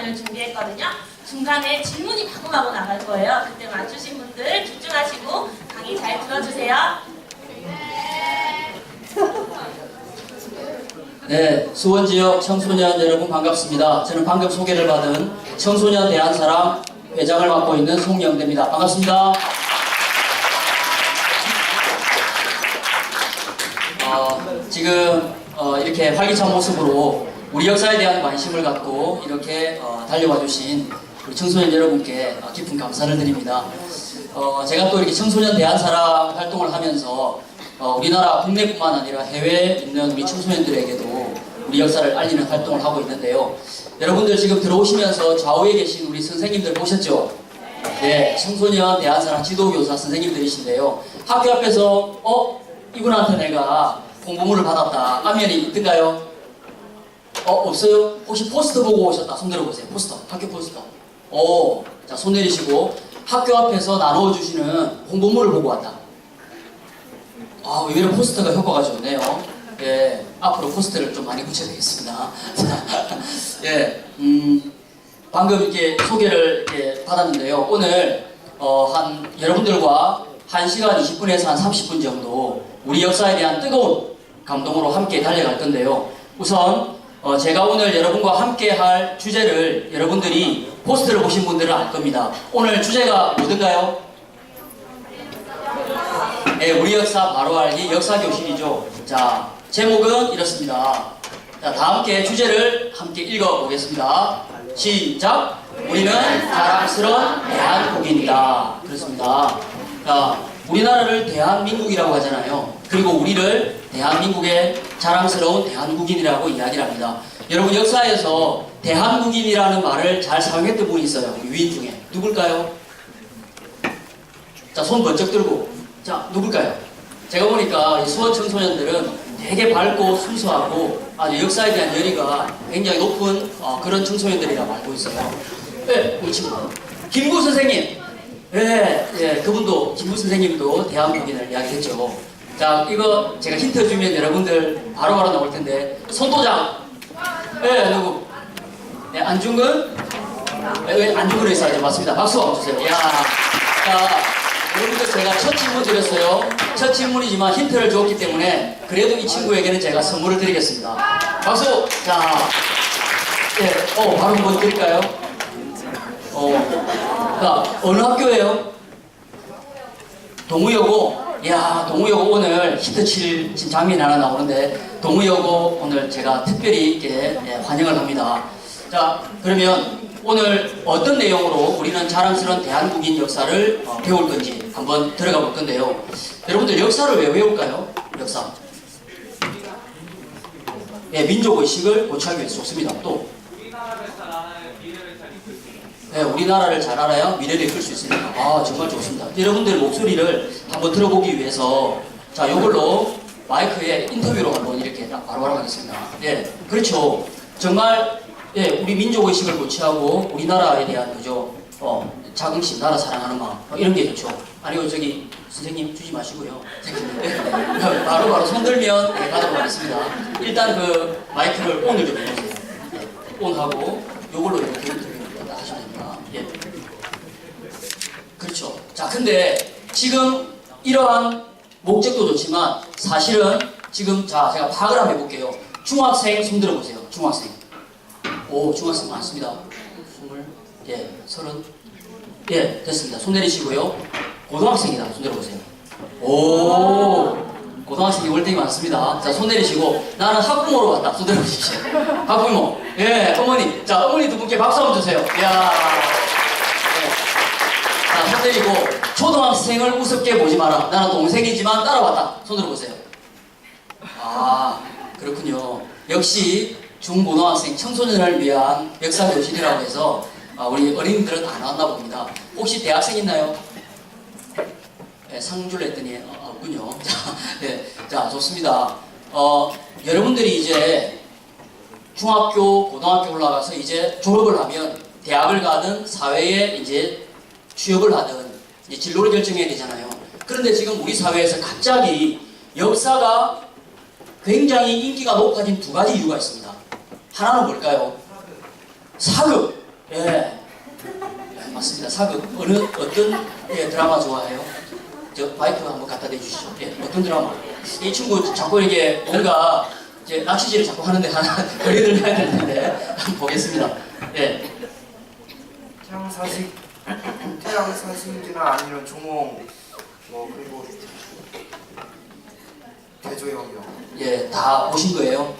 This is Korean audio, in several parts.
시간을 준비했거든요. 중간에 질문이 마구마구 나갈 거예요. 그때 맞추신 분들 집중하시고 강의 잘 들어주세요. 네, 수원지역 청소년 여러분 반갑습니다. 저는 방금 소개를 받은 청소년 대한사랑 회장을 맡고 있는 송영대입니다. 반갑습니다. 지금 이렇게 활기찬 모습으로 우리 역사에 대한 관심을 갖고 이렇게 달려와 주신 우리 청소년 여러분께 깊은 감사를 드립니다. 제가 또 이렇게 청소년 대한사랑 활동을 하면서 우리나라 국내뿐만 아니라 해외에 있는 우리 청소년들에게도 우리 역사를 알리는 활동을 하고 있는데요. 여러분들 지금 들어오시면서 좌우에 계신 우리 선생님들 보셨죠? 네, 청소년 대한사랑 지도교사 선생님들이신데요. 학교 앞에서 이분한테 내가 공부물을 받았다 안면이 있던가요? 없어요? 혹시 포스터 보고 오셨다? 손 들어보세요. 포스터, 학교 포스터. 자, 손 내리시고 학교 앞에서 나눠주시는 홍보물을 보고 왔다. 의외로 포스터가 효과가 좋네요. 예, 앞으로 포스터를 좀 많이 붙여야 되겠습니다. 예, 방금 이렇게 소개를 이렇게 받았는데요. 오늘 여러분들과 1시간 20분에서 한 30분 정도 우리 역사에 대한 뜨거운 감동으로 함께 달려갈 건데요. 우선 제가 오늘 여러분과 함께 할 주제를 여러분들이 포스터를 보신 분들은 알 겁니다. 오늘 주제가 뭐든가요? 네, 우리 역사 바로 알기 역사교실이죠. 자, 제목은 이렇습니다. 자, 다 함께 주제를 함께 읽어보겠습니다. 시작! 우리는 자랑스러운 대한국인이다. 그렇습니다. 자, 우리나라를 대한민국이라고 하잖아요. 그리고 우리를 대한민국의 자랑스러운 대한국인이라고 이야기를 합니다. 여러분 역사에서 대한국인이라는 말을 잘 사용했던 분이 있어요. 유인 중에. 누굴까요? 자, 손 번쩍 들고. 자, 누굴까요? 제가 보니까 이 수원 청소년들은 되게 밝고 순수하고 아주 역사에 대한 열의가 굉장히 높은 그런 청소년들이라고 알고 있어요. 네, 우리 친구. 김구 선생님. 네, 그분도, 김구 선생님도 대한국인을 이야기했죠. 자, 이거 제가 힌트 주면 여러분들 바로바로 나올 텐데. 손도장. 네, 누구? 네, 안중근? 네, 안중근 의사죠. 맞습니다. 박수 한번 주세요. 야, 자, 여러분들 제가 첫 질문 드렸어요. 첫 질문이지만 힌트를 줬기 때문에 그래도 이 친구에게는 제가 선물을 드리겠습니다. 박수! 자, 네, 바로 한번 드릴까요? 자, 어느 학교예요? 동우여고. 이야, 동우여고 오늘 히트 칠 장면이 하나 나오는데 동우여고 오늘 제가 특별히 이렇게 환영을 합니다. 자, 그러면 오늘 어떤 내용으로 우리는 자랑스러운 대한국인 역사를 배울 건지 한번 들어가 볼 건데요. 여러분들 역사를 왜 외울까요? 역사. 네, 민족의식을 고취하기 위해서 좋습니다. 또 네, 우리나라를 잘 알아야 미래를 이끌 수 있으니까 정말 좋습니다. 여러분들 목소리를 한번 들어보기 위해서 자, 이걸로 마이크에 인터뷰로 한번 이렇게 바로바로 하겠습니다. 네, 그렇죠. 정말 우리 민족의식을 고취하고 우리나라에 대한 그죠 자긍심, 나라 사랑하는 마음 이런 게 좋죠. 아니요, 저기 선생님 주지 마시고요. 바로 손 들면 가도록 하겠습니다. 일단 그 마이크를 ON을 좀 해보세요. ON하고 요걸로 이렇게 인터뷰를 하시면 됩니다. 예. 그렇죠. 자, 근데 지금 이러한 목적도 좋지만 사실은 지금 제가 파악을 한번 해볼게요. 중학생 손 들어보세요. 중학생. 중학생 많습니다. 30, 30. 됐습니다. 손 내리시고요. 고등학생이다. 손 들어보세요. 고등학생이 월등히 많습니다. 자, 손 내리시고, 나는 학부모로 왔다. 손 들어보십시오. 학부모. 어머니. 자, 어머니 두 분께 박수 한번 주세요. 이야. 자, 손 내리고, 초등학생을 우습게 보지 마라. 나는 동생이지만 따라왔다. 손 들어보세요. 그렇군요. 역시, 중고등학생 청소년을 위한 역사교실이라고 해서 우리 어린이들은 안 왔나 봅니다. 혹시 대학생 있나요? 네, 상주를 했더니 없군요. 자, 좋습니다. 여러분들이 이제 중학교, 고등학교 올라가서 이제 졸업을 하면 대학을 가든 사회에 이제 취업을 하든 이제 진로를 결정해야 되잖아요. 그런데 지금 우리 사회에서 갑자기 역사가 굉장히 인기가 높아진 두 가지 이유가 있습니다. 하나는 뭘까요? 사극. 예, 맞습니다. 사극 어떤 예, 드라마 좋아해요? 저 마이크 한번 갖다 대주시죠. 예, 어떤 드라마? 이 친구 자꾸 이게 뭔가 이제 낚시질을 자꾸 하는데 하나 거리를 해야 되는데 한번 보겠습니다. 예, 태양사신기나 아니면 종홍 뭐 그리고 대조영이요. 예, 다 보신 거예요?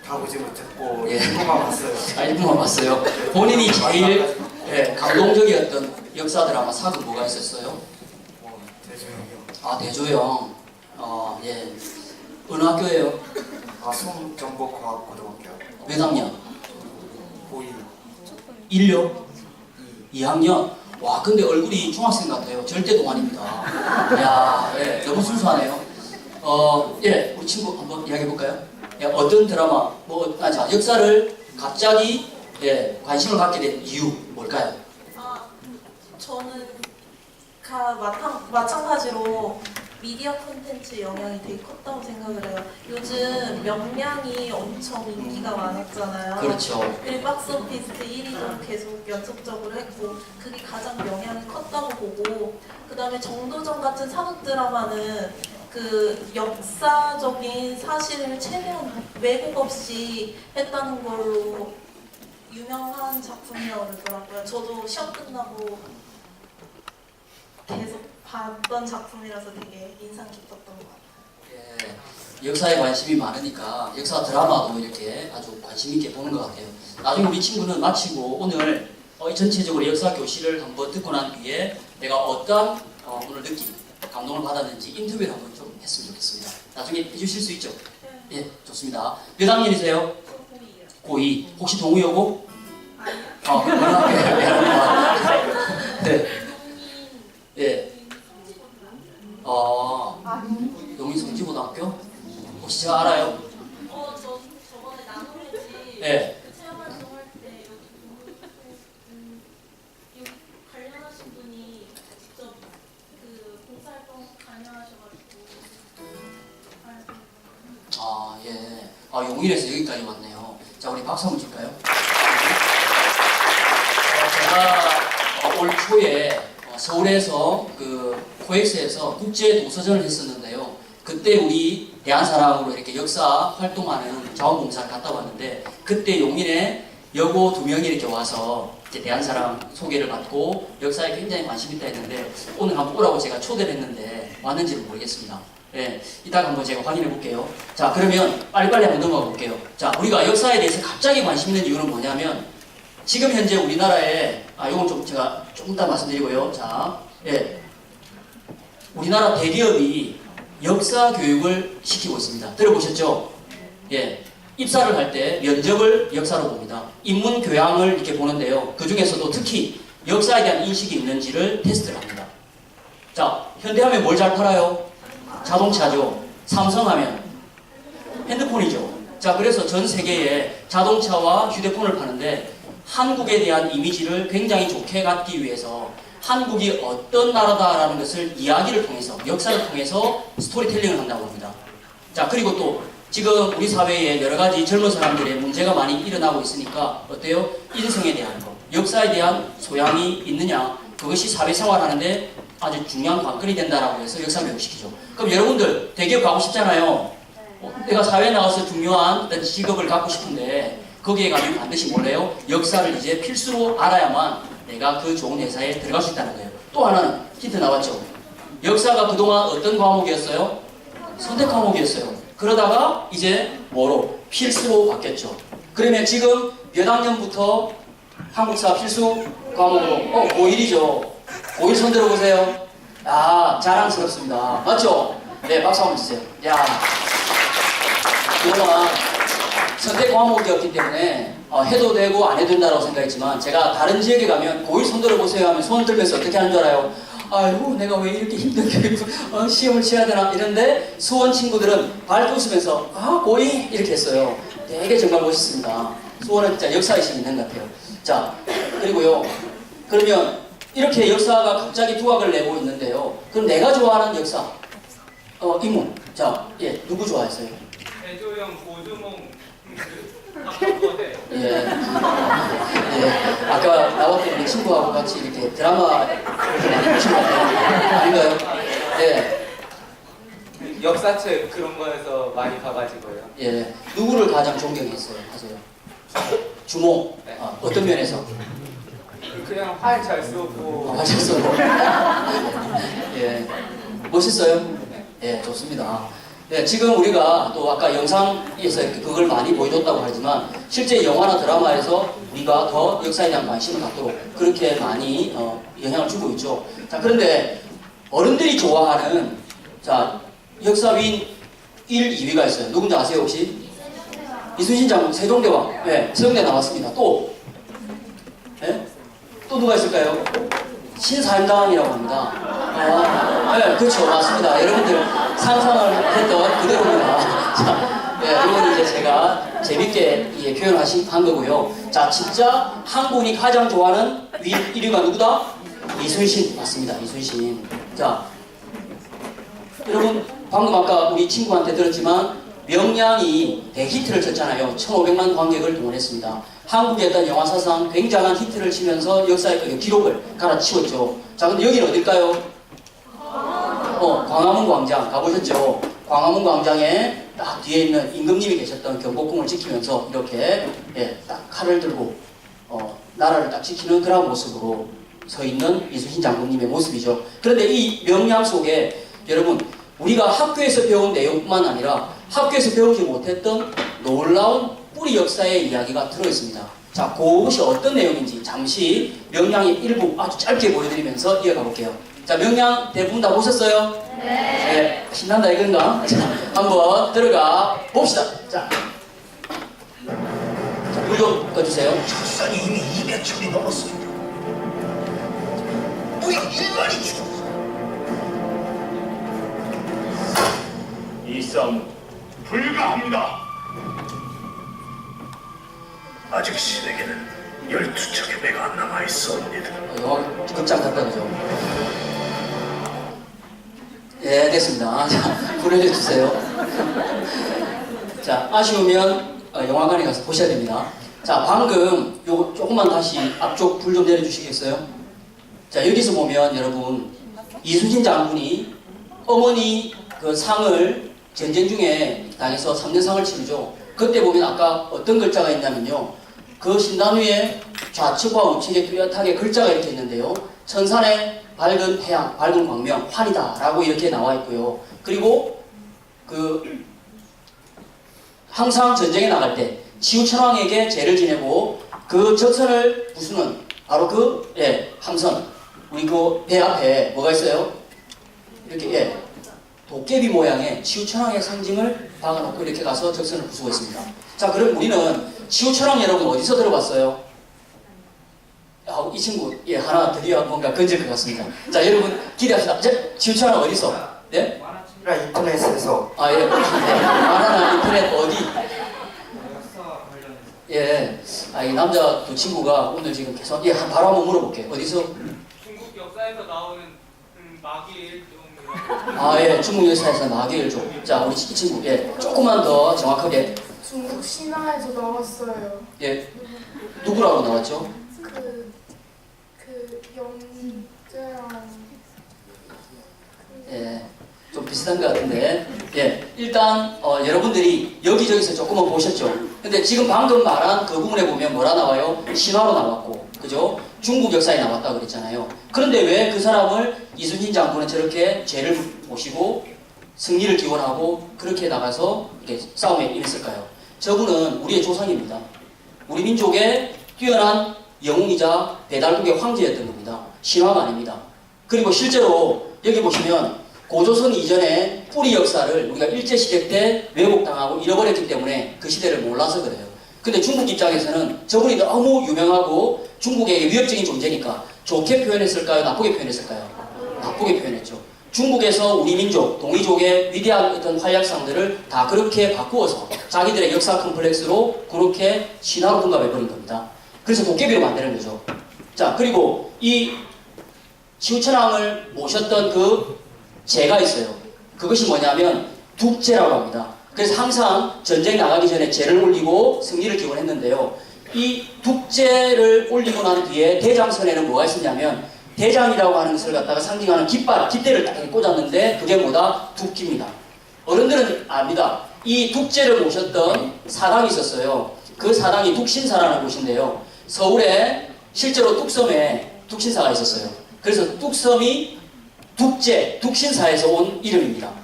다 보지 못했고 예. 일부만 봤어요. 아, 일부만 봤어요. 본인이 제일 예, 감동적이었던 역사 드라마 사극 뭐가 있었어요? 대조영이요. 아, 대조영. 예. 어느 학교예요? 송정보과학고등학교 몇 학년? 고2 1년? 2학년? 와, 근데 얼굴이 중학생 같아요. 절대 동안입니다. 야, 예, 너무 순수하네요. 예, 우리 친구 한번 이야기해볼까요? 예, 어떤 드라마, 자, 역사를 갑자기, 예, 관심을 갖게 된 이유, 뭘까요? 저는 마찬가지로 미디어 콘텐츠 영향이 되게 컸다고 생각을 해요. 요즘 명량이 엄청 인기가 많았잖아요. 그렇죠. 그리고 박스오피스 1위도 계속 연속적으로 했고 그게 가장 영향이 컸다고 보고 그 다음에 정도전 같은 사극 드라마는 그 역사적인 사실을 최대한 왜곡 없이 했다는 걸로 유명한 작품이라고 그러더라고요. 저도 시험 끝나고 계속 봤던 작품이라서 되게 인상 깊었던 것 같아요. 예, 역사에 관심이 많으니까 역사 드라마도 이렇게 아주 관심 있게 보는 것 같아요. 나중에 우리 친구는 마치고 오늘 전체적으로 역사 교실을 한번 듣고 난 뒤에 내가 어떤 오늘 느낌, 감동을 받았는지 인터뷰를 한번 좀 했으면 좋겠습니다. 나중에 해주실 수 있죠? 예, 좋습니다. 몇 학년이세요? 고2. 혹시 동의여고? 아니요. 어느 학교예요? 네. 예. 용인 성지고등학교? 혹시 제가 알아요? 저 저번에 나눔했지 예. 체험 활동할 때 여기 관련하신 분이 직접 그 봉사활동 관여하셔가지고 예. 용인에서 여기까지 왔네요. 자, 우리 박수 한번 칠까요? 제가 올 초에 서울에서 그 코엑스에서 국제 도서전을 했었는데요. 그때 우리 대한사랑으로 이렇게 역사 활동하는 자원봉사를 갔다 왔는데 그때 용인에 여고 2명이 이렇게 와서 이제 대한사랑 소개를 받고 역사에 굉장히 관심 있다 했는데 오늘 한번 오라고 제가 초대를 했는데 왔는지는 모르겠습니다. 예, 이따가 한번 제가 확인해 볼게요. 자, 그러면 빨리빨리 한번 넘어가 볼게요. 자, 우리가 역사에 대해서 갑자기 관심 있는 이유는 뭐냐면 지금 현재 우리나라에 이건 좀 제가 조금 이따 말씀드리고요. 자, 예, 우리나라 대기업이 역사 교육을 시키고 있습니다. 들어보셨죠? 예, 입사를 할 때 면접을 역사로 봅니다. 인문 교양을 이렇게 보는데요. 그 중에서도 특히 역사에 대한 인식이 있는지를 테스트를 합니다. 자, 현대하면 뭘 잘 팔아요? 자동차죠. 삼성하면 핸드폰이죠. 자, 그래서 전 세계에 자동차와 휴대폰을 파는데 한국에 대한 이미지를 굉장히 좋게 갖기 위해서 한국이 어떤 나라다라는 것을 이야기를 통해서 역사를 통해서 스토리텔링을 한다고 합니다. 자, 그리고 또 지금 우리 사회에 여러 가지 젊은 사람들의 문제가 많이 일어나고 있으니까 어때요? 인성에 대한 것, 역사에 대한 소양이 있느냐, 그것이 사회생활하는데 아주 중요한 관건이 된다라고 해서 역사 교육을 시키죠. 그럼 여러분들 대기업 가고 싶잖아요. 내가 사회에 나가서 중요한 어떤 직업을 갖고 싶은데 거기에 가면 반드시 뭐래요? 역사를 이제 필수로 알아야만 내가 그 좋은 회사에 들어갈 수 있다는 거예요. 또 하나는 힌트 나왔죠. 역사가 그동안 어떤 과목이었어요? 선택 과목이었어요. 그러다가 이제 뭐로? 필수로 바뀌었죠. 그러면 지금 몇 학년부터 한국사 필수 과목으로? 고1이죠. 고1 손 들어보세요. 자랑스럽습니다. 맞죠? 네, 박수 한번 주세요. 야, 그동안 선택 과목이었기 때문에 해도 되고 안 해도 된다고 생각했지만 제가 다른 지역에 가면 고1 손 들어보세요 하면 손 들면서 어떻게 하는 줄 알아요? 아이고 내가 왜 이렇게 힘들게 시험을 치어야 되나 이런데 수원 친구들은 발도 웃으면서 고2 이렇게 했어요. 되게 정말 멋있습니다. 수원은 진짜 역사의식이 있는 것 같아요. 자, 그리고요, 그러면 이렇게 역사가 갑자기 두각을 내고 있는데요. 그럼 내가 좋아하는 역사 인문. 자, 예, 누구 좋아했어요? 대조영, 고주몽, 예. 예. 아까 나왔던 우리 친구하고 같이 이렇게 드라마 이렇게 많이 보신 것 같아요. 아닌가요? 예. 역사책 그런 거에서 많이 봐가지고요. 예. 누구를 가장 존경했어요? 하세요. 주모. 아, 어떤 면에서? 그냥 활 잘 쏘고 하셨어요. 예. 멋있어요? 예, 좋습니다. 네, 지금 우리가 또 아까 영상에서 이렇게 그걸 많이 보여줬다고 하지만 실제 영화나 드라마에서 우리가 더 역사에 대한 관심을 갖도록 그렇게 많이 영향을 주고 있죠. 자, 그런데 어른들이 좋아하는 자 역사위인 1, 2위가 있어요. 누군지 아세요 혹시? 이순신 장군, 세종대왕. 네, 세종대 나왔습니다. 또? 네? 또 누가 있을까요? 신사임당이라고 합니다. 아, 네, 그렇죠. 맞습니다. 여러분들 상상을 했던 그대로입니다. 자, 네, 이건 이제 제가 재밌게 예, 한 거고요. 자, 진짜 한군이 가장 좋아하는 1위가 누구다? 이순신. 맞습니다. 이순신. 자, 여러분, 방금 아까 우리 친구한테 들었지만, 명량이 대히트를 쳤잖아요. 1,500만 관객을 동원했습니다. 한국의 어떤 영화 사상 굉장한 히트를 치면서 역사의 그 기록을 갈아치웠죠. 자, 근데 여기는 어딜까요? 광화문 광장 가보셨죠? 광화문 광장에 딱 뒤에 있는 임금님이 계셨던 경복궁을 지키면서 이렇게 예, 딱 칼을 들고 나라를 딱 지키는 그런 모습으로 서 있는 이순신 장군님의 모습이죠. 그런데 이 명량 속에 여러분 우리가 학교에서 배운 내용뿐만 아니라 학교에서 배우지 못했던 놀라운 뿌리 역사의 이야기가 들어있습니다. 자, 그것이 어떤 내용인지 잠시 명량의 일부 아주 짧게 보여드리면서 이어가 볼게요. 자, 명량 대부분 다 보셨어요? 네. 네, 신난다 이건가? 자, 한번 들어가 봅시다. 자, 불 좀 꺼주세요. 적산이 이미 200척이 넘었습니다. 무역 1만이 죽었어. 이 싸움은 불가합니다. 아직 신에게는 12척의 배가 남아있습니다. 영화 극장 갔다 그죠? 예, 됐습니다. 자, 불러줘 주세요. 자, 아쉬우면 영화관에 가서 보셔야 됩니다. 자, 방금 요거 조금만 다시 앞쪽 불 좀 내려주시겠어요? 자, 여기서 보면 여러분 이순신 장군이 어머니 그 상을 전쟁 중에 당해서 3년상을 치르죠. 그때 보면 아까 어떤 글자가 있냐면요. 그 신단 위에 좌측과 우측에 뚜렷하게 글자가 이렇게 있는데요. 천산의 밝은 태양, 밝은 광명, 환이다 라고 이렇게 나와 있고요. 그리고 그 항상 전쟁에 나갈 때 치우천왕에게 제를 지내고 그 적선을 부수는 바로 그 함선 우리 그 배 앞에 뭐가 있어요? 이렇게 도깨비 모양의 치우천왕의 상징을 박아놓고 이렇게 가서 적선을 부수고 있습니다. 자, 그럼 우리는 치우천왕 여러분 어디서 들어봤어요? 이 친구 하나 드디어 뭔가 건질 것 같습니다. 자, 여러분 기대합시다. 치우천왕 어디서? 네? 인터넷에서 아, 예. 만화나 인터넷 어디? 역사 관련해서 예. 아, 이 남자 두 친구가 오늘 지금 계속 바로 한번 물어볼게. 어디서? 중국 역사에서 나오는 마귀일종 아, 예. 중국 역사에서 마계일종. 자, 우리 이 친구 조금만 더 정확하게 중국 신화에서 나왔어요. 예. 누구라고 나왔죠? 영재랑 예. 좀 비슷한 것 같은데 일단 여러분들이 여기저기서 조금은 보셨죠. 근데 지금 방금 말한 그 부분에 보면 뭐라 나와요? 신화로 나왔고 그죠? 중국 역사에 나왔다고 그랬잖아요. 그런데 왜 그 사람을 이순신 장군은 저렇게 죄를 모시고 승리를 기원하고 그렇게 나가서 이렇게 싸움에 임했을까요? 저분은 우리의 조상입니다. 우리 민족의 뛰어난 영웅이자 배달국의 황제였던 겁니다. 신화가 아닙니다. 그리고 실제로 여기 보시면 고조선 이전의 뿌리 역사를 우리가 일제시대 때 왜곡당하고 잃어버렸기 때문에 그 시대를 몰라서 그래요. 근데 중국 입장에서는 저분이 너무 유명하고 중국에게 위협적인 존재니까 좋게 표현했을까요? 나쁘게 표현했을까요? 나쁘게 표현했죠. 중국에서 우리 민족, 동이족의 위대한 어떤 활약상들을 다 그렇게 바꾸어서 자기들의 역사 컴플렉스로 그렇게 신화로 둔갑해버린 겁니다. 그래서 도깨비로 만드는 거죠. 자, 그리고 이 치우천왕을 모셨던 그 제가 있어요. 그것이 뭐냐면 둑제라고 합니다. 그래서 항상 전쟁 나가기 전에 제를 올리고 승리를 기원했는데요. 이 둑제를 올리고 난 뒤에 대장선에는 뭐가 있었냐면 대장이라고 하는 것을 갖다가 상징하는 깃대를 딱 이렇게 꽂았는데 그게 뭐다? 둑기입니다. 어른들은 압니다. 이 둑제를 모셨던 사당이 있었어요. 그 사당이 둑신사라는 곳인데요. 서울에 실제로 뚝섬에 둑신사가 있었어요. 그래서 뚝섬이 둑제, 둑신사에서 온 이름입니다.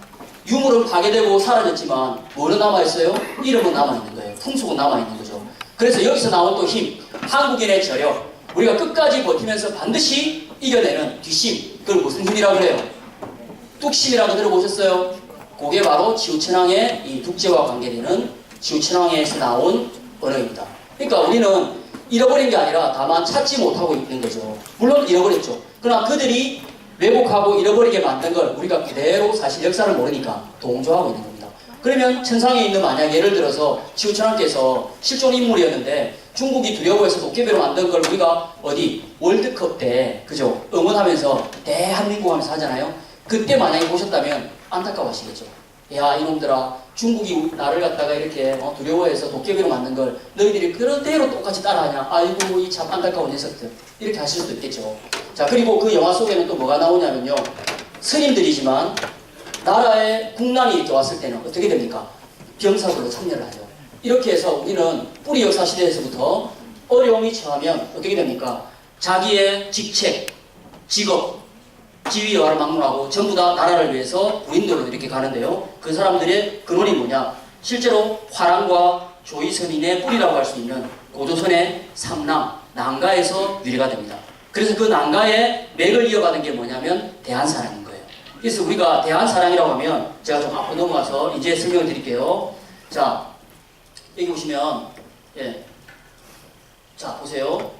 유물은 파괴되고 사라졌지만 뭐는 남아있어요? 이름은 남아있는 거예요. 풍속은 남아있는 거죠. 그래서 여기서 나온 또 힘, 한국인의 저력, 우리가 끝까지 버티면서 반드시 이겨내는 뒷심, 그걸 무슨 힘이라고 그래요? 뚝심이라고 들어보셨어요? 그게 바로 지우천왕의 이 둑제와 관계되는 지우천왕에서 나온 언어입니다. 그러니까 우리는 잃어버린 게 아니라 다만 찾지 못하고 있는 거죠. 물론 잃어버렸죠. 그러나 그들이 왜곡하고 잃어버리게 만든 걸 우리가 그대로 사실 역사를 모르니까 동조하고 있는 겁니다. 그러면 천상에 있는 만약 예를 들어서 지우천왕께서 실존 인물이었는데 중국이 두려워해서 도깨비로 만든 걸 우리가 어디 월드컵 때 그죠? 응원하면서 대한민국 하면서 하잖아요. 그때 만약에 보셨다면 안타까워하시겠죠. 야 이놈들아 중국이 나를 갖다가 이렇게 두려워해서 도깨비로 만든 걸 너희들이 그대로 똑같이 따라하냐. 아이고 이 참 안타까운 녀석들 이렇게 하실 수도 있겠죠. 자 그리고 그 영화 속에는 또 뭐가 나오냐면요. 스님들이지만 나라에 국난이 이렇게 왔을 때는 어떻게 됩니까? 병사들로 참여를 하죠. 이렇게 해서 우리는 뿌리 역사 시대에서부터 어려움이 처하면 어떻게 됩니까? 자기의 직책, 직업, 지위와 막론하고 전부 다 나라를 위해서 군인들로 이렇게 가는데요. 그 사람들의 근원이 뭐냐? 실제로 화랑과 조이선인의 뿌리라고 할 수 있는 고조선의 삼남, 난가에서 유래가 됩니다. 그래서 그 난가의 맥을 이어가는 게 뭐냐면 대한사랑인 거예요. 그래서 우리가 대한사랑이라고 하면 제가 좀 앞으로 넘어가서 이제 설명을 드릴게요. 자, 여기 보시면 자 보세요.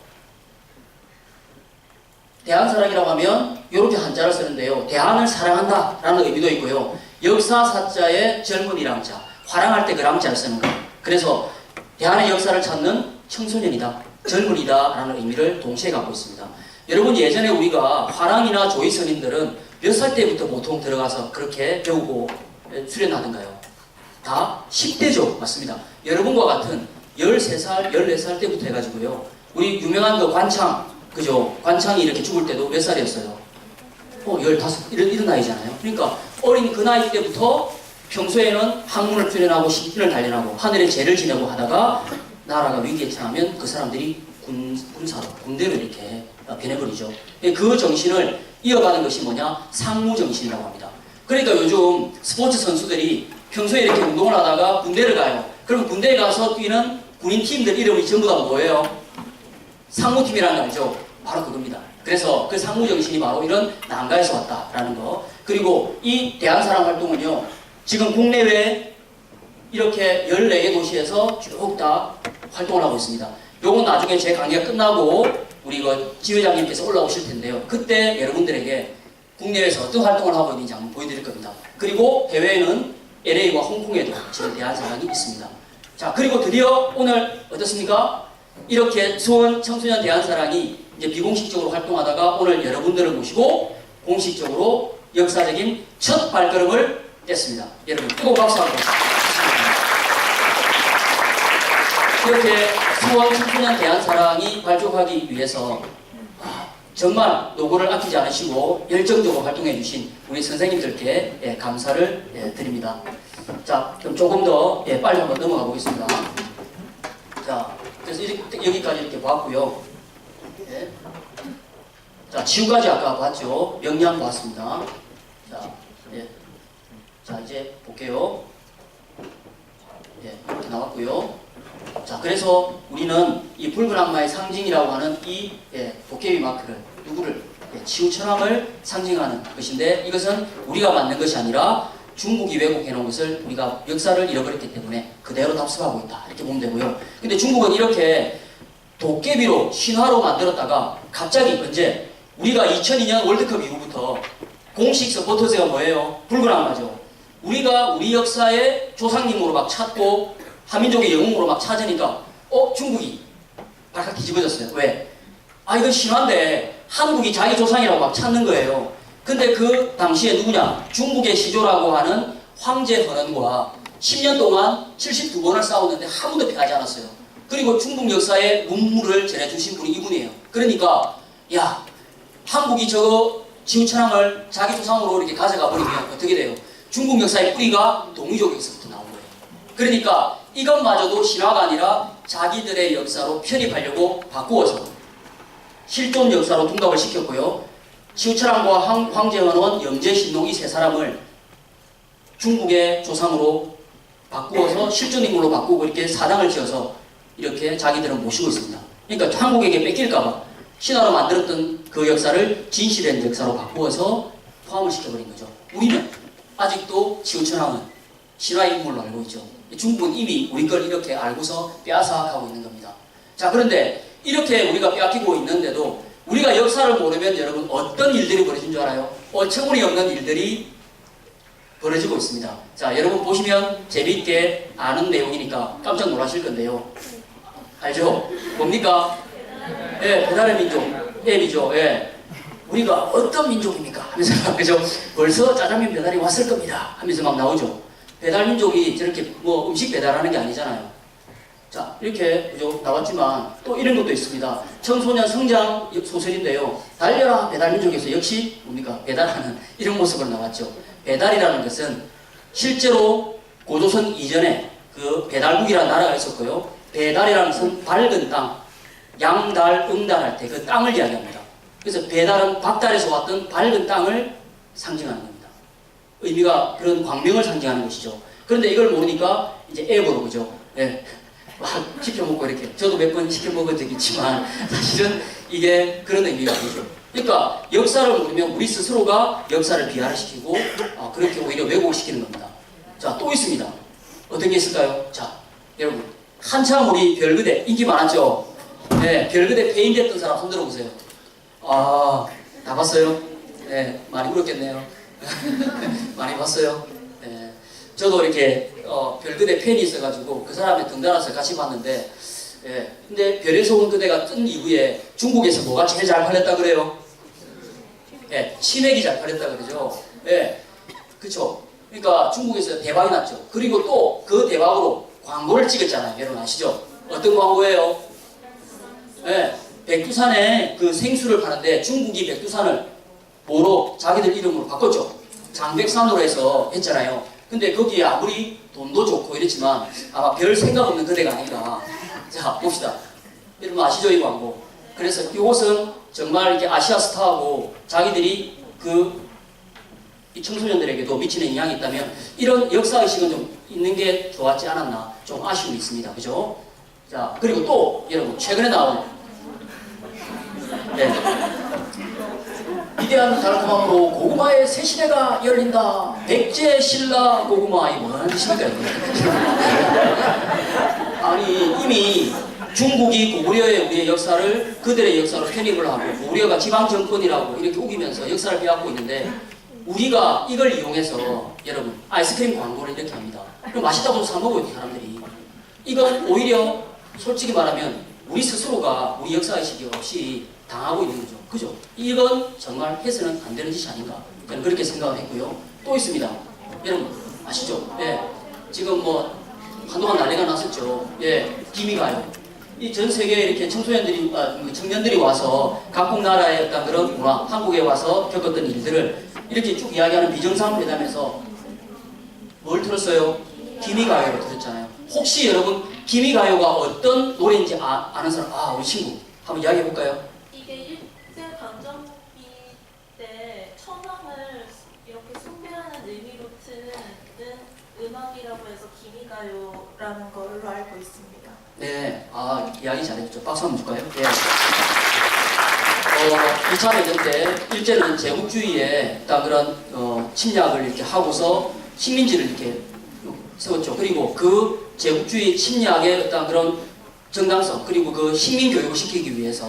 대한사랑이라고 하면 이렇게 한자를 쓰는데요. 대한을 사랑한다 라는 의미도 있고요. 역사사자의 젊은이란 자, 화랑할 때 그 랑자를 쓰는 거예요. 그래서 대한의 역사를 찾는 청소년이다, 젊은이다 라는 의미를 동시에 갖고 있습니다. 여러분 예전에 우리가 화랑이나 조이선인들은 몇 살 때부터 보통 들어가서 그렇게 배우고 수련하던가요? 다 10대죠. 맞습니다. 여러분과 같은 13살, 14살 때부터 해가지고요. 우리 유명한 그 관창, 그죠? 관창이 이렇게 죽을 때도 몇 살이었어요? 15, 이런 나이잖아요. 그러니까 어린 그 나이 때부터 평소에는 학문을 수련하고 신진을 단련하고 하늘의 죄를 지내고 하다가 나라가 위기에 처하면 그 사람들이 군사로, 군대로 이렇게 변해버리죠. 그 정신을 이어가는 것이 뭐냐? 상무정신이라고 합니다. 그러니까 요즘 스포츠 선수들이 평소에 이렇게 운동을 하다가 군대를 가요. 그럼 군대에 가서 뛰는 군인 팀들 이름이 전부 다 뭐예요? 상무팀이라는 거 알죠? 바로 그겁니다. 그래서 그 상무정신이 바로 이런 난가에서 왔다라는 거. 그리고 이 대한사랑 활동은요, 지금 국내외 이렇게 14개 도시에서 쭉 다 활동을 하고 있습니다. 요건 나중에 제 강의가 끝나고 우리 그 지회장님께서 올라오실 텐데요. 그때 여러분들에게 국내에서 어떤 활동을 하고 있는지 한번 보여드릴 겁니다. 그리고 해외에는 LA와 홍콩에도 지금 대한사랑이 있습니다. 자, 그리고 드디어 오늘 어떻습니까? 이렇게 수원 청소년 대한사랑이 이제 비공식적으로 활동하다가 오늘 여러분들을 모시고 공식적으로 역사적인 첫 발걸음을 뗐습니다. 여러분 뜨거운 박수 한번 이렇게 수원 청소년 대한사랑이 발족하기 위해서 정말 노고를 아끼지 않으시고 열정적으로 활동해 주신 우리 선생님들께 감사를 드립니다. 자, 그럼 조금 더 빨리 한번 넘어가 보겠습니다. 자, 그래서 여기까지 이렇게 봤고요. 자, 지우까지 아까 봤죠. 명량 봤습니다. 자, 자 이제 볼게요. 이렇게 나왔고요. 자, 그래서 우리는 이 붉은 악마의 상징이라고 하는 이 도깨비 마크를 누구를 지우천왕을 상징하는 것인데 이것은 우리가 만든 것이 아니라 중국이 왜곡해 놓은 것을 우리가 역사를 잃어버렸기 때문에 그대로 답습하고 있다 이렇게 보면 되고요. 근데 중국은 이렇게 도깨비로 신화로 만들었다가 갑자기 언제 우리가 2002년 월드컵 이후부터 공식 서포터즈가 뭐예요? 붉은 악마죠. 우리가 우리 역사의 조상님으로 막 찾고 한민족의 영웅으로 막 찾으니까 중국이 발칵 뒤집어졌어요. 왜? 이건 신화인데 한국이 자기 조상이라고 막 찾는 거예요. 근데 그 당시에 누구냐? 중국의 시조라고 하는 황제 헌원과 10년 동안 72번을 싸웠는데 한 번도 패하지 않았어요. 그리고 중국 역사에 문물을 전해주신 분이 이분이에요. 그러니까 야, 한국이 저 지우천왕을 자기 조상으로 이렇게 가져가 버리면 어떻게 돼요? 중국 역사의 뿌리가 동이족에서부터 나온 거예요. 그러니까 이것마저도 신화가 아니라 자기들의 역사로 편입하려고 바꾸어서 실존 역사로 둔갑을 시켰고요. 지우천왕과 황제헌원, 영제신농 이 세 사람을 중국의 조상으로 바꾸어서 실존 인물로 바꾸고 이렇게 사당을 지어서 이렇게 자기들은 모시고 있습니다. 그러니까 한국에게 뺏길까봐 신화로 만들었던 그 역사를 진실의 역사로 바꾸어서 포함을 시켜버린 거죠. 우리는 아직도 지우천왕은 신화의 인물로 알고 있죠. 중국은 이미 우리 걸 이렇게 알고서 빼앗아가고 있는 겁니다. 자, 그런데 이렇게 우리가 빼앗기고 있는데도 우리가 역사를 모르면 여러분 어떤 일들이 벌어진 줄 알아요? 어처구니 없는 일들이 벌어지고 있습니다. 자, 여러분 보시면 재미있게 아는 내용이니까 깜짝 놀라실 건데요. 알죠? 뭡니까? 예, 배달의 민족, 앱이죠. 예. 우리가 어떤 민족입니까? 하면서, 그죠? 벌써 짜장면 배달이 왔을 겁니다. 하면서 막 나오죠. 배달 민족이 저렇게 뭐 음식 배달하는 게 아니잖아요. 자, 이렇게, 그죠? 나왔지만 또 이런 것도 있습니다. 청소년 성장 소설인데요. 달려라 배달 민족에서 역시 뭡니까? 배달하는 이런 모습으로 나왔죠. 배달이라는 것은 실제로 고조선 이전에 그 배달국이라는 나라가 있었고요. 배달이라는 것은 밝은 땅, 양달, 응달 할 때 그 땅을 이야기합니다. 그래서 배달은 박달에서 왔던 밝은 땅을 상징하는 겁니다. 의미가 그런 광명을 상징하는 것이죠. 그런데 이걸 모르니까 이제 앱으로, 그죠? 예. 막 시켜먹고 이렇게. 저도 몇 번 시켜먹은 적이 있지만 사실은 이게 그런 의미가 아니죠. 그러니까 역사를 모르면 우리 스스로가 역사를 비하시키고 그렇게 오히려 왜곡시키는 겁니다. 자, 또 있습니다. 어떤 게 있을까요? 자, 여러분 한참 우리 별그대 인기 많았죠? 네, 별그대 페인됐던 사람 손 들어보세요. 아, 다 봤어요? 네, 많이 울었겠네요. 많이 봤어요? 네, 저도 이렇게 별그대 팬이 있어가지고 그 사람의 등단해서 같이 봤는데 예, 근데 별에서 온 그대가 뜬 이후에 중국에서 뭐가 제일 잘 팔렸다 그래요? 예, 치맥이 잘 팔렸다 그러죠. 예, 그쵸. 그러니까 중국에서 대박이 났죠. 그리고 또 그 대박으로 광고를 찍었잖아요. 여러분 아시죠? 어떤 광고예요? 예, 백두산에 그 생수를 파는데 중국이 백두산을 뭐로? 자기들 이름으로 바꿨죠. 장백산으로 해서 했잖아요. 근데 거기에 아무리 돈도 좋고 이랬지만 아마 별 생각 없는 그대가 아닌가. 자, 봅시다. 여러분 아시죠, 이 광고? 그래서 이것은 정말 이렇게 아시아 스타하고 자기들이 이 청소년들에게도 미치는 영향이 있다면 이런 역사의식은 좀 있는 게 좋았지 않았나 좀 아쉬움이 있습니다. 그죠? 자, 그리고 또 여러분 최근에 나온 네. 위대한 달콤함으로 고구마의 새 시대가 열린다. 백제 신라 고구마. 이 뭐라는 뜻입니까? 아니 이미 중국이 고구려의 우리의 역사를 그들의 역사로 편입을 하고 고구려가 지방 정권이라고 이렇게 우기면서 역사를 빼앗고 있는데 우리가 이걸 이용해서 여러분 아이스크림 광고를 이렇게 합니다. 그럼 맛있다고 사 먹어요 사람들이. 이건 오히려 솔직히 말하면 우리 스스로가 우리 역사의식이 없이 당하고 있는 거죠. 그죠? 이건 정말 해서는 안 되는 짓이 아닌가. 저는 그렇게 생각을 했고요. 또 있습니다. 여러분 아시죠? 예. 지금 뭐 한동안 난리가 났었죠. 예. 기미가요. 이 전 세계에 이렇게 청년들이 와서 각국 나라의 어떤 그런 문화, 한국에 와서 겪었던 일들을 이렇게 쭉 이야기하는 비정상회담에서 뭘 들었어요? 기미가요를 들었잖아요. 혹시 여러분 기미가요가 어떤 노래인지 아는 사람? 우리 친구 한번 이야기해볼까요? 이게 일제 강점기 때 천황을 이렇게 숭배하는 의미로 트는 음악이라고 해서 기미가요라는 걸로 알고 있습니다. 네, 이야기 잘해줬죠. 박수 한번 줄까요? 예. 2차 대전 때 일제는 제국주의에 딱 그런 침략을 이렇게 하고서 식민지를 이렇게 세웠죠. 그리고 그 제국주의 침략의 어떤 그런 정당성 그리고 그 식민 교육을 시키기 위해서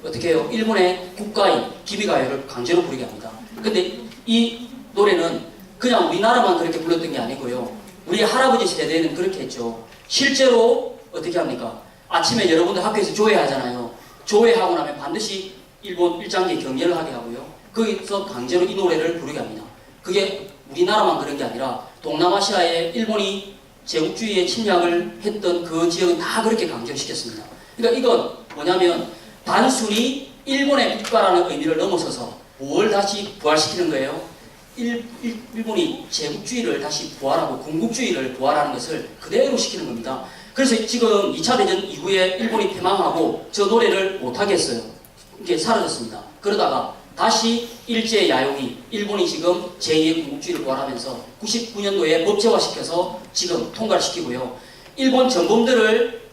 어떻게 해요? 일본의 국가인 기미가요를 강제로 부르게 합니다. 근데 이 노래는 그냥 우리나라만 그렇게 불렀던 게 아니고요. 우리 할아버지 세대는 그렇게 했죠. 실제로 어떻게 합니까? 아침에 여러분들 학교에서 조회하잖아요. 조회하고 나면 반드시 일본 1장기 경례를 하게 하고요. 거기서 강제로 이 노래를 부르게 합니다. 그게 우리나라만 그런 게 아니라 동남아시아에 일본이 제국주의의 침략을 했던 그 지역은 다 그렇게 강조시켰습니다. 그러니까 이건 뭐냐면 단순히 일본의 국가라는 의미를 넘어서서 뭘 다시 부활시키는 거예요? 일본이 제국주의를 다시 부활하고 군국주의를 부활하는 것을 그대로 시키는 겁니다. 그래서 지금 2차 대전 이후에 일본이 패망하고 저 노래를 못하게 했어요. 이게 사라졌습니다. 그러다가 다시 일제야용이 일본이 지금 제2의 군국주의를 부활하면서 99년도에 법제화시켜서 지금 통과를 시키고요. 일본 전범들을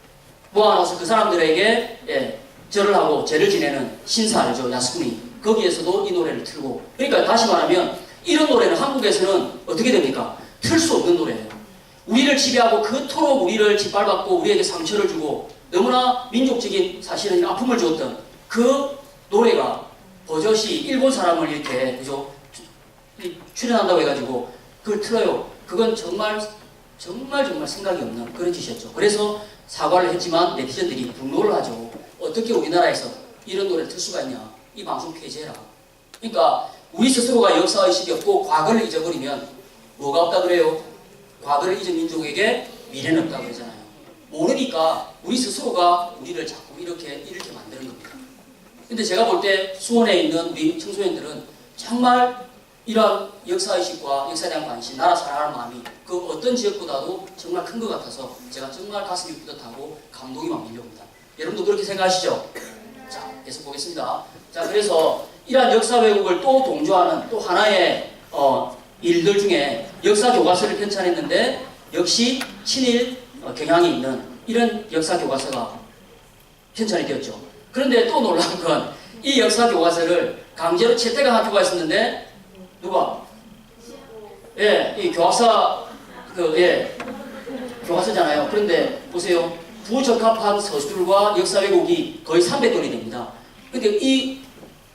모아놔서 그 사람들에게 절을 하고 제를 지내는 신사 알죠? 야스쿠니. 거기에서도 이 노래를 틀고, 그러니까 다시 말하면 이런 노래는 한국에서는 어떻게 됩니까? 틀 수 없는 노래예요. 우리를 지배하고 그토록 우리를 짓밟았고 우리에게 상처를 주고 너무나 민족적인 사실은 아픔을 주었던 그 노래가 버젓이 일본 사람을 이렇게 그죠? 출연한다고 해가지고 그걸 틀어요. 그건 정말 생각이 없는 그런 짓이었죠. 그래서 사과를 했지만 네티즌들이 분노를 하죠. 어떻게 우리나라에서 이런 노래를 틀 수가 있냐? 이 방송 폐지해라. 그러니까 우리 스스로가 역사의식이 없고 과거를 잊어버리면 뭐가 없다 그래요? 과거를 잊은 민족에게 미래는 없다 그러잖아요. 모르니까 우리 스스로가 우리를 자꾸 이렇게 만드는 겁니다. 근데 제가 볼 때 수원에 있는 우리 청소년들은 정말 이러한 역사의식과 역사에 대한 관심, 나라 사랑하는 마음이 그 어떤 지역보다도 정말 큰 것 같아서 제가 정말 가슴이 뿌듯하고 감동이 막 밀려옵니다. 여러분도 그렇게 생각하시죠? 자, 계속 보겠습니다. 자, 그래서 이러한 역사 왜곡을 또 동조하는 또 하나의 일들 중에 역사 교과서를 편찬했는데 역시 친일 경향이 있는 이런 역사 교과서가 편찬이 되었죠. 그런데 또 놀라운 건 이 역사 교과서를 강제로 채택한 학교가 있었는데 누가? 이 교학사 교과서잖아요. 그런데 보세요. 부적합한 서술과 역사 왜곡이 거의 300건이 됩니다. 근데 이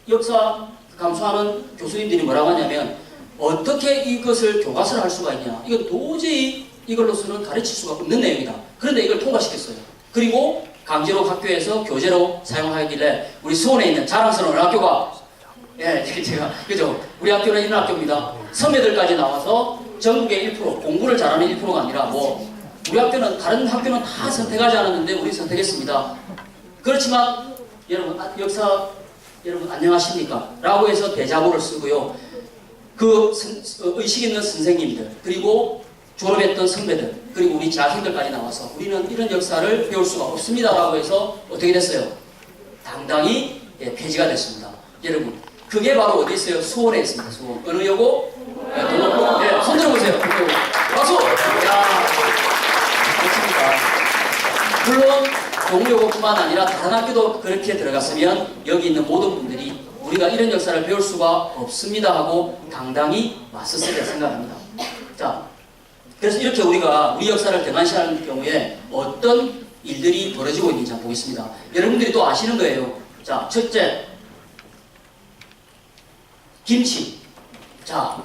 역사 감수하는 교수님들이 뭐라고 하냐면 어떻게 이것을 교과서를 할 수가 있냐. 이거 도저히 이걸로서는 가르칠 수가 없는 내용이다. 그런데 이걸 통과시켰어요. 그리고 강제로 학교에서 교재로 사용하길래 우리 수원에 있는 자랑스러운 학교가 제가 그죠? 우리 학교는 이런 학교입니다. 선배들까지 나와서 전국의 1% 공부를 잘하는 1%가 아니라 우리 학교는 다른 학교는 다 선택하지 않았는데 우리 선택했습니다. 그렇지만 여러분 역사 여러분 안녕하십니까? 라고 해서 대자보를 쓰고요. 그 의식 있는 선생님들 그리고 졸업했던 선배들 그리고 우리 자신들까지 나와서 우리는 이런 역사를 배울 수가 없습니다 라고 해서 어떻게 됐어요? 당당히 폐지가 됐습니다. 여러분 그게 바로 어디 있어요? 수원에 있습니다. 수원. 어느 여고? 손 들어보세요. 박수! 야, 좋습니다. 물론 동료고뿐만 아니라 다른 학교도 그렇게 들어갔으면 여기 있는 모든 분들이 우리가 이런 역사를 배울 수가 없습니다 하고 당당히 맞섰을 때 생각합니다. 자, 그래서 이렇게 우리가 우리 역사를 등한시하는 경우에 어떤 일들이 벌어지고 있는지 한번 보겠습니다. 여러분들이 또 아시는 거예요. 자, 첫째, 김치. 자,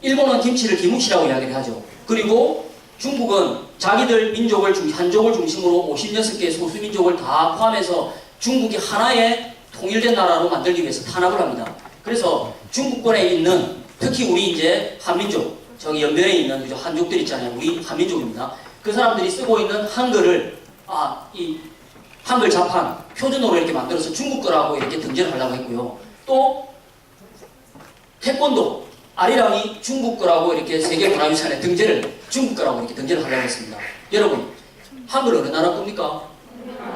일본은 김치를 기무치라고 이야기를 하죠. 그리고 중국은 자기들 민족을 한족을 중심으로 56개의 소수민족을 다 포함해서 중국이 하나의 통일된 나라로 만들기 위해서 탄압을 합니다. 그래서 중국권에 있는 특히 우리 이제 한민족 저기 연변에 있는 한족들 있잖아요. 우리 한민족입니다. 그 사람들이 쓰고 있는 한글을 이 한글 자판 표준어로 이렇게 만들어서 중국 거라고 이렇게 등재를 하려고 했고요. 또 태권도 아리랑이 중국 거라고 이렇게 세계문화유산에 등재를 중국 거라고 이렇게 등재를 하려고 했습니다. 여러분 한글 어느 나라 겁니까?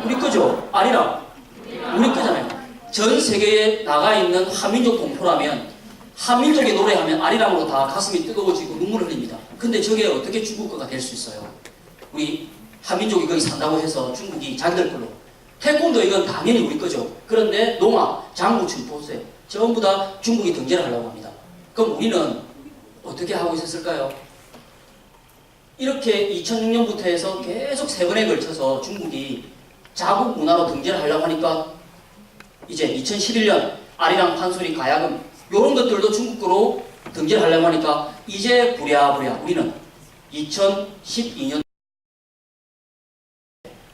우리 거죠. 아리랑 우리 거잖아요. 전 세계에 나가 있는 한민족 동포라면 한민족의 노래하면 아리랑으로 다 가슴이 뜨거워지고 눈물을 흘립니다. 근데 저게 어떻게 중국 거가 될 수 있어요? 우리 한민족이 거기 산다고 해서 중국이 자기들 걸로. 태권도 이건 당연히 우리 거죠. 그런데 농아, 장구, 춤보세 전부 다 중국이 등재를 하려고 합니다. 그럼 우리는 어떻게 하고 있었을까요? 이렇게 2006년부터 해서 계속 3번에 걸쳐서 중국이 자국 문화로 등재를 하려고 하니까 이제 2011년 아리랑 판소리 가야금 이런 것들도 중국 거로 등재를 하려고 하니까 이제 부랴부랴 우리는 2012년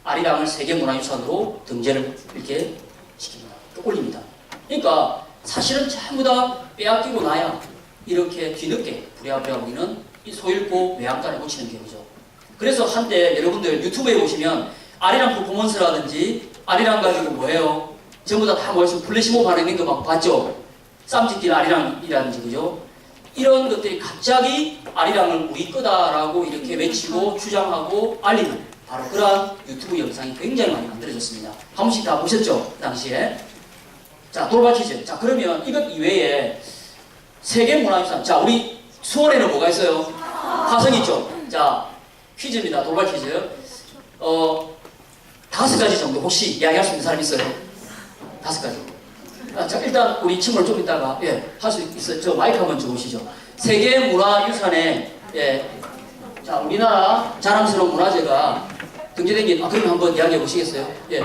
아리랑을 세계문화유산으로 등재를 이렇게 시킵니다. 올립니다. 그러니까 사실은 전부 다 빼앗기고 나야 이렇게 뒤늦게 부랴부랴 우리는 이 소일고 외양간에 묻히는 경우죠. 그래서 한때 여러분들 유튜브에 보시면 아리랑 퍼포먼스라든지 아리랑 가지고 뭐예요? 전부 다 모여서 플래시몹 하는 거 막 봤죠? 쌈짓길 아리랑이라든지 그죠? 이런 것들이 갑자기 아리랑을 우리 거다라고 이렇게 외치고 주장하고 알리는 바로 그러한 유튜브 영상이 굉장히 많이 만들어졌습니다. 한 번씩 다 보셨죠? 그 당시에. 자, 돌발 퀴즈. 자, 그러면 이것 이외에 세계문화유산. 자, 우리 수원에는 뭐가 있어요? 화성이 있죠? 자, 퀴즈입니다. 돌발 퀴즈. 5가지 정도 혹시 이야기할 수 있는 사람 있어요? 5가지. 자, 일단 우리 친구를 좀 이따가 할 수 있어요. 저 마이크 한번 줘보시죠. 세계문화유산에 자, 우리나라 자랑스러운 문화재가 등재된 게 그럼 한번 이야기해 보시겠어요? 예.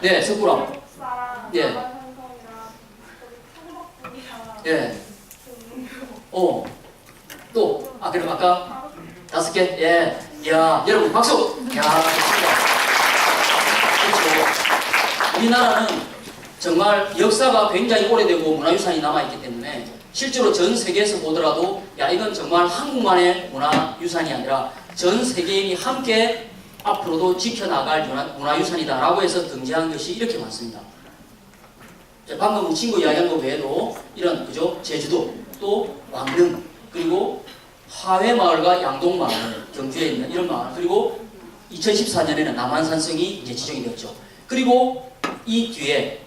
네, 석굴암. 예. 예. 또, 그럼 아까 5개? 예. 이야, 여러분, 박수! 이야, 좋습니다. 그렇죠. 우리나라는 정말 역사가 굉장히 오래되고 문화유산이 남아있기 때문에 실제로 전 세계에서 보더라도 야, 이건 정말 한국만의 문화유산이 아니라 전 세계인이 함께 앞으로도 지켜나갈 문화유산이다라고 해서 등재한 것이 이렇게 많습니다. 방금 친구 이야기한 것 외에도 이런 그죠? 제주도 또 왕릉 그리고 화훼마을과 양동마을 경주에 있는 이런 마을 그리고 2014년에는 남한산성이 이제 지정이 되었죠. 그리고 이 뒤에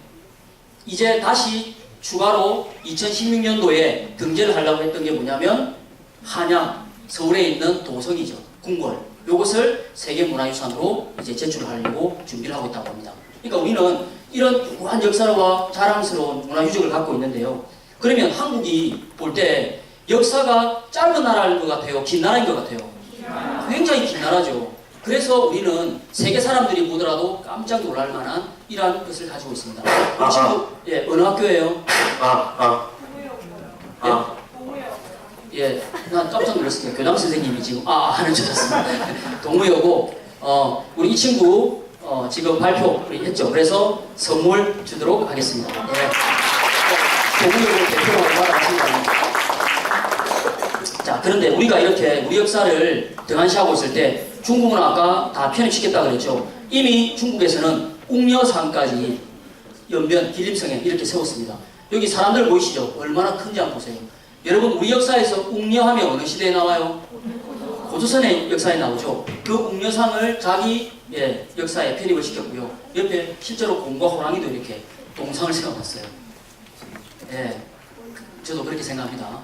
이제 다시 추가로 2016년도에 등재를 하려고 했던 게 뭐냐면 한양 서울에 있는 도성이죠. 궁궐 요것을 세계문화유산으로 이제 제출을 하려고 준비를 하고 있다고 합니다. 그러니까 우리는 이런 무한 역사와 자랑스러운 문화유적을 갖고 있는데요. 그러면 한국이 볼 때 역사가 짧은 나라인 것 같아요? 긴 나라인 것 같아요? 굉장히 긴 나라죠. 그래서 우리는 세계 사람들이 보더라도 깜짝 놀랄 만한 이러한 것을 가지고 있습니다. 친구, 어느 학교예요? 난 깜짝 놀랐어요. 교장 선생님이 지금 하는 줄 알았습니다. 동무여고, 우리 이 친구 지금 발표 했죠. 그래서 선물 주도록 하겠습니다. 동무여고 대표로 받아가신 겁니다. 자, 그런데 우리가 이렇게 우리 역사를 등한시하고 있을 때 중국은 아까 다 편입시켰다 그랬죠. 이미 중국에서는 웅녀상까지 연변 길림성에 이렇게 세웠습니다. 여기 사람들 보이시죠? 얼마나 큰지 한번 보세요. 여러분 우리 역사에서 웅녀하면 어느 시대에 나와요? 고조선의 역사에 나오죠. 그 웅녀상을 자기 역사에 편입을 시켰고요. 옆에 실제로 곰과 호랑이도 이렇게 동상을 세워놨어요. 저도 그렇게 생각합니다.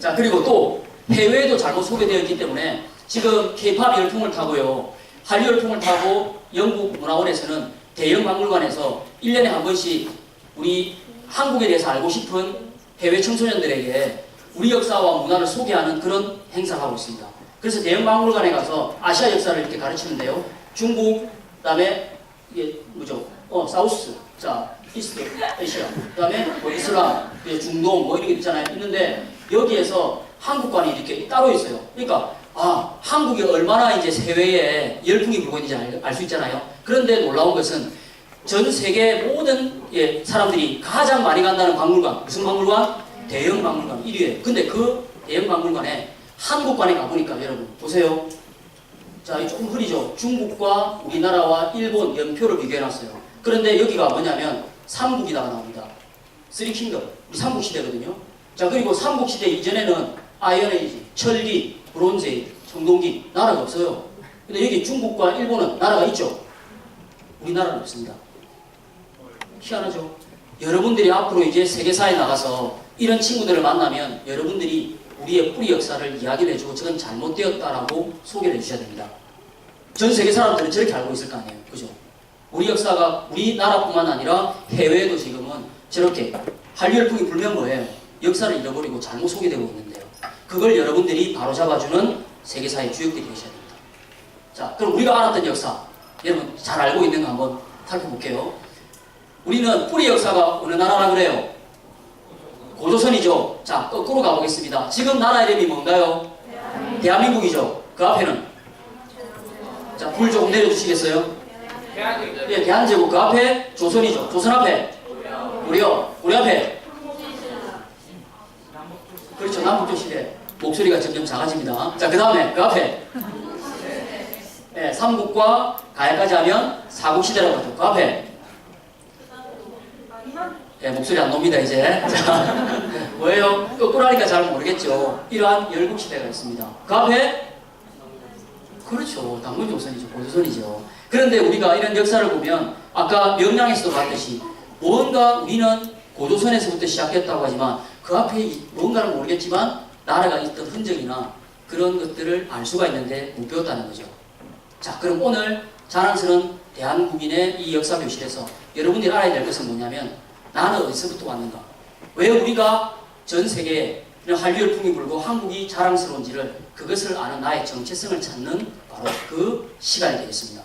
자, 그리고 또 해외에도 잘못 소개되어 있기 때문에 지금 K-POP 열풍을 타고요. 한류 열풍을 타고 영국 문화원에서는 대형 박물관에서 1년에 한 번씩 우리 한국에 대해서 알고 싶은 해외 청소년들에게 우리 역사와 문화를 소개하는 그런 행사를 하고 있습니다. 그래서 대형 박물관에 가서 아시아 역사를 이렇게 가르치는데요. 중국, 그다음에 이게 뭐죠? 사우스, 자, 이스트, 아시아, 그다음에 뭐 이슬람, 중동 뭐 이런 게 있잖아요. 있는데 여기에서 한국관이 이렇게 따로 있어요. 그러니까 한국이 얼마나 이제 해외에 열풍이 불고 있는지 알 수 있잖아요. 그런데 놀라운 것은 전 세계 모든 사람들이 가장 많이 간다는 박물관, 무슨 박물관? 대형 박물관 1위에. 근데 그 대형 박물관에 한국관에 가보니까 여러분 보세요. 자, 이 조금 흐리죠. 중국과 우리나라와 일본 연표를 비교해놨어요. 그런데 여기가 뭐냐면 삼국이다가 나옵니다. 쓰리 킹덤, 우리 삼국시대거든요. 자, 그리고 삼국시대 이전에는 아이언에이지, 철기, 브론즈에이지, 청동기 나라가 없어요. 근데 여기 중국과 일본은 나라가 있죠. 우리나라는 없습니다. 희한하죠. 여러분들이 앞으로 이제 세계사에 나가서 이런 친구들을 만나면 여러분들이 우리의 뿌리 역사를 이야기를 해주고 저건 잘못되었다라고 소개를 해주셔야 됩니다. 전 세계 사람들은 저렇게 알고 있을 거 아니에요. 그죠? 우리 역사가 우리나라뿐만 아니라 해외에도 지금은 저렇게 한류 열풍이 불면 뭐예요? 역사를 잃어버리고 잘못 소개되고 있는데요. 그걸 여러분들이 바로잡아주는 세계사의 주역들이 되셔야 됩니다. 자, 그럼 우리가 알았던 역사, 여러분 잘 알고 있는 거 한번 살펴볼게요. 우리는 뿌리 역사가 어느 나라라 그래요? 고조선이죠. 자, 거꾸로 가보겠습니다. 지금 나라 이름이 뭔가요? 대한민국이죠. 그 앞에는? 자, 불 조금 내려주시겠어요? 대한제국. 그 앞에 조선이죠. 조선 앞에? 우리 앞에? 그렇죠. 남북조 시대. 목소리가 점점 작아집니다. 자, 그 다음에 그 앞에 네, 삼국과 가야까지 하면 사국시대라고 하죠. 그 앞에 네, 목소리 안 놉니다 이제. 자, 뭐예요? 거꾸로 하니까 잘 모르겠죠. 이러한 열국시대가 있습니다. 그 앞에 그렇죠. 당군조선이죠. 고조선이죠. 그런데 우리가 이런 역사를 보면 아까 명량에서도 봤듯이 뭔가 우리는 고조선에서부터 시작했다고 하지만 그 앞에 뭔가는 모르겠지만 나라가 있던 흔적이나 그런 것들을 알 수가 있는데 못 배웠다는 거죠. 자, 그럼 오늘 자랑스러운 대한국민의 이 역사 교실에서 여러분들이 알아야 될 것은 뭐냐면 나는 어디서부터 왔는가? 왜 우리가 전 세계에 이런 한류 열풍이 불고 한국이 자랑스러운지를 그것을 아는 나의 정체성을 찾는 바로 그 시간이 되겠습니다.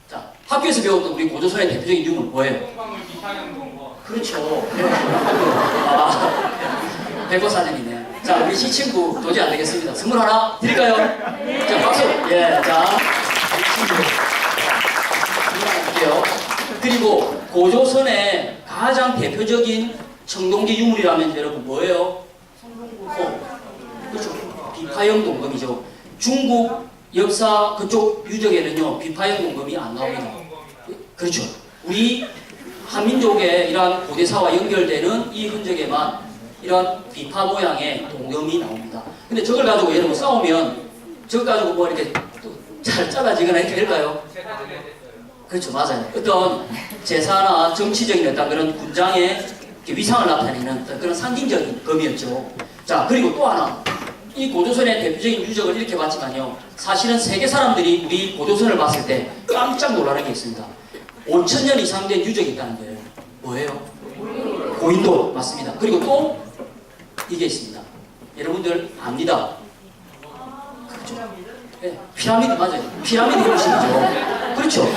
자, 학교에서 배웠던 우리 고조선의 대표적인 유물 뭐예요? 동방을 비타는 동거. 그렇죠. 아, 백과사전이네. 자, 우리 시 친구 도저히 안 되겠습니다. 선물 하나 드릴까요? 자, 박수. 예, 자, 우리 친구. 선물 하나 드릴게요. 그리고 고조선의 가장 대표적인 청동기 유물이라면 여러분 뭐예요? 그렇죠. 비파형 동검이죠. 중국 역사 그쪽 유적에는요 비파형 동검이 안 나옵니다. 그렇죠. 우리 한민족의 이러한 고대사와 연결되는 이 흔적에만 이런 비파 모양의 동검이 나옵니다. 근데 저걸 가지고 예를 들어 싸우면 저걸 가지고 뭐 이렇게 잘 잘라지거나 이렇게 될까요? 그렇죠. 맞아요. 어떤 제사나 정치적인 어떤 그런 군장의 위상을 나타내는 어떤 그런 상징적인 검이었죠. 자, 그리고 또 하나. 이 고조선의 대표적인 유적을 이렇게 봤지만요. 사실은 세계 사람들이 우리 고조선을 봤을 때 깜짝 놀라는 게 있습니다. 5,000년 이상 된 유적이 있다는 거예요. 뭐예요? 고인돌. 맞습니다. 그리고 또 이게 있습니다. 여러분들 압니다. 그렇죠. 네, 피라미드 맞아요. 피라미드 형식이죠. 그렇죠.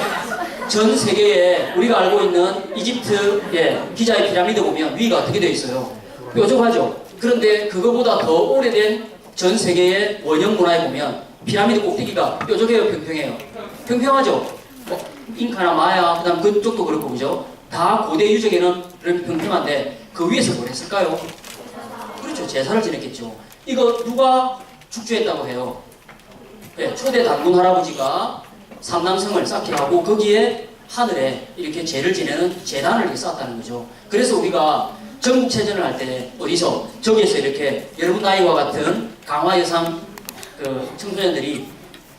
전 세계에 우리가 알고 있는 이집트 기자의 피라미드 보면 위가 어떻게 되어 있어요? 뾰족하죠. 그런데 그거보다 더 오래된 전 세계의 원형 문화에 보면 피라미드 꼭대기가 뾰족해요, 평평해요? 평평하죠. 잉카나 마야, 그다음 그쪽도 그렇고 그죠? 다 고대 유적에는 그렇게 평평한데 그 위에서 뭘 했을까요? 그렇죠. 제사를 지냈겠죠. 이거 누가 축주했다고 해요? 네, 초대 단군 할아버지가 삼남성을 쌓게 하고 거기에 하늘에 이렇게 제를 지내는 제단을 이렇게 쌓았다는 거죠. 그래서 우리가 전국체전을 할 때 어디서 저기에서 이렇게 여러분 나이와 같은 강화 여상 그 청소년들이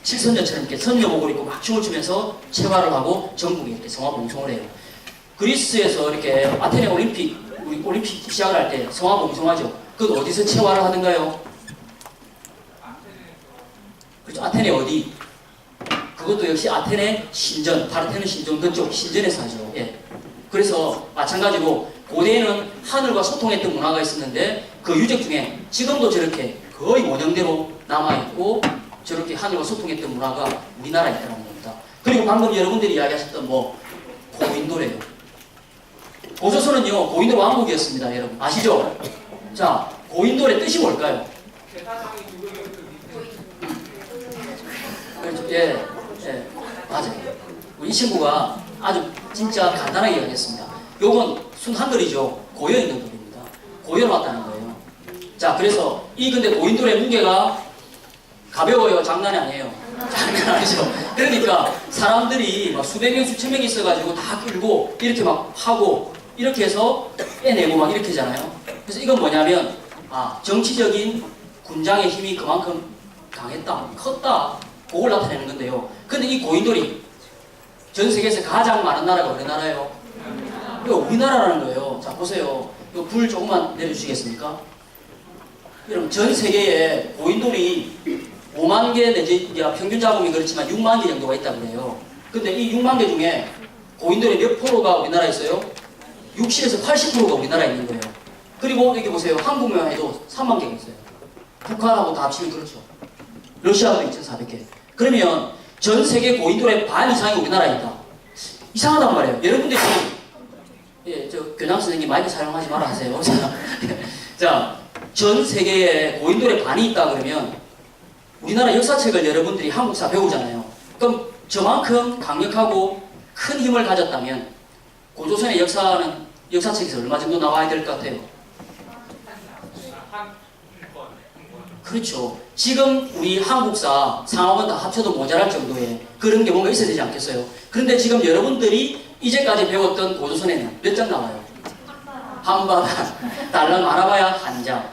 칠선녀처럼 이렇게 선녀복을 입고 막 춤을 추면서 체화를 하고 전국에 이렇게 성화 봉송을 해요. 그리스에서 이렇게 아테네 올림픽 시작을 할 때 성화 봉송하죠. 그건 어디서 체화를 하던가요? 그렇죠. 아테네 어디? 그것도 역시 아테네 신전, 파르테논 신전 그쪽 신전에서 하죠. 예. 그래서 마찬가지로 고대에는 하늘과 소통했던 문화가 있었는데 그 유적 중에 지금도 저렇게 거의 원형대로 남아있고 저렇게 하늘과 소통했던 문화가 우리나라에 있다는 겁니다. 그리고 방금 여러분들이 이야기하셨던 고인돌이에요. 고조선은요 고인돌 왕국이었습니다. 여러분 아시죠? 자, 고인돌의 뜻이 뭘까요? 제사장이 죽으면 그렇죠. 예, 맞아요. 우리 이 친구가 아주 진짜 간단하게 이야기했습니다. 요건 순 한글이죠. 고여 있는 돌입니다. 고여놨다는 거예요. 자, 그래서 이 근데 고인돌의 무게가 가벼워요. 장난이 아니에요. 장난 아니죠. 그러니까 사람들이 막 수백 명, 수천 명 있어가지고 다 끌고 이렇게 막 하고 이렇게 해서 빼내고 막 이렇게 하잖아요. 그래서 이건 뭐냐면 정치적인 군장의 힘이 그만큼 강했다, 컸다, 그걸 나타내는 건데요. 근데 이 고인돌이 전 세계에서 가장 많은 나라가 어느 나라예요? 이거 우리나라라는 거예요. 자, 보세요. 이거 불 조금만 내려주시겠습니까? 여러분, 전 세계에 고인돌이 5만 개 내지 평균 자금이 그렇지만 6만 개 정도가 있다고 그래요. 근데 이 6만 개 중에 고인돌의 몇 프로가 우리나라에 있어요? 60에서 80%가 우리나라에 있는 거예요. 그리고 여기 보세요. 한국만 해도 3만 개가 있어요. 북한하고 다 합치면 그렇죠. 러시아도 2,400개. 그러면 전 세계 고인돌의 반 이상이 우리나라에 있다. 이상하단 말이에요. 여러분들이 교장 선생님 마이크 사용하지 말아 하세요. 자, 전 세계에 고인돌의 반이 있다 그러면 우리나라 역사책을 여러분들이 한국사 배우잖아요. 그럼 저만큼 강력하고 큰 힘을 가졌다면 고조선의 역사책에서 얼마 정도 나와야 될 것 같아요? 그렇죠. 지금 우리 한국사 상황은 다 합쳐도 모자랄 정도의 그런 게 뭔가 있어야 되지 않겠어요? 그런데 지금 여러분들이 이제까지 배웠던 고조선에는 몇 장 나와요? 한바다, 달랑 많아봐야 한 장.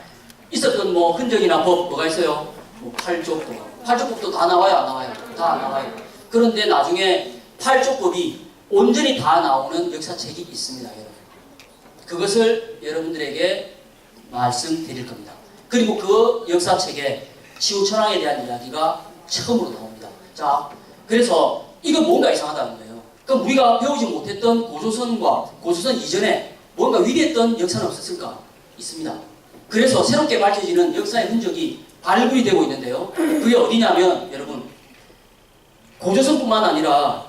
있었던 뭐 흔적이나 법 뭐가 있어요? 뭐 팔족법. 팔족법도 다 나와요, 안 나와요? 다 나와요. 그런데 나중에 팔족법이 온전히 다 나오는 역사책이 있습니다, 여러분. 그것을 여러분들에게 말씀드릴 겁니다. 그리고 그 역사책에 시우천왕에 대한 이야기가 처음으로 나옵니다. 자, 그래서 이건 뭔가 이상하다는 거예요. 그럼 우리가 배우지 못했던 고조선과 고조선 이전에 뭔가 위대했던 역사는 없었을까? 있습니다. 그래서 새롭게 밝혀지는 역사의 흔적이 발굴이 되고 있는데요. 그게 어디냐면 여러분 고조선뿐만 아니라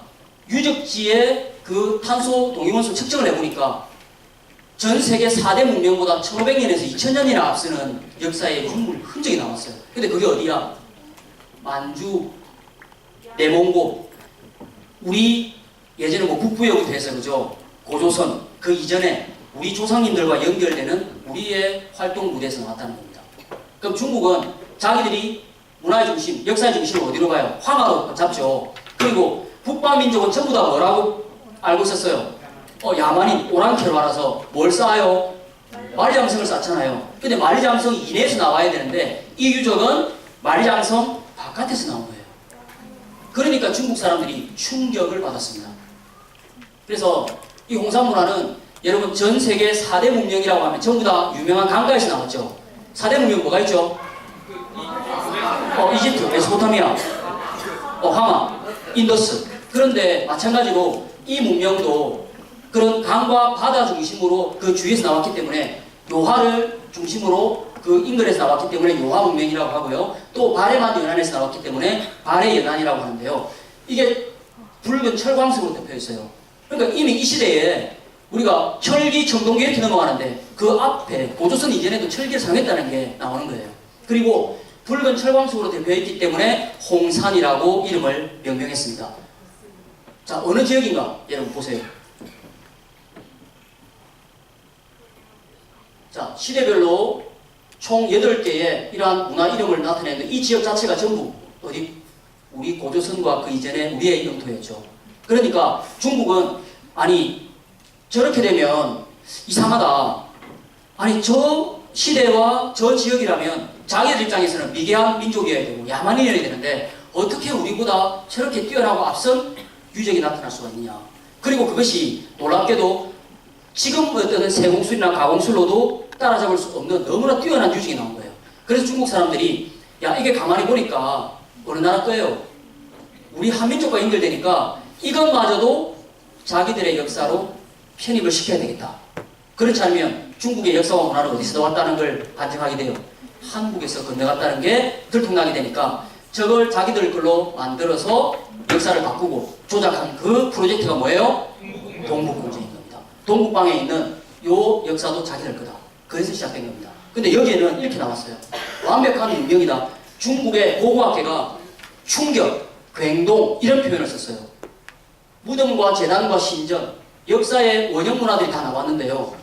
유적지의 그 탄소 동위원수 측정을 해보니까 전 세계 4대 문명보다 1500년에서 2000년이나 앞서는 역사의 유물 흔적이 나왔어요. 근데 그게 어디야? 만주, 내몽고, 우리 예전에 뭐 북부여부터 해서 그죠? 고조선, 그 이전에 우리 조상님들과 연결되는 우리의 활동 무대에서 나왔다는 겁니다. 그럼 중국은 자기들이 문화의 중심, 역사의 중심을 어디로 가요? 황하로 잡죠. 그리고 북방민족은 전부 다 뭐라고 알고 있었어요? 야만인, 오랑캐로 알아서 뭘 쌓아요? 만리장성을 쌓잖아요. 근데 만리장성 이내에서 나와야 되는데 이 유적은 만리장성 바깥에서 나온 거예요. 그러니까 중국 사람들이 충격을 받았습니다. 그래서 이 홍산문화는 여러분 전 세계 4대 문명이라고 하면 전부 다 유명한 강가에서 나왔죠. 4대 문명 뭐가 있죠? 이집트, 메소포타미아, 하마, 인더스. 그런데 마찬가지로 이 문명도 그런 강과 바다 중심으로 그 주위에서 나왔기 때문에 요하를 중심으로 그 인근에서 나왔기 때문에 요하 문명이라고 하고요. 또 바레만 연안에서 나왔기 때문에 바레 연안이라고 하는데요. 이게 붉은 철광석으로 덮여 있어요. 그러니까 이미 이 시대에 우리가 철기, 청동기 이렇게 넘어가는데 그 앞에 고조선 이전에도 철기를 사용했다는 게 나오는 거예요. 그리고 붉은 철광석으로 덮여 있기 때문에 홍산이라고 이름을 명명했습니다. 자, 어느 지역인가? 여러분 보세요. 자, 시대별로 총 8개의 이러한 문화 이름을 나타내는데 이 지역 자체가 전부 어디? 우리 고조선과 그 이전에 우리의 영토였죠. 그러니까 중국은 아니 저렇게 되면 이상하다. 아니 저 시대와 저 지역이라면 자기들 입장에서는 미개한 민족이어야 되고 야만인이어야 되는데 어떻게 우리보다 저렇게 뛰어나고 앞선 유적이 나타날 수가 있느냐. 그리고 그것이 놀랍게도 지금 어떤 세공술이나 가공술로도 따라잡을 수 없는 너무나 뛰어난 유적이 나온 거예요. 그래서 중국 사람들이 야 이게 가만히 보니까 어느 나라 거예요? 우리 한민족과 연결되니까 이것마저도 자기들의 역사로 편입을 시켜야 되겠다. 그렇지 않으면 중국의 역사와 문화는 어디서 나왔다는 걸 반증하게 돼요. 한국에서 건너갔다는 게 들통나게 되니까 저걸 자기들 걸로 만들어서 역사를 바꾸고 조작한 그 프로젝트가 뭐예요? 동북공정인 겁니다. 동북방에 있는 요 역사도 자기들 거다. 그래서 시작된 겁니다. 근데 여기에는 이렇게 나왔어요. 완벽한 문명이다. 중국의 고고학계가 충격, 굉동 이런 표현을 썼어요. 무덤과 재단과 신전, 역사의 원형 문화들이 다 나왔는데요.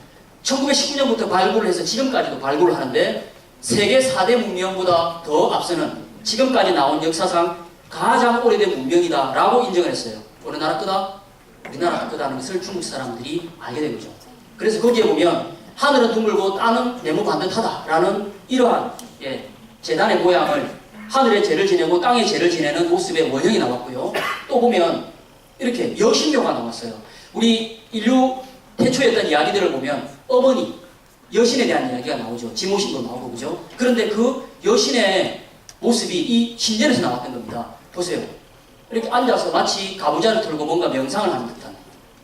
1919년부터 발굴을 해서 지금까지도 발굴을 하는데 세계 4대 문명보다 더 앞서는 지금까지 나온 역사상 가장 오래된 문명이다 라고 인정을 했어요. 어느 나라 거다? 우리나라 거다는 것을 중국 사람들이 알게 된 거죠. 그래서 거기에 보면 하늘은 둥글고 땅은 네모 반듯하다 라는 이러한 재단의 모양을 하늘에 죄를 지내고 땅에 죄를 지내는 모습의 원형이 나왔고요. 또 보면 이렇게 여신묘가 나왔어요. 우리 인류 태초였던 이야기들을 보면 어머니, 여신에 대한 이야기가 나오죠. 지모신도 나오고 그죠? 그런데 그 여신의 모습이 이 신전에서 나왔던 겁니다. 보세요. 이렇게 앉아서 마치 가부좌를 틀고 뭔가 명상을 하는 듯한.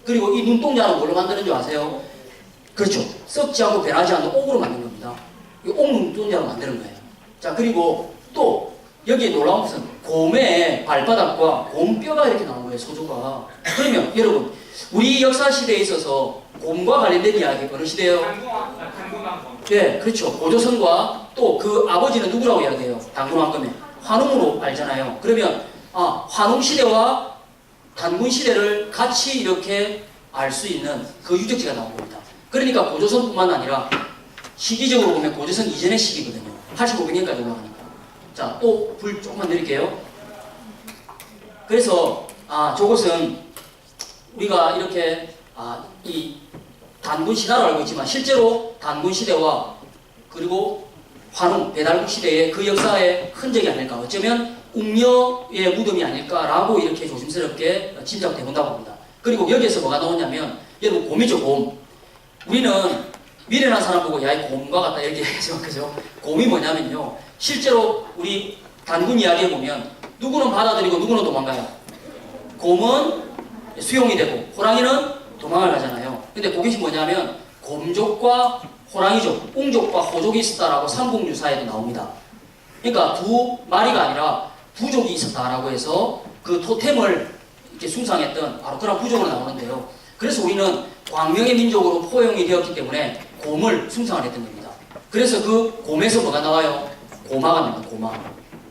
그리고 이 눈동자는 뭘로 만드는 줄 아세요? 그렇죠. 썩지 않고 변하지 않는 옥으로 만든 겁니다. 이 옥 눈동자로 만드는 거예요. 자, 그리고 또 여기에 놀라운 것은 곰의 발바닥과 곰뼈가 이렇게 나온 거예요. 소조가. 그러면 여러분 우리 역사 시대에 있어서 곰과 관련된 이야기 어느 시대예요? 당군왕건. 네, 그렇죠. 고조선과 또 그 아버지는 누구라고 이야기해요? 당군왕건의 환웅으로 알잖아요. 그러면 환웅 시대와 단군 시대를 같이 이렇게 알 수 있는 그 유적지가 나온 겁니다. 그러니까 고조선뿐만 아니라 시기적으로 보면 고조선 이전의 시기거든요. 8500년까지 올라가니까. 자, 또 불 조금만 드릴게요. 그래서 저것은 우리가 이렇게 이 단군 신화로 알고 있지만 실제로 단군 시대와 그리고 환웅 배달국 시대의 그 역사의 흔적이 아닐까, 어쩌면 웅녀의 무덤이 아닐까라고 이렇게 조심스럽게 짐작돼 본다고 합니다. 그리고 여기에서 뭐가 나오냐면 여러분 곰이죠, 곰. 우리는 미련한 사람 보고 야 이 곰과 같다 이렇게 얘기하죠, 그죠? 곰이 뭐냐면요, 실제로 우리 단군 이야기에 보면 누구는 받아들이고 누구는 도망가요. 곰은 수용이 되고 호랑이는 도망을 가잖아요. 근데 그것이 뭐냐면 곰족과 호랑이족, 웅족과 호족이 있었다라고 삼국유사에도 나옵니다. 그러니까 두 마리가 아니라 부족이 있었다라고 해서 그 토템을 이렇게 숭상했던 바로 그런 부족으로 나오는데요. 그래서 우리는 광명의 민족으로 포용이 되었기 때문에 곰을 숭상을 했던 겁니다. 그래서 그 곰에서 뭐가 나와요? 고마가 나옵니다. 고마.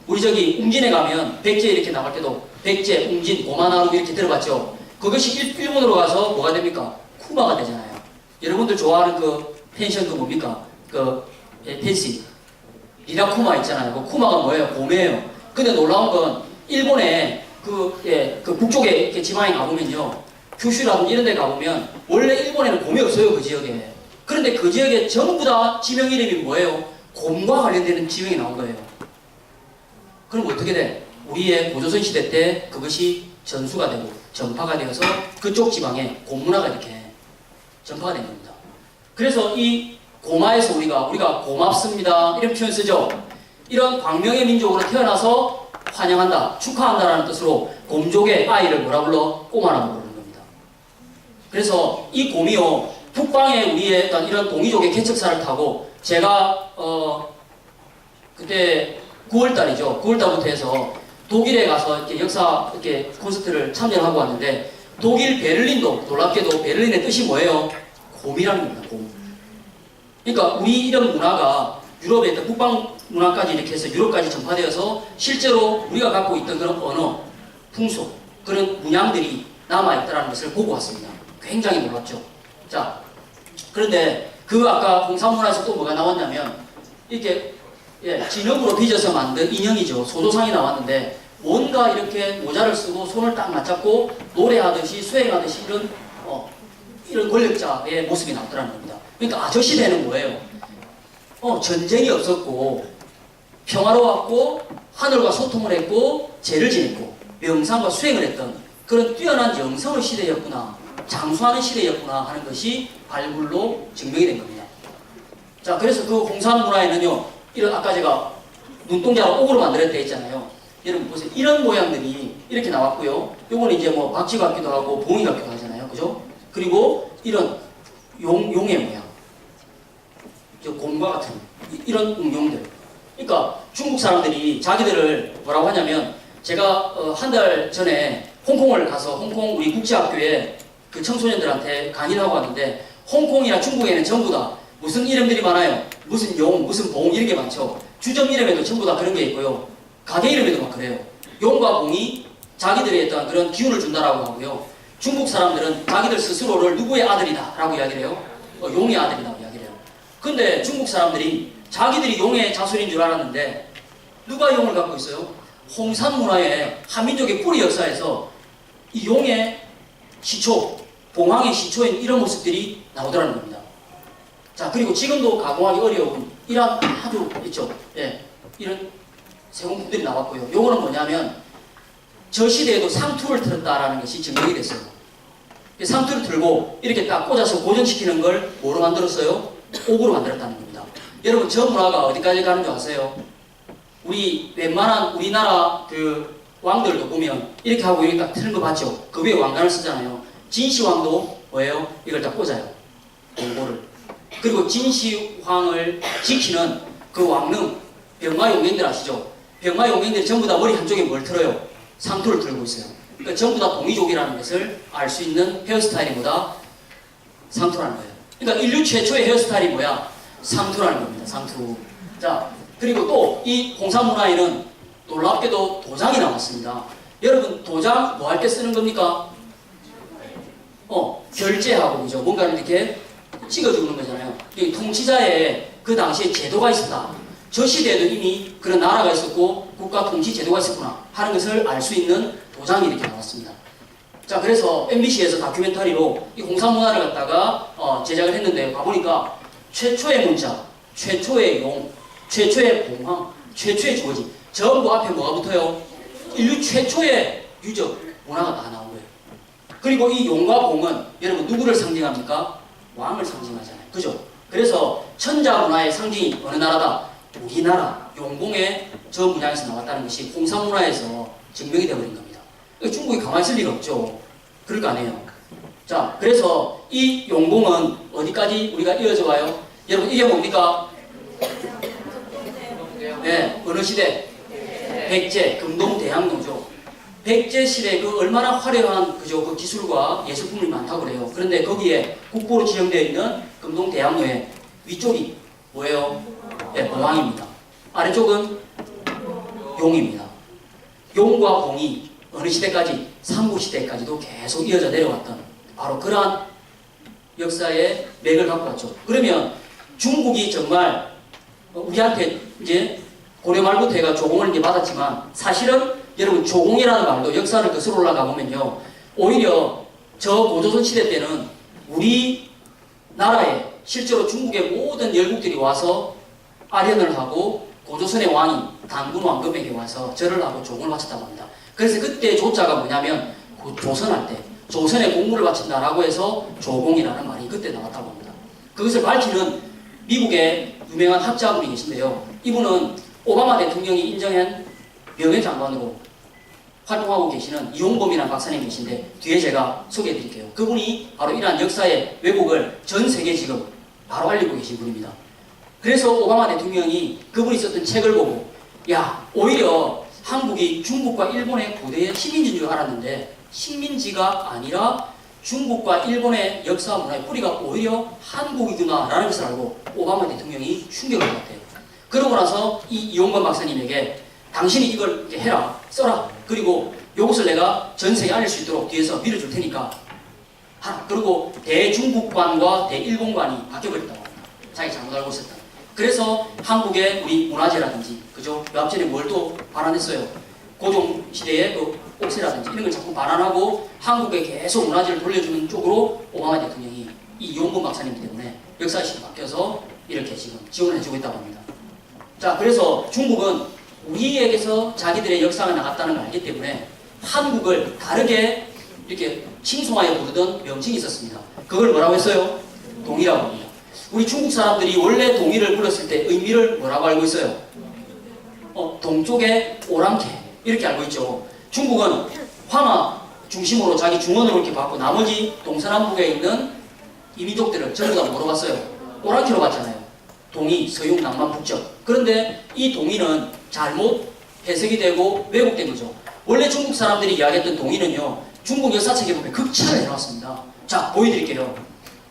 우리 저기 웅진에 가면 백제 이렇게 나갈 때도 백제, 웅진, 고마나루 이렇게 들어봤죠? 그것이 일본으로 가서 뭐가 됩니까? 쿠마가 되잖아요. 여러분들 좋아하는 그 펜션 그 뭡니까? 펜시. 리라쿠마 있잖아요. 그 쿠마가 뭐예요? 곰이에요. 근데 놀라운 건 일본에 그 북쪽에 이렇게 지방에 가보면요. 규슈라든지 이런 데 가보면 원래 일본에는 곰이 없어요. 그 지역에. 그런데 그 지역에 전부 다 지명 이름이 뭐예요? 곰과 관련되는 지명이 나온 거예요. 그럼 어떻게 돼? 우리의 고조선 시대 때 그것이 전수가 되고 전파가 되어서 그쪽 지방에 곰문화가 이렇게 전파가 된 겁니다. 그래서 이 고마에서 우리가 고맙습니다 이런 표현 쓰죠. 이런 광명의 민족으로 태어나서 환영한다, 축하한다라는 뜻으로 곰족의 아이를 뭐라 불러? 꼬마라고 부르는 겁니다. 그래서 이 곰이요, 북방에 우리의 어떤 이런 동이족의 개척사를 타고 제가 그때 9월달이죠. 9월달부터 해서 독일에 가서 이렇게 역사 이렇게 콘서트를 참여하고 왔는데 독일 베를린도 놀랍게도 베를린의 뜻이 뭐예요? 곰이라는 겁니다. 곰. 그러니까 우리 이런 문화가 유럽의 있던 북방 문화까지 이렇게 해서 유럽까지 전파되어서 실제로 우리가 갖고 있던 그런 언어, 풍속, 그런 문양들이 남아있다는 것을 보고 왔습니다. 굉장히 놀랍죠. 자, 그런데 그 아까 홍산문화에서 또 뭐가 나왔냐면 이렇게 진흙으로 빚어서 만든 인형이죠. 소조상이 나왔는데 뭔가 이렇게 모자를 쓰고 손을 딱 맞잡고 노래하듯이 수행하듯이 이런 권력자의 모습이 나왔더라는 겁니다. 그러니까 저 시대는 뭐예요? 전쟁이 없었고 평화로웠고 하늘과 소통을 했고 죄를 지냈고 명상과 수행을 했던 그런 뛰어난 영성의 시대였구나, 장수하는 시대였구나 하는 것이 발굴로 증명이 된 겁니다. 자, 그래서 그 홍산 문화에는요, 이런 아까 제가 눈동자를 옥으로 만들었다 했잖아요. 여러분 보세요. 이런 모양들이 이렇게 나왔고요. 요거는 이제 뭐 박쥐 같기도 하고 봉이 같기도 하잖아요. 그죠? 그리고 이런 용의 모양. 저 곰과 같은 이런 웅용들. 그러니까 중국 사람들이 자기들을 뭐라고 하냐면 제가 한 달 전에 홍콩을 가서 홍콩 우리 국제학교에 그 청소년들한테 강의를 하고 왔는데 홍콩이나 중국에는 전부 다 무슨 이름들이 많아요. 무슨 용, 무슨 봉 이런 게 많죠. 주점 이름에도 전부 다 그런 게 있고요. 가게 이름에도 막 그래요. 용과 봉이 자기들의 어떤 그런 기운을 준다라고 하고요. 중국 사람들은 자기들 스스로를 누구의 아들이다 라고 이야기를 해요. 용의 아들이라고 이야기를 해요. 근데 중국 사람들이 자기들이 용의 자손인 줄 알았는데 누가 용을 갖고 있어요? 홍산 문화의 한민족의 뿌리 역사에서 이 용의 시초, 봉황의 시초인 이런 모습들이 나오더라는 겁니다. 자, 그리고 지금도 가공하기 어려운 이런 아주 있죠. 이런 세공품들이 나왔고요. 요거는 뭐냐면 저 시대에도 상투를 틀었다라는 것이 증명이 됐어요. 상투를 틀고 이렇게 딱 꽂아서 고정시키는 걸 뭐로 만들었어요? 옥으로 만들었다는 겁니다. 여러분 저 문화가 어디까지 가는 줄 아세요? 우리 웬만한 우리나라 그 왕들도 보면 이렇게 하고 이렇게 딱 트는 거 봤죠? 그 위에 왕관을 쓰잖아요. 진시황도 뭐예요? 이걸 딱 꽂아요. 공고를. 그리고 진시황을 지키는 그 왕릉, 병마용행들 아시죠? 병마용행들이 전부 다 머리 한쪽에 뭘 틀어요? 상투를 들고 있어요. 그러니까 전부 다 동이족이라는 것을 알 수 있는 헤어스타일이 뭐다? 상투라는 거예요. 그러니까 인류 최초의 헤어스타일이 뭐야? 상투라는 겁니다. 상투. 자, 그리고 또 이 홍산 문화에는 놀랍게도 도장이 나왔습니다. 여러분 도장 뭐 할 때 쓰는 겁니까? 결제하고 그죠? 뭔가를 이렇게 찍어주는 거잖아요. 이 통치자의 그 당시에 제도가 있었다. 저 시대에도 이미 그런 나라가 있었고 국가 통치 제도가 있었구나 하는 것을 알 수 있는 도장이 이렇게 나왔습니다. 자, 그래서 MBC에서 다큐멘터리로 이 홍산문화를 갖다가 제작을 했는데 가보니까 최초의 문자, 최초의 용, 최초의 봉황, 최초의 주거지 전부 앞에 뭐가 붙어요? 인류 최초의 유적 문화가 다 나온 거예요. 그리고 이 용과 봉은 여러분 누구를 상징합니까? 왕을 상징하잖아요. 그죠? 그래서 천자 문화의 상징이 어느 나라다? 우리나라 용봉의 저 문양에서 나왔다는 것이 홍산 문화에서 증명이 되어버린 겁니다. 중국이 가만히 있을 리가 없죠. 그럴 거 아니에요. 자, 그래서 이 용봉은 어디까지 우리가 이어져 와요? 여러분 이게 뭡니까? 네, 어느 시대? 백제, 금동대항로죠. 백제 시대 그 얼마나 화려한 그죠 그 기술과 예술품이 많다고 그래요. 그런데 거기에 국보로 지정되어 있는 금동대항로의 위쪽이 뭐예요? 네, 봉황입니다. 아래쪽은 용입니다. 용과 봉이 어느 시대까지? 삼국시대까지도 계속 이어져 내려왔던 바로 그러한 역사의 맥을 갖고 왔죠. 그러면 중국이 정말 우리한테 이제 고려 말부터 해가 조공을 이제 받았지만 사실은 여러분 조공이라는 말도 역사를 거슬러 올라가 보면요. 오히려 저 고조선 시대 때는 우리나라에 실제로 중국의 모든 열국들이 와서 아련을 하고 고조선의 왕이 단군 왕급에게 와서 절을 하고 조공을 바쳤다고 합니다. 그래서 그때 조자가 뭐냐면 조선할 때 조선에 공물을 바친다라고 해서 조공이라는 말이 그때 나왔다고 합니다. 그것을 밝히는 미국의 유명한 학자분이 계신데요. 이분은 오바마 대통령이 인정한 명예장관으로 활동하고 계시는 이용범이라는 박사님 계신데 뒤에 제가 소개해 드릴게요. 그분이 바로 이러한 역사의 왜곡을 전 세계 지금 바로 알리고 계신 분입니다. 그래서 오바마 대통령이 그분이 썼던 책을 보고 야 오히려 한국이 중국과 일본의 고대의 식민지인 줄 알았는데 식민지가 아니라 중국과 일본의 역사 문화의 뿌리가 오히려 한국이구나 라는 것을 알고 오바마 대통령이 충격을 받았대요. 그러고 나서 이 이용건 박사님에게 당신이 이걸 이렇게 해라 써라 그리고 이것을 내가 전 세계에 알릴 수 있도록 뒤에서 밀어줄 테니까 하라. 그리고 대중국관과 대일본관이 바뀌어버렸다고 합니다. 자기 잘못 알고 있었다. 그래서 한국의 우리 문화재라든지 그죠? 그 앞전에 뭘 또 발안했어요. 고종 시대의 그 옥새라든지 이런 걸 자꾸 발안하고 한국에 계속 문화재를 돌려주는 쪽으로 오바마 대통령이 이 이용건 박사님 때문에 역사실이 바뀌어서 이렇게 지금 지원을 해주고 있다고 합니다. 자, 그래서 중국은 우리에게서 자기들의 역사가 나갔다는 걸 알기 때문에 한국을 다르게 이렇게 칭송하여 부르던 명칭이 있었습니다. 그걸 뭐라고 했어요? 동이라고 합니다. 우리 중국 사람들이 원래 동이를 불렀을 때 의미를 뭐라고 알고 있어요? 동쪽의 오랑캐 이렇게 알고 있죠. 중국은 황하 중심으로 자기 중원으로 이렇게 봤고 나머지 동서남북에 있는 이민족들을 전부 다 뭐로 봤어요? 오랑캐로 봤잖아요. 동이, 서용, 낭만, 북적. 그런데 이 동이는 잘못 해석이 되고 왜곡된 거죠. 원래 중국 사람들이 이야기했던 동이는요. 중국 역사책에 보면 극찬을 해놨습니다. 자, 보여드릴게요.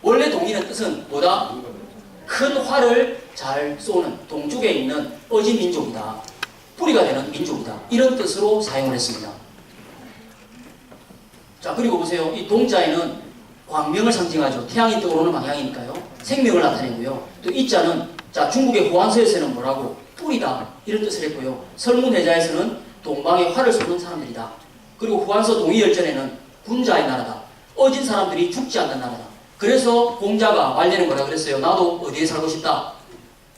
원래 동이는 뜻은 뭐다? 큰 활을 잘 쏘는 동쪽에 있는 어진 민족이다. 뿌리가 되는 민족이다. 이런 뜻으로 사용을 했습니다. 자, 그리고 보세요. 이 동자에는 광명을 상징하죠. 태양이 떠오르는 방향이니까요. 생명을 나타내고요. 또 이자는 자 중국의 호안서에서는 뭐라고? 뿌리다. 이런 뜻을 했고요. 설문해자에서는 동방에 활을 쏘는 사람들이다. 그리고 후한서 동이열전에는 군자의 나라다. 어진 사람들이 죽지 않는 나라다. 그래서 공자가 말년에 뭐라 그랬어요? 나도 어디에 살고 싶다?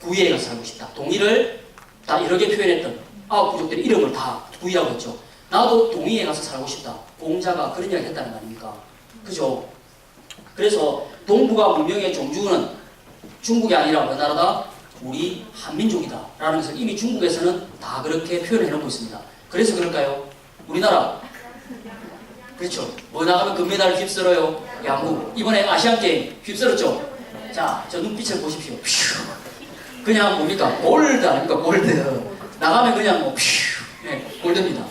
구이에 가서 살고 싶다. 동이를 다 여러 개 표현했던 9부족들의 이름을 다 구이라고 했죠. 나도 동이에 가서 살고 싶다. 공자가 그런 이야기 했다는 거 아닙니까? 그죠? 그래서 동북아 문명의 종주는 중국이 아니라 어느 나라다? 우리 한민족이다. 라는 것을 이미 중국에서는 다 그렇게 표현해놓고 있습니다. 그래서 그럴까요? 우리나라 그렇죠. 뭐 나가면 금메달 휩쓸어요. 야구. 이번에 아시안게임 휩쓸었죠. 자, 저 눈빛을 보십시오. 퓨. 그냥 뭡니까? 골드 아닙니까? 골드. 나가면 그냥 뭐 퓨. 네, 골드입니다.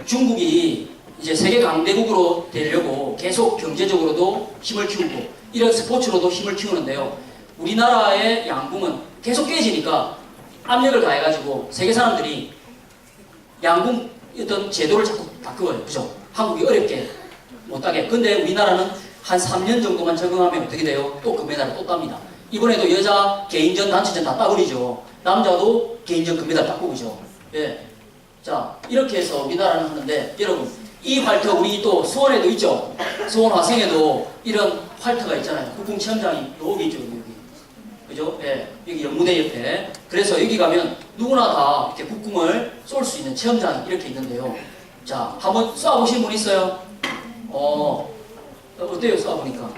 중국이 이제 세계 강대국으로 되려고 계속 경제적으로도 힘을 키우고 이런 스포츠로도 힘을 키우는데요. 우리나라의 양궁은 계속 깨지니까 압력을 가해가지고 세계 사람들이 양궁 어떤 제도를 자꾸 바꾸어요. 그죠? 한국이 어렵게 못하게. 근데 우리나라는 한 3년 정도만 적응하면 어떻게 돼요? 또 금메달을 또 땁니다. 이번에도 여자 개인전, 단체전 다 따버리죠. 남자도 개인전 금메달 땄고 그죠. 예. 자, 이렇게 해서 우리나라는 하는데 여러분 이 활터 우리 또 수원에도 있죠. 수원 화성에도 이런 활터가 있잖아요. 국궁 체험장이 여기 있죠. 여기. 그죠? 예. 여기 연무대 옆에. 그래서 여기 가면 누구나 다 이렇게 국궁을 쏠 수 있는 체험장이 이렇게 있는데요. 자, 한번 쏴보신 분 있어요? 어때요? 쏴보니까?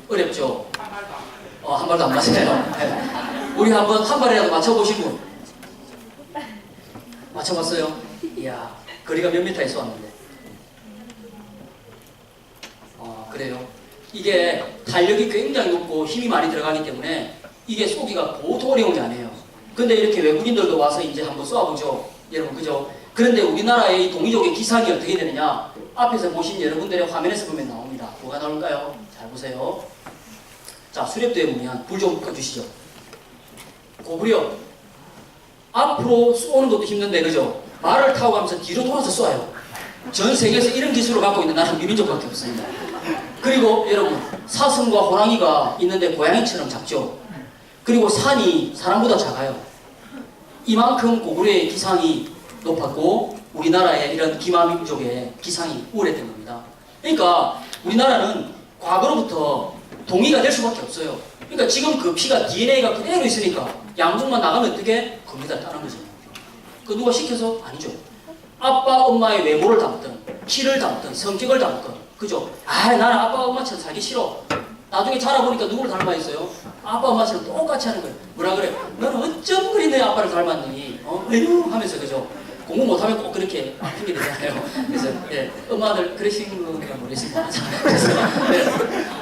어렵죠? 한 발도 안 맞아요. 네. 우리 한번 한 발이라도 맞춰보신 분? 맞춰봤어요? 이야, 거리가 몇 미터에 쏘았는데. 그래요? 이게 탄력이 굉장히 높고 힘이 많이 들어가기 때문에 이게 쏘기가 보통 어려운 게 아니에요. 근데 이렇게 외국인들도 와서 이제 한번 쏘아보죠. 여러분, 그죠? 그런데 우리나라의 이 동이족의 기상이 어떻게 되느냐? 앞에서 보신 여러분들의 화면에서 보면 나옵니다. 뭐가 나올까요? 잘 보세요. 자, 수렵도에 보면 불 좀 꺼주시죠. 고구려. 앞으로 쏘는 것도 힘든데, 그죠? 말을 타고 가면서 뒤로 돌아서 쏘아요. 전 세계에서 이런 기술을 갖고 있는 나라는 미민족밖에 없습니다. 그리고 여러분, 사슴과 호랑이가 있는데 고양이처럼 작죠? 그리고 산이 사람보다 작아요. 이만큼 고구려의 기상이 높았고 우리나라의 이런 기마민족의 기상이 우월했던 겁니다. 그러니까 우리나라는 과거로부터 동의가 될 수밖에 없어요. 그러니까 지금 그 피가 DNA가 그대로 있으니까 양쪽만 나가면 어떻게 금메달 따는 거죠. 그 누가 시켜서? 아니죠. 아빠 엄마의 외모를 담든 키를 담든 성격을 담든 그죠? 나는 아빠 엄마처럼 살기 싫어. 나중에 자라보니까 누구를 닮아 있어요? 아빠 엄마처럼 똑같이 하는 거예요. 뭐라 그래? 너는 어쩜 그리 내 아빠를 닮았니? 에휴 하면서 그죠? 공부 못하면 꼭 그렇게 핑계 대잖아요. 그래서 예, 엄마들 그러신 건가 모르겠습니다.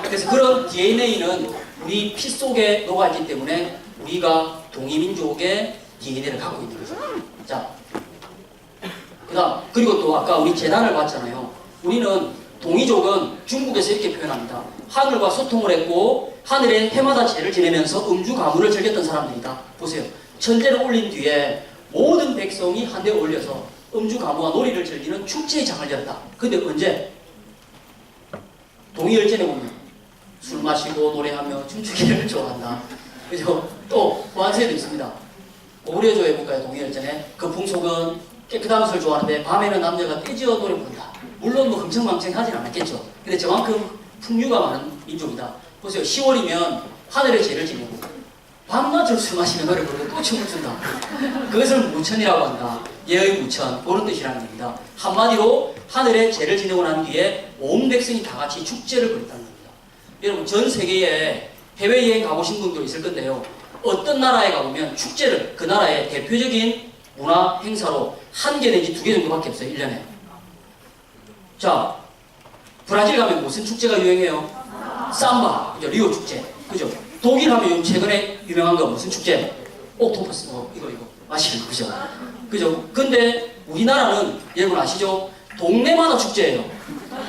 그래서 그런 DNA는 우리 피 속에 녹아있기 때문에 우리가 동이민족의 DNA를 갖고 있는 거죠. 자, 그다음 그리고 또 아까 우리 재단을 봤잖아요. 우리는 동이족은 중국에서 이렇게 표현합니다. 하늘과 소통을 했고 하늘에 해마다 제를 지내면서 음주 가무를 즐겼던 사람들이다. 보세요. 천재를 올린 뒤에 모든 백성이 한데 올려서 음주 가무와 놀이를 즐기는 축제의 장을 열었다. 근데 언제? 동이열전에 보면 술 마시고 노래하며 춤추기를 좋아한다. 그죠? 또 보안세도 있습니다. 고구려조 해볼까요? 동이열전에 그 풍속은 깨끗한 것을 좋아하는데 밤에는 남자가 떼지어 노래 부른다. 물론 뭐 흥청망청하진 않았겠죠. 근데 저만큼 풍류가 많은 민족이다. 보세요. 10월이면 하늘의 제를 지내고 밤낮으로 술 마시며 노래 부르고 또 춤을 춘다. 그것을 무천이라고 한다. 예의 무천, 그런 뜻이라는 겁니다. 한마디로 하늘의 제를 지내고 난 뒤에 온 백성이 다 같이 축제를 벌였다는 겁니다. 여러분 전 세계에 해외여행 가보신 분도 있을 건데요. 어떤 나라에 가보면 축제를 그 나라의 대표적인 문화 행사로 한 개 내지 두 개 정도밖에 없어요. 1년에. 자, 브라질 가면 무슨 축제가 유행해요? 삼바, 그죠? 리오 축제, 그죠? 독일 하면 최근에 유명한 거 무슨 축제? 옥토퍼스, 이거 마시는 거죠. 그죠? 근데 우리나라는 여러분 아시죠? 동네마다 축제예요.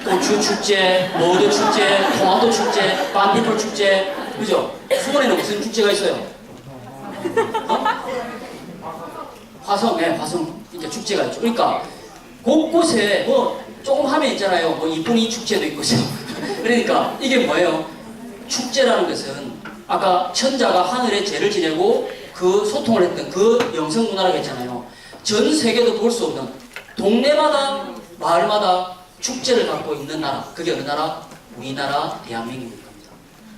고추 축제, 머드 축제, 토마토 축제, 반딧불 축제, 그죠? 수원에는 무슨 축제가 있어요? 화성, 네, 화성 이제 축제가 있죠. 그러니까 곳곳에 뭐 조금 하면 있잖아요. 뭐 이쁜이 축제도 있고 그러니까 이게 뭐예요? 축제라는 것은 아까 천자가 하늘에 제를 지내고 그 소통을 했던 그 영성 문화라고 했잖아요. 전 세계도 볼 수 없는 동네마다 마을마다 축제를 갖고 있는 나라. 그게 어느 나라? 우리나라 대한민국인 겁니다.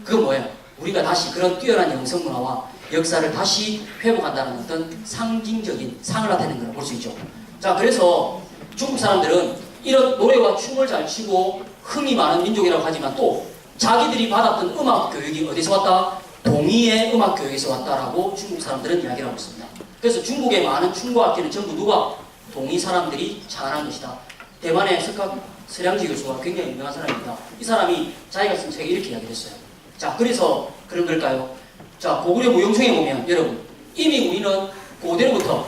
그건 뭐예요? 우리가 다시 그런 뛰어난 영성 문화와 역사를 다시 회복한다는 어떤 상징적인 상을 나타내는 걸 볼 수 있죠. 자, 그래서 중국 사람들은 이런 노래와 춤을 잘 추고 흥이 많은 민족이라고 하지만 또 자기들이 받았던 음악 교육이 어디서 왔다? 동이의 음악 교육에서 왔다라고 중국 사람들은 이야기를 하고 있습니다. 그래서 중국의 많은 춤과 악기는 전부 누가? 동이 사람들이 자아난 것이다. 대만의 서량지 교수가 굉장히 유명한 사람입니다. 이 사람이 자기가 쓴 책에 이렇게 이야기를 했어요. 자, 그래서 그런 걸까요? 자, 고구려 무용청에 보면 여러분 이미 우리는 고대로부터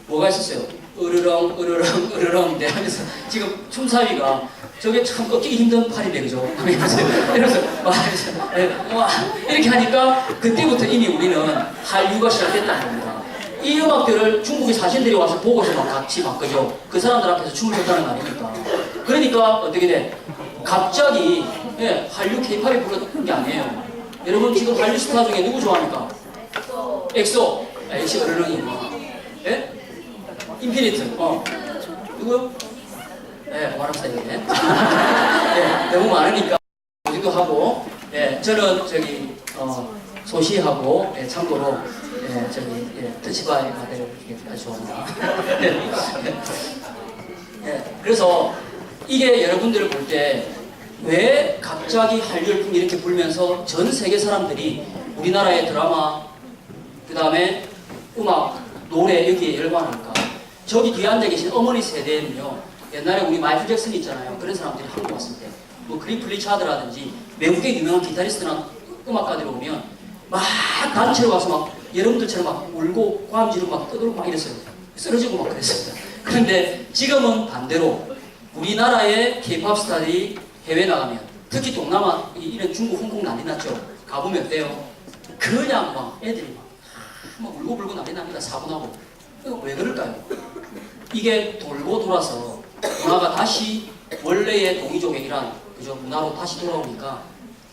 뭐가 있었어요? 으르렁 으르렁 으르렁인데 하면서 지금 춤사위가 저게 참 꺾이기 힘든 팔인데 그죠? 이러면서 와 이렇게 하니까 그때부터 이미 우리는 한류가 시작됐다는 겁니다. 이 음악들을 중국의 사신들이 와서 보고서 막 같이 막 그죠? 그 사람들 앞에서 춤을 췄다는 거 아닙니까? 그러니까 어떻게 돼? 갑자기 한류 케이팝이 불렀던 게 아니에요. 여러분 지금 한류 스타 중에 누구 좋아합니까? 엑소. 아, 역시 어른이. 예? 인피니트. 누구요? 예, 그만합시다 이게. 예, 너무 많으니까 보기도 하고. 예, 저는 저기 소시하고 예, 참고로 저기 터치바의 가대를 아주 좋아합니다. 예, 그래서 이게 여러분들을 볼 때 왜 갑자기 한류 열풍이 이렇게 불면서 전 세계 사람들이 우리나라의 드라마, 그 다음에 음악, 노래 여기에 열광할까? 저기 뒤에 앉아 계신 어머니 세대는요, 옛날에 우리 마이클 잭슨 있잖아요. 그런 사람들이 한국 왔을 때, 뭐 그리프 리차드라든지 외국의 유명한 기타리스트나 음악가들이 오면 막 단체로 와서 막 여러분들처럼 막 울고 고함 지르고 막 떠들고 막 이랬어요. 쓰러지고 막 그랬습니다. 그런데 지금은 반대로 우리나라의 케이팝 스타들이 해외 나가면, 특히 동남아 이런 중국, 홍콩 난리 났죠. 가보면 어때요? 그냥 막 애들이 막 울고불고 난리 납니다. 사고나고. 이거 왜 그럴까요? 이게 돌고 돌아서 문화가 다시 원래의 동이족의 일환, 그죠? 문화로 다시 돌아오니까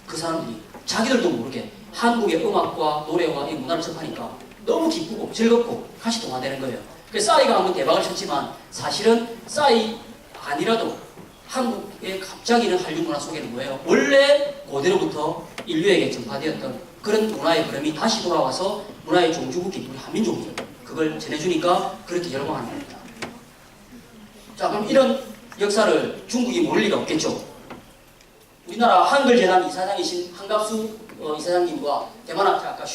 그 사람들이 자기들도 모르게 한국의 음악과 노래와 이 문화를 접하니까 너무 기쁘고 즐겁고 다시 동화되는 거예요. 그래서 싸이가 한번 대박을 쳤지만 사실은 싸이 아니라도 한국의 갑자기 이런 한류 문화 속에는 뭐예요? 원래 고대로부터 인류에게 전파되었던 그런 문화의 흐름이 다시 돌아와서 문화의 종주국인 우리 한민족이죠. 그걸 전해주니까 그렇게 열광하는 겁니다. 자, 그럼 이런 역사를 중국이 모를 리가 없겠죠. 우리나라 한글재단 이사장이신 한갑수 이사장님과 대만 학자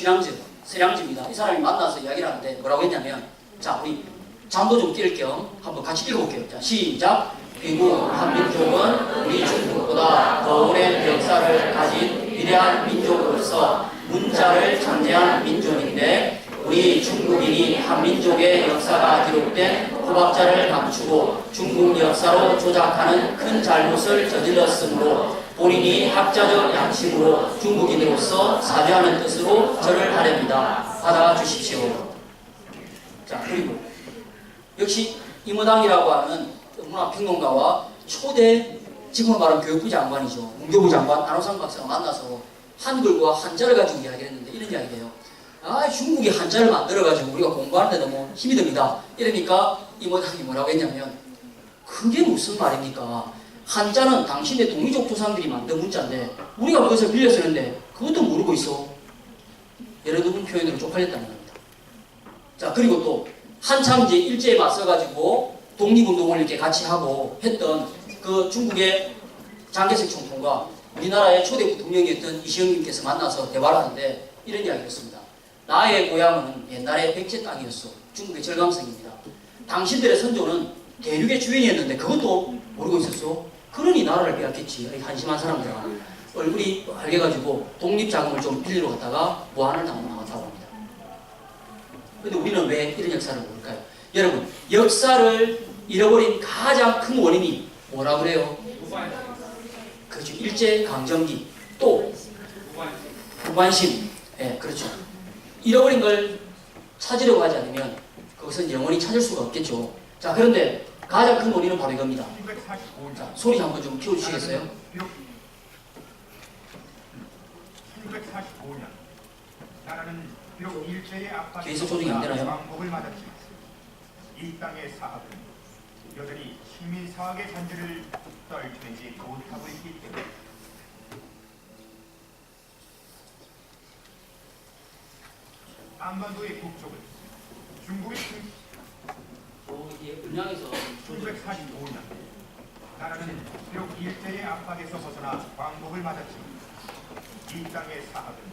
서량즈입니다. 이 사람이 만나서 이야기를 하는데 뭐라고 했냐면, 자, 우리 잠도 좀 깰 겸 한번 같이 읽어볼게요. 자, 시작! 미국 한민족은 우리 중국보다 더 오랜 역사를 가진 위대한 민족으로서 문자를 창제한 민족인데, 우리 중국인이 한민족의 역사가 기록된 호박자를 감추고 중국 역사로 조작하는 큰 잘못을 저질렀으므로 본인이 학자적 양심으로 중국인으로서 사죄하는 뜻으로 절을 하렵니다. 받아주십시오. 자, 그리고 역시 이모당이라고 하는 문화평론가와 초대, 지금은 말하면 교육부 장관이죠. 문교부 장관 안호상 박사가 만나서 한글과 한자를 가지고 이야기를 했는데 이런 이야기예요. 아, 중국이 한자를 만들어가지고 우리가 공부하는데 너무 힘이 듭니다. 이러니까 이모당이 뭐라고 했냐면, 그게 무슨 말입니까? 한자는 당신의 동이족 조상들이 만든 문자인데 우리가 그것을 빌려 쓰는데 그것도 모르고 있어. 여러분 표현으로 쪽팔렸다는 겁니다. 자, 그리고 또 한참 이제 일제에 맞서가지고 독립운동을 이렇게 같이 하고 했던 그 중국의 장개석 총통과 우리나라의 초대 부통령이었던 이시영님께서 만나서 대화를 하는데 이런 이야기를 했습니다. 나의 고향은 옛날에 백제 땅이었어. 중국의 절강성입니다. 당신들의 선조는 대륙의 주인이었는데 그것도 모르고 있었어. 그러니 나라를 빼앗겠지. 한심한 사람들아. 얼굴이 빨개가지고 독립자금을 좀 빌리러 갔다가 무한을 당하고 나갔다고 합니다. 근데 우리는 왜 이런 역사를 모를까요? 여러분, 역사를 잃어버린 가장 큰 원인이 뭐라 그래요? 그렇죠. 일제강점기, 또 무관심. 예, 그렇죠. 잃어버린 걸 찾으려고 하지 않으면 그것은 영원히 찾을 수가 없겠죠. 자, 그런데 가장 큰 원인은 바로 이겁니다. 자, 소리 한번 좀 키워주시겠어요? 1945년 나라는 비록 일제의 압박에 뒤에서 조정이 안 되나요? 왕복을 맞았지만 이 땅의 사학은 여전히 식민 사학의 잔재를 떨쳐내지 못하고 있기 때문에 안반도의 북쪽은 중국의 음량에서 1945년 나라는 비록 일제의 압박에서 벗어나 왕복을 맞았지만 이 땅의 사학은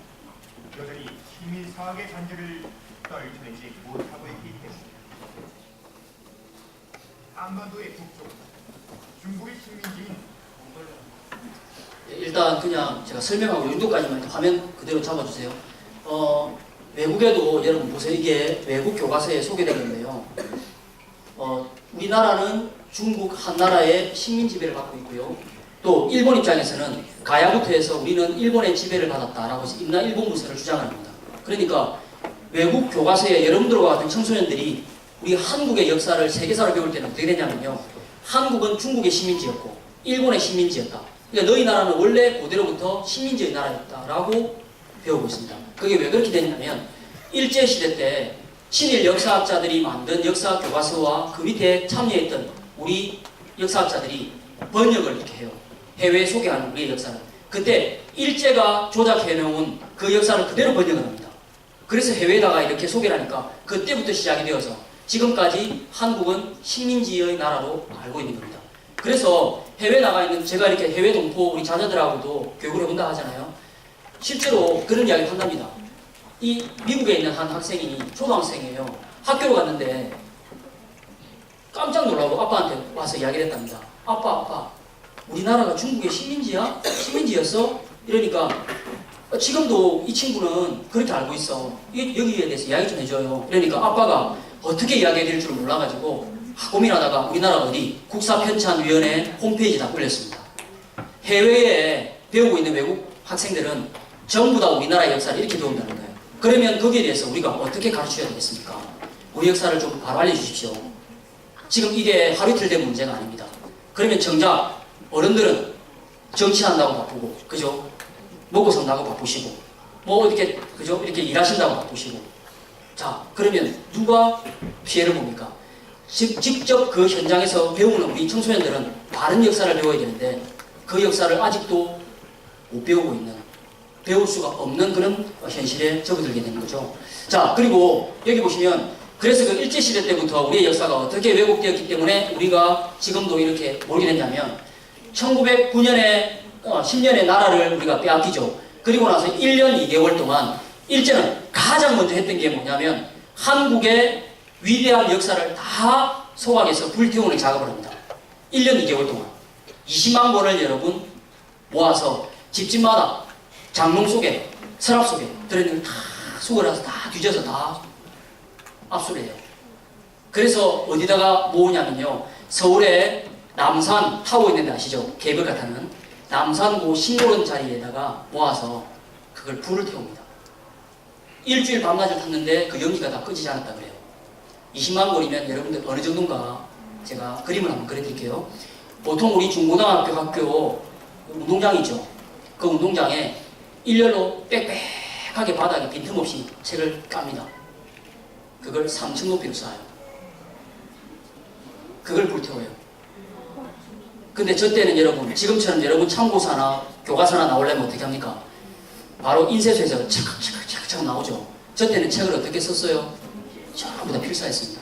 여전히 식민 사학의 잔재를 떨쳐내지 못하고 있기 때문에 안반도의 북쪽은 중국의 식민지인 일단 그냥 제가 설명하고 이 정도까지만 화면 그대로 잡아주세요. 외국에도 여러분 보세요. 이게 외국 교과서에 소개되는데요. 우리나라는 중국 한나라의 식민 지배를 받고 있고요. 또 일본 입장에서는 가야부터 해서 우리는 일본의 지배를 받았다라고 해서 임나 일본 문서를 주장합니다. 그러니까 외국 교과서에 여러분들과 같은 청소년들이 우리 한국의 역사를 세계사로 배울 때는 어떻게 되냐면요. 한국은 중국의 식민지였고 일본의 식민지였다. 그러니까 너희 나라는 원래 고대로부터 식민지의 나라였다라고 배우고 있습니다. 그게 왜 그렇게 됐냐면 일제시대 때 친일 역사학자들이 만든 역사 교과서와 그 밑에 참여했던 우리 역사학자들이 번역을 이렇게 해요. 해외에 소개하는 우리의 역사를. 그때 일제가 조작해놓은 그 역사를 그대로 번역을 합니다. 그래서 해외에다가 이렇게 소개를 하니까 그때부터 시작이 되어서 지금까지 한국은 식민지의 나라로 알고 있는 겁니다. 그래서 해외에 나가 있는 제가 이렇게 해외 동포 우리 자녀들하고도 교육을 해본다 하잖아요. 실제로 그런 이야기를 한답니다. 이 미국에 있는 한 학생이 초등학생이에요. 학교로 갔는데 깜짝 놀라고 아빠한테 와서 이야기를 했답니다. 아빠, 우리나라가 중국의 식민지야? 식민지였어? 이러니까 지금도 이 친구는 그렇게 알고 있어. 여기에 대해서 이야기 좀 해줘요. 그러니까 아빠가 어떻게 이야기해야 될 줄 몰라가지고 고민하다가 우리나라 어디 국사편찬위원회 홈페이지에다 올렸습니다. 해외에 배우고 있는 외국 학생들은 전부 다 우리나라 역사를 이렇게 배운다는 거예요. 그러면 거기에 대해서 우리가 어떻게 가르쳐야 되겠습니까? 우리 역사를 좀 바로 알려주십시오. 지금 이게 하루 이틀 된 문제가 아닙니다. 그러면 정작 어른들은 정치한다고 바쁘고, 그죠? 먹고 산다고 바쁘시고, 뭐 이렇게, 그죠? 이렇게 일하신다고 바쁘시고. 자, 그러면 누가 피해를 봅니까? 직접 그 현장에서 배우는 우리 청소년들은 바른 역사를 배워야 되는데 그 역사를 아직도 못 배우고 있는, 배울 수가 없는 그런 현실에 접어들게 되는 거죠. 자, 그리고 여기 보시면 그래서 그 일제시대 때부터 우리의 역사가 어떻게 왜곡되었기 때문에 우리가 지금도 이렇게 모르게 됐냐면 1909년에 10년의 나라를 우리가 빼앗기죠. 그리고 나서 1년 2개월 동안 일제는 가장 먼저 했던 게 뭐냐면 한국의 위대한 역사를 다 소각해서 불태우는 작업을 합니다. 1년 2개월 동안 20만 권을 여러분 모아서 집집마다 장롱 속에 서랍 속에 들어있는 걸 다 수거해서 다 뒤져서 다 압수를 해요. 그래서 어디다가 모으냐면요, 서울에 남산 타고 있는 데 아시죠? 케이블카 타는 남산고 식물원 자리에다가 모아서 그걸 불을 태웁니다. 일주일 밤낮을 탔는데 그 연기가 다 꺼지지 않았다 그래요. 20만 권이면 여러분들 어느 정도인가 제가 그림을 한번 그려드릴게요. 보통 우리 중고등학교 학교 운동장이죠. 그 운동장에 일렬로 빽빽하게 바닥에 빈틈없이 책을 깝니다. 그걸 3층 높이로 쌓아요. 그걸 불태워요. 근데 저 때는 여러분, 지금처럼 여러분 참고서나 교과서나 나오려면 어떻게 합니까? 바로 인쇄소에서 착착착착 나오죠. 저 때는 책을 어떻게 썼어요? 전부 다 필사했습니다.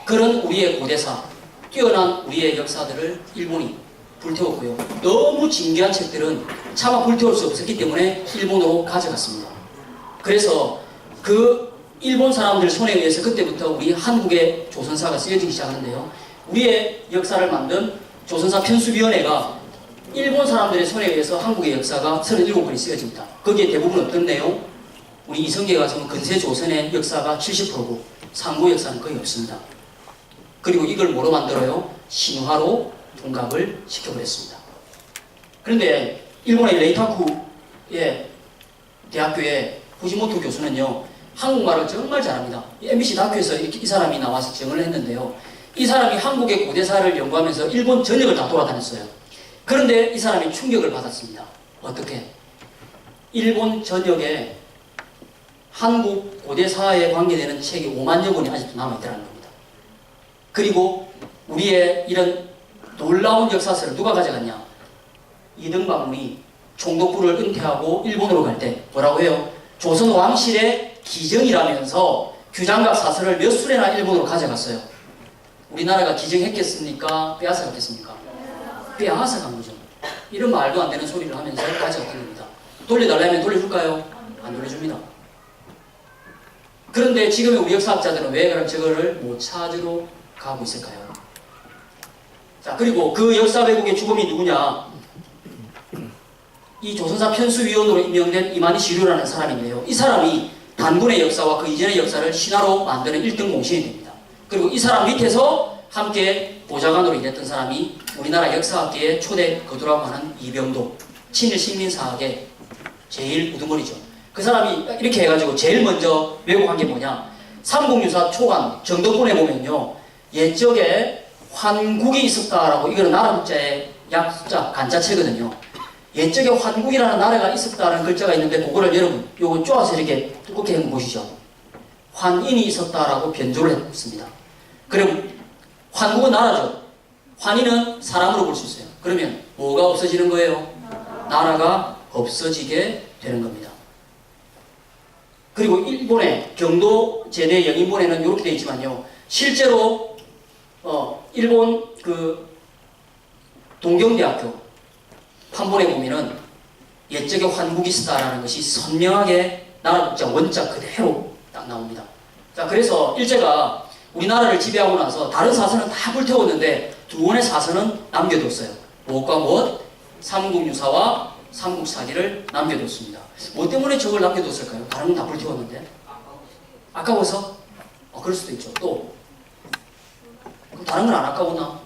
그런 우리의 고대사, 뛰어난 우리의 역사들을 일본이 불태웠고요. 너무 진귀한 책들은 차마 불태울 수 없었기 때문에 일본으로 가져갔습니다. 그래서 그 일본 사람들 손에 의해서 그때부터 우리 한국의 조선사가 쓰여지기 시작하는데요. 우리의 역사를 만든 조선사 편수위원회가 일본 사람들의 손에 의해서 한국의 역사가 37권이 쓰여집니다. 거기에 대부분 어떤 내용? 우리 이성계가 지금 근세 조선의 역사가 70%고 상고 역사는 거의 없습니다. 그리고 이걸 뭐로 만들어요? 신화로 통갑을 시켜버렸습니다. 그런데 일본의 레이타쿠의 대학교의 후지모토 교수는요, 한국말을 정말 잘합니다. MBC 다큐에서 이 사람이 나와서 증언을 했는데요. 이 사람이 한국의 고대사를 연구하면서 일본 전역을 다 돌아다녔어요. 그런데 이 사람이 충격을 받았습니다. 어떻게? 일본 전역에 한국 고대사에 관계되는 책이 5만여 권이 아직도 남아있다는 겁니다. 그리고 우리의 이런 놀라운 역사서를 누가 가져갔냐? 이등박문이 총독부를 은퇴하고 일본으로 갈 때 뭐라고 해요? 조선 왕실의 기정이라면서 규장각 사서를 몇 술이나 일본으로 가져갔어요. 우리나라가 기정했겠습니까? 빼앗아갔겠습니까? 빼앗아간 거죠. 이런 말도 안 되는 소리를 하면서 가져갔던 겁니다. 돌려달라면 돌려줄까요? 안 돌려줍니다. 그런데 지금의 우리 역사학자들은 왜 그럼 저거를 못 찾으러 가고 있을까요? 자, 그리고 그 역사 왜곡의 주범이 누구냐? 이 조선사 편수위원으로 임명된 이만희 시류라는 사람인데요. 이 사람이 단군의 역사와 그 이전의 역사를 신화로 만드는 1등 공신이 됩니다. 그리고 이 사람 밑에서 함께 보좌관으로 일했던 사람이 우리나라 역사학계의 초대 거두라고 하는 이병도, 친일 식민사학의 제일 우두머리죠. 그 사람이 이렇게 해가지고 제일 먼저 왜곡한 게 뭐냐? 삼국유사 초간 정덕분에 보면요, 옛적에 환국이 있었다라고, 이거는 나라 국자의 약숫자 간자체거든요. 옛적에 환국이라는 나라가 있었다는 글자가 있는데 그거를 여러분 요거 쪼아서 이렇게 두껍게 한번 보시죠. 환인이 있었다라고 변조를 했습니다. 그럼 환국은 나라죠. 환인은 사람으로 볼 수 있어요. 그러면 뭐가 없어지는 거예요? 나라가 없어지게 되는 겁니다. 그리고 일본의 경도 제대 영인본에는 이렇게 되어 있지만요. 실제로 일본 그 동경대학교 판본에 보면은 옛적에 환국이 있었다라는 것이 선명하게 나라 국자 원자 그대로 딱 나옵니다. 자, 그래서 일제가 우리나라를 지배하고 나서 다른 사선은 다 불태웠는데 두 원의 사선은 남겨뒀어요. 무엇과 무엇? 삼국유사와 삼국사기를 남겨뒀습니다. 뭐 때문에 저걸 남겨뒀을까요? 다른 건 다 불태웠는데. 아까워서? 그럴 수도 있죠. 또 그럼 다른 건 안 아까웠나?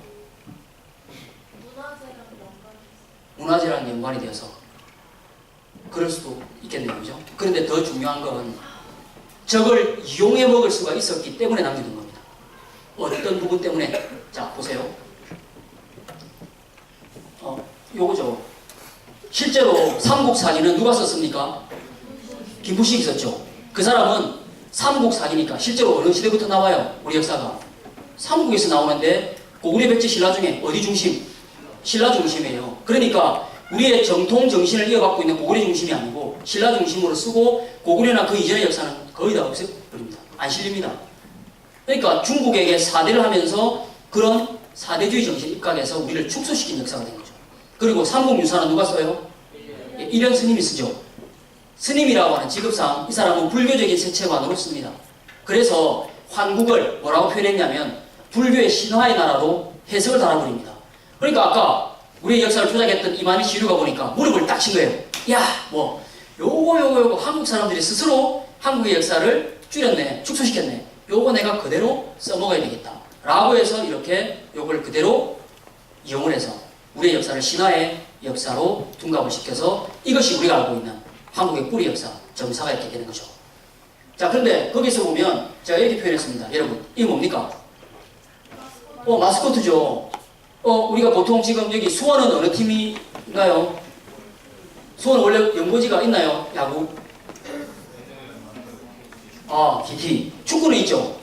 문화재랑 연관이 되어서 그럴 수도 있겠네요. 그죠? 그런데 더 중요한 건 저걸 이용해 먹을 수가 있었기 때문에 남겨둔 겁니다. 어떤 부분 때문에? 자, 보세요. 요거죠. 실제로 삼국사기는 누가 썼습니까? 김부식이 썼죠. 그 사람은 삼국사기니까 실제로 어느 시대부터 나와요? 우리 역사가. 삼국에서 나오는데 고구려 백제 신라 중에 어디 중심? 신라 중심이에요. 그러니까 우리의 정통 정신을 이어받고 있는 고구려 중심이 아니고 신라 중심으로 쓰고 고구려나 그 이전의 역사는 거의 다 없애버립니다. 안 실립니다. 그러니까 중국에게 사대를 하면서 그런 사대주의 정신 입각해서 우리를 축소시킨 역사가 된 거죠. 그리고 삼국유사는 누가 써요? 일현 스님이 쓰죠. 스님이라고 하는 직업상 이 사람은 불교적인 세체관으로 씁니다. 그래서 환국을 뭐라고 표현했냐면 불교의 신화의 나라로 해석을 달아버립니다. 그러니까 아까 우리의 역사를 조작했던 이만희 시류가 보니까 무릎을 딱 친 거예요. 야, 뭐 요거 한국 사람들이 스스로 한국의 역사를 줄였네, 축소시켰네. 요거 내가 그대로 써먹어야 되겠다. 라고 해서 이렇게 요걸 그대로 이용을 해서 우리의 역사를 신화의 역사로 둔갑을 시켜서 이것이 우리가 알고 있는 한국의 뿌리 역사, 정사가 이렇게 되는 거죠. 자, 그런데 거기서 보면 제가 이렇게 표현했습니다. 여러분, 이게 뭡니까? 마스코트죠. 우리가 보통 지금 여기 수원은 어느 팀인가요? 수원 원래 연고지가 있나요? 야구? 기티. 축구는 있죠.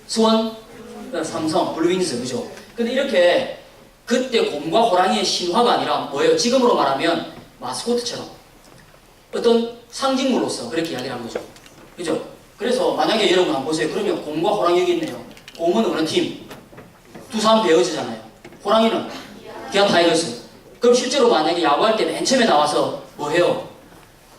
수원, 삼성, 블루윙스, 그죠? 근데 이렇게 그때 곰과 호랑이의 신화가 아니라 뭐예요? 지금으로 말하면 마스코트처럼 어떤 상징물로서 그렇게 이야기를 한 거죠. 그죠? 그래서 만약에 여러분 한번 보세요. 그러면 곰과 호랑이 여기 있네요. 곰은 어느 팀? 두산 베어즈잖아요. 호랑이는 기아 타이거스. 그럼 실제로 만약에 야구할 때 맨 처음에 나와서 뭐 해요?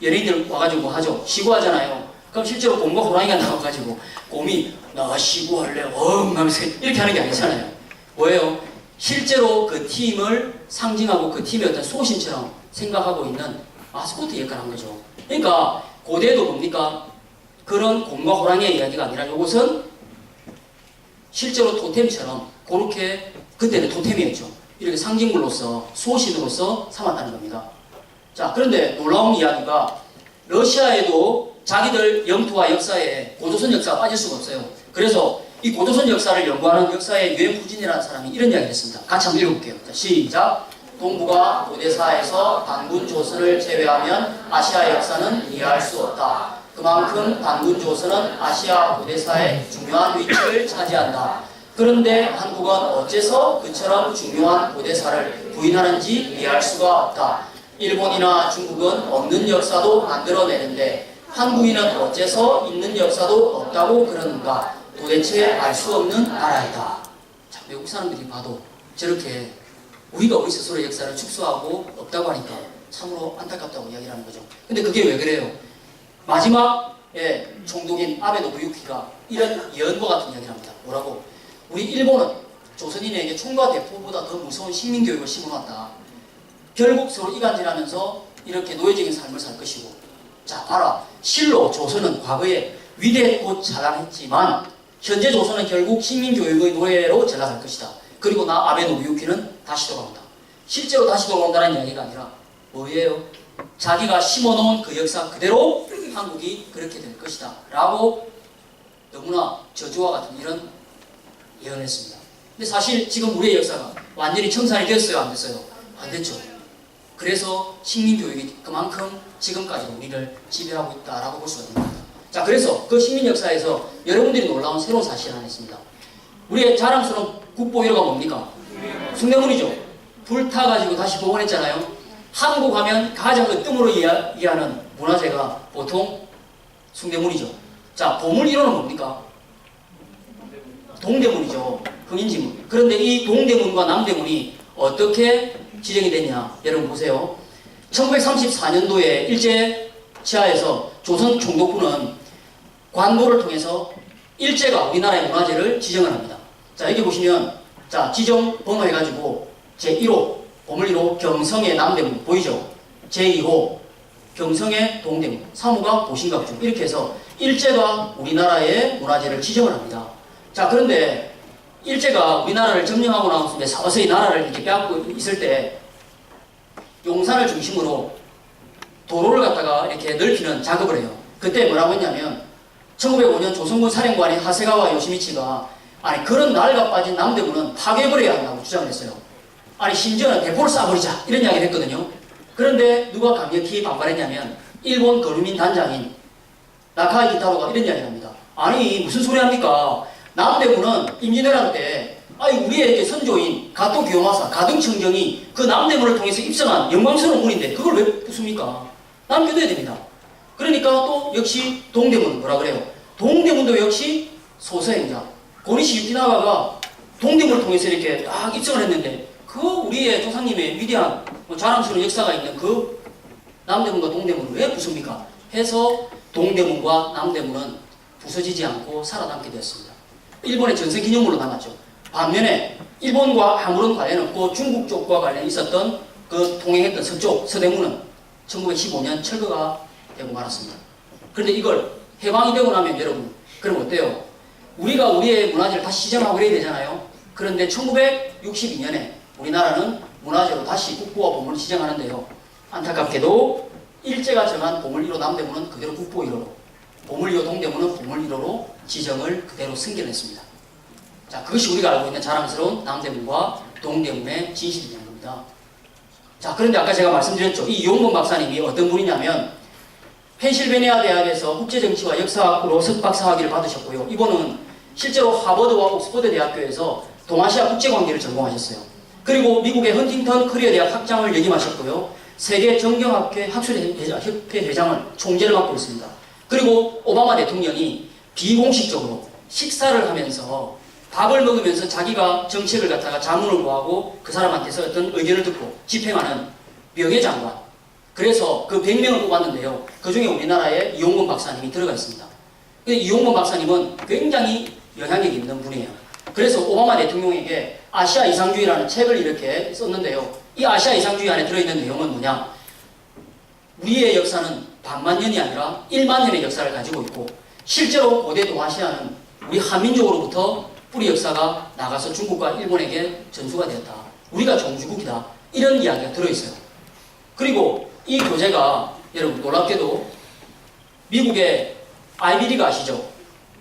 연예인들 와가지고 뭐 하죠? 시구하잖아요. 그럼 실제로 곰과 호랑이가 나와가지고 곰이 나 시구할래 하면서 이렇게 하는 게 아니잖아요. 뭐예요? 실제로 그 팀을 상징하고 그 팀의 어떤 소신처럼 생각하고 있는 마스코트 역할을 한 거죠. 그러니까 고대도 뭡니까? 그런 곰과 호랑이의 이야기가 아니라 이것은 실제로 토템처럼 그렇게 그때는 토템이었죠. 이렇게 상징물로서 소신으로서 삼았다는 겁니다. 자, 그런데 놀라운 이야기가 러시아에도 자기들 영토와 역사에 고조선 역사가 빠질 수가 없어요. 그래서 이 고조선 역사를 연구하는 역사의 유엔 후진이라는 사람이 이런 이야기를 했습니다. 같이 한번 읽어볼게요. 자, 시작. 동북아 고대사에서 단군 조선을 제외하면 아시아 역사는 이해할 수 없다. 그만큼 단군 조선은 아시아 고대사의 중요한 위치를 차지한다. 그런데 한국은 어째서 그처럼 중요한 고대사를 부인하는지 이해할 수가 없다. 일본이나 중국은 없는 역사도 만들어내는데 한국인은 어째서 있는 역사도 없다고 그러는가. 도대체 알 수 없는 나라이다. 자, 외국 사람들이 봐도 저렇게 우리가 우리 스스로의 역사를 축소하고 없다고 하니까 참으로 안타깝다고 이야기를 하는 거죠. 근데 그게 왜 그래요? 마지막에 총독인 아베 노부유키가 이런 예언과 같은 이야기를 합니다. 뭐라고? 우리 일본은 조선인에게 총과 대포보다 더 무서운 식민교육을 심어놨다. 결국 서로 이간질하면서 이렇게 노예적인 삶을 살 것이고, 자, 봐라. 실로 조선은 과거에 위대했고 자랑했지만 현재 조선은 결국 식민교육의 노예로 전락할 것이다. 그리고 나 아베 노부유키는 다시 돌아온다. 실제로 다시 돌아온다는 이야기가 아니라 뭐예요? 자기가 심어놓은 그 역사 그대로 한국이 그렇게 될 것이다 라고 너무나 저주와 같은 이런 예언을 했습니다. 근데 사실 지금 우리의 역사가 완전히 청산이 됐어요? 안 됐어요? 안 됐죠. 그래서 식민교육이 그만큼 지금까지도 우리를 지배하고 있다라고 볼 수가 됩니다. 자, 그래서 그 식민 역사에서 여러분들이 놀라운 새로운 사실을 하나 있습니다. 우리의 자랑스러운 국보 1호가 뭡니까? 숭례문이죠. 불타가지고 다시 복원했잖아요. 한국 하면 가장 으뜸으로 이해하는 문화재가 보통 숭례문이죠. 자, 보물 1호는 뭡니까? 동대문이죠. 흥인지문. 그런데 이 동대문과 남대문이 어떻게 지정이 됐냐? 여러분 보세요. 1934년도에 일제치하에서 조선 총독부는 관보를 통해서 일제가 우리나라의 문화재를 지정을 합니다. 자, 여기 보시면 자, 지정 번호해가지고 제1호 보물 1호 경성의 남대문 보이죠? 제2호 경성의 동대문, 3호가 보신각중, 이렇게 해서 일제가 우리나라의 문화재를 지정을 합니다. 자, 그런데 일제가 우리나라를 점령하고 나서 서서히 나라를 이렇게 빼앗고 있을 때 용산을 중심으로 도로를 갖다가 이렇게 넓히는 작업을 해요. 그때 뭐라고 했냐면 1905년 조선군 사령관인 하세가와 요시미치가 아니 그런 낡아 빠진 남대문은 파괴해버려야 한다고 주장을 했어요. 아니 심지어는 대포를 쏴버리자 이런 이야기를 했거든요. 그런데 누가 강력히 반발했냐면 일본 거루민 단장인 나카이 기타로가 이런 이야기를 합니다. 아니 무슨 소리 합니까? 남대문은 임진왜란 때 아니 우리의 선조인 가토 기요마사 가등청정이 그 남대문을 통해서 입성한 영광스러운 문인데 그걸 왜 부숩니까? 남겨둬야 됩니다. 그러니까 또 역시 동대문 뭐라 그래요? 동대문도 역시 소서행자 고니시 유키나가가 동대문을 통해서 이렇게 딱 입성을 했는데 그 우리의 조상님의 위대한 자랑스러운 역사가 있는 그 남대문과 동대문을 왜 부숩니까? 해서 동대문과 남대문은 부서지지 않고 살아남게 되었습니다. 일본의 전세기념물로 남았죠. 반면에 일본과 아무런 관련 없고 중국 쪽과 관련이 있었던 그 통행했던 서쪽 서대문은 1915년 철거가 되고 말았습니다. 그런데 이걸 해방이 되고 나면 여러분 그럼 어때요? 우리가 우리의 문화재를 다시 시정하고 이래야 되잖아요. 그런데 1962년에 우리나라는 문화재로 다시 국보와 보물을 지정하는데요. 안타깝게도 일제가 정한 보물 1호 남대문은 그대로 국보 1호로, 보물 2호 동대문은 보물 1호로 지정을 그대로 승계했습니다. 자, 그것이 우리가 알고 있는 자랑스러운 남대문과 동대문의 진실이라는 겁니다. 자, 그런데 아까 제가 말씀드렸죠. 이 이용범 박사님이 어떤 분이냐면 펜실베니아 대학에서 국제정치와 역사학으로 석박사학위를 받으셨고요. 이분은 실제로 하버드와 옥스퍼드 대학교에서 동아시아 국제관계를 전공하셨어요. 그리고 미국의 헌팅턴 커리어 대학 학장을 역임하셨고요. 세계 정경학회 학술협회 회장을 총재를 맡고 있습니다. 그리고 오바마 대통령이 비공식적으로 식사를 하면서 밥을 먹으면서 자기가 정책을 갖다가 자문을 구하고 그 사람한테서 어떤 의견을 듣고 집행하는 명예장관. 그래서 그 100명을 뽑았는데요. 그 중에 우리나라의 이용범 박사님이 들어가 있습니다. 근데 이용범 박사님은 굉장히 영향력이 있는 분이에요. 그래서 오바마 대통령에게 아시아 이상주의라는 책을 이렇게 썼는데요. 이 아시아 이상주의 안에 들어있는 내용은 뭐냐? 우리의 역사는 반만 년이 아니라 1만 년의 역사를 가지고 있고 실제로 고대 동아시아는 우리 한민족으로부터 뿌리 역사가 나가서 중국과 일본에게 전수가 되었다. 우리가 종주국이다. 이런 이야기가 들어있어요. 그리고 이 교재가 여러분 놀랍게도 미국의 아이비리그 아시죠?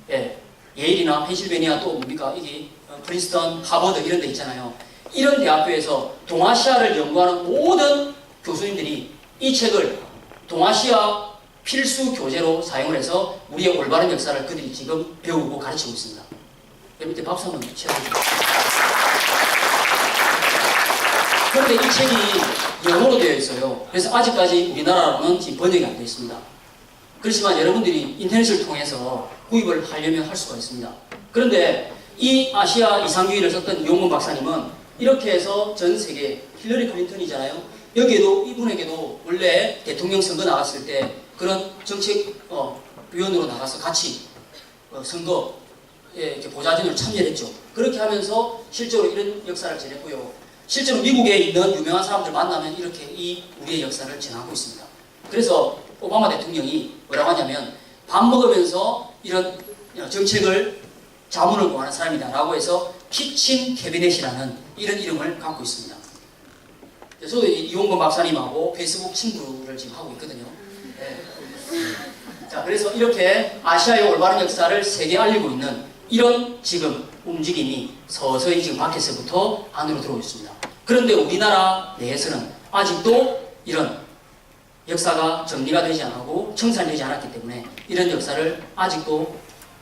예, 예일이나 펜실베니아 또 뭡니까? 이게 프린스턴, 하버드 이런 데 있잖아요. 이런 대학교에서 동아시아를 연구하는 모든 교수님들이 이 책을 동아시아 필수 교재로 사용을 해서 우리의 올바른 역사를 그들이 지금 배우고 가르치고 있습니다. 밑에 박수 한번 쳐주세요. 그런데 이 책이 영어로 되어 있어요. 그래서 아직까지 우리나라로는 지금 번역이 안 되어 있습니다. 그렇지만 여러분들이 인터넷을 통해서 구입을 하려면 할 수가 있습니다. 그런데 이 아시아 이상주의를 썼던 이용범 박사님은 이렇게 해서 전 세계 힐러리 클린턴이잖아요. 여기에도 이분에게도 원래 대통령 선거 나갔을 때 그런 정책 위원으로 나가서 같이 선거에 이렇게 보좌진으로 참여했죠. 그렇게 하면서 실제로 이런 역사를 전했고요. 실제로 미국에 있는 유명한 사람들 만나면 이렇게 이 우리의 역사를 전하고 있습니다. 그래서 오바마 대통령이 뭐라고 하냐면 밥 먹으면서 이런 정책을 자문을 구하는 사람이다라고 해서 키친 캐비넷이라는 이런 이름을 갖고 있습니다. 저도 이용범 박사님하고 페이스북 친구를 지금 하고 있거든요. 네. 자, 그래서 이렇게 아시아의 올바른 역사를 세계에 알리고 있는 이런 지금 움직임이 서서히 지금 밖에서부터 안으로 들어오고 있습니다. 그런데 우리나라 내에서는 아직도 이런 역사가 정리가 되지 않고 청산되지 않았기 때문에 이런 역사를 아직도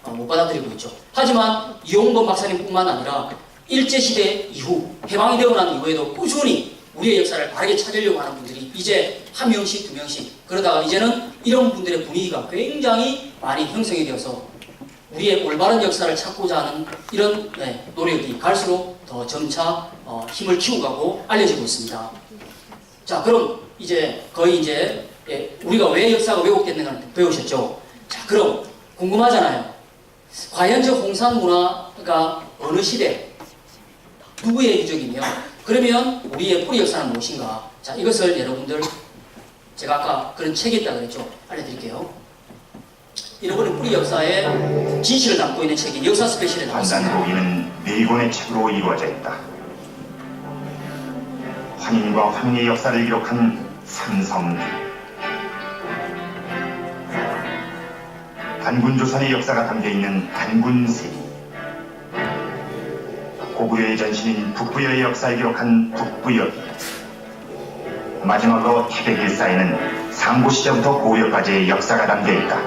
못 받아들이고 있죠. 하지만 이용범 박사님뿐만 아니라 일제시대 이후 해방이 되고 난 이후에도 꾸준히 우리의 역사를 바르게 찾으려고 하는 분들이 이제 한 명씩 두 명씩 그러다가 이제는 이런 분들의 분위기가 굉장히 많이 형성이 되어서 우리의 올바른 역사를 찾고자 하는 이런 노력이 갈수록 더 점차 힘을 키워가고 알려지고 있습니다. 자, 그럼 이제 거의 이제 우리가 왜 역사가 왜곡됐는가 배우셨죠? 자, 그럼 궁금하잖아요. 과연 저 홍산 문화가 어느 시대 누구의 유적이며 그러면 우리의 뿌리 역사는 무엇인가? 자, 이것을 여러분들 제가 아까 그런 책이 있다고 그랬죠? 알려드릴게요. 여러분의 뿌리 역사의 진실을 담고 있는 책이 역사 스페셜에 나왔습니다. 판단보기는 4권의 책으로 이루어져 있다. 환인과 환웅의 역사를 기록한 삼성기, 단군조선의 역사가 담겨있는 단군세기, 고구려의 전신인 북부여의 역사를 기록한 북부여기, 마지막으로 태백일사에는 상고시대부터 고려까지의 역사가 담겨있다.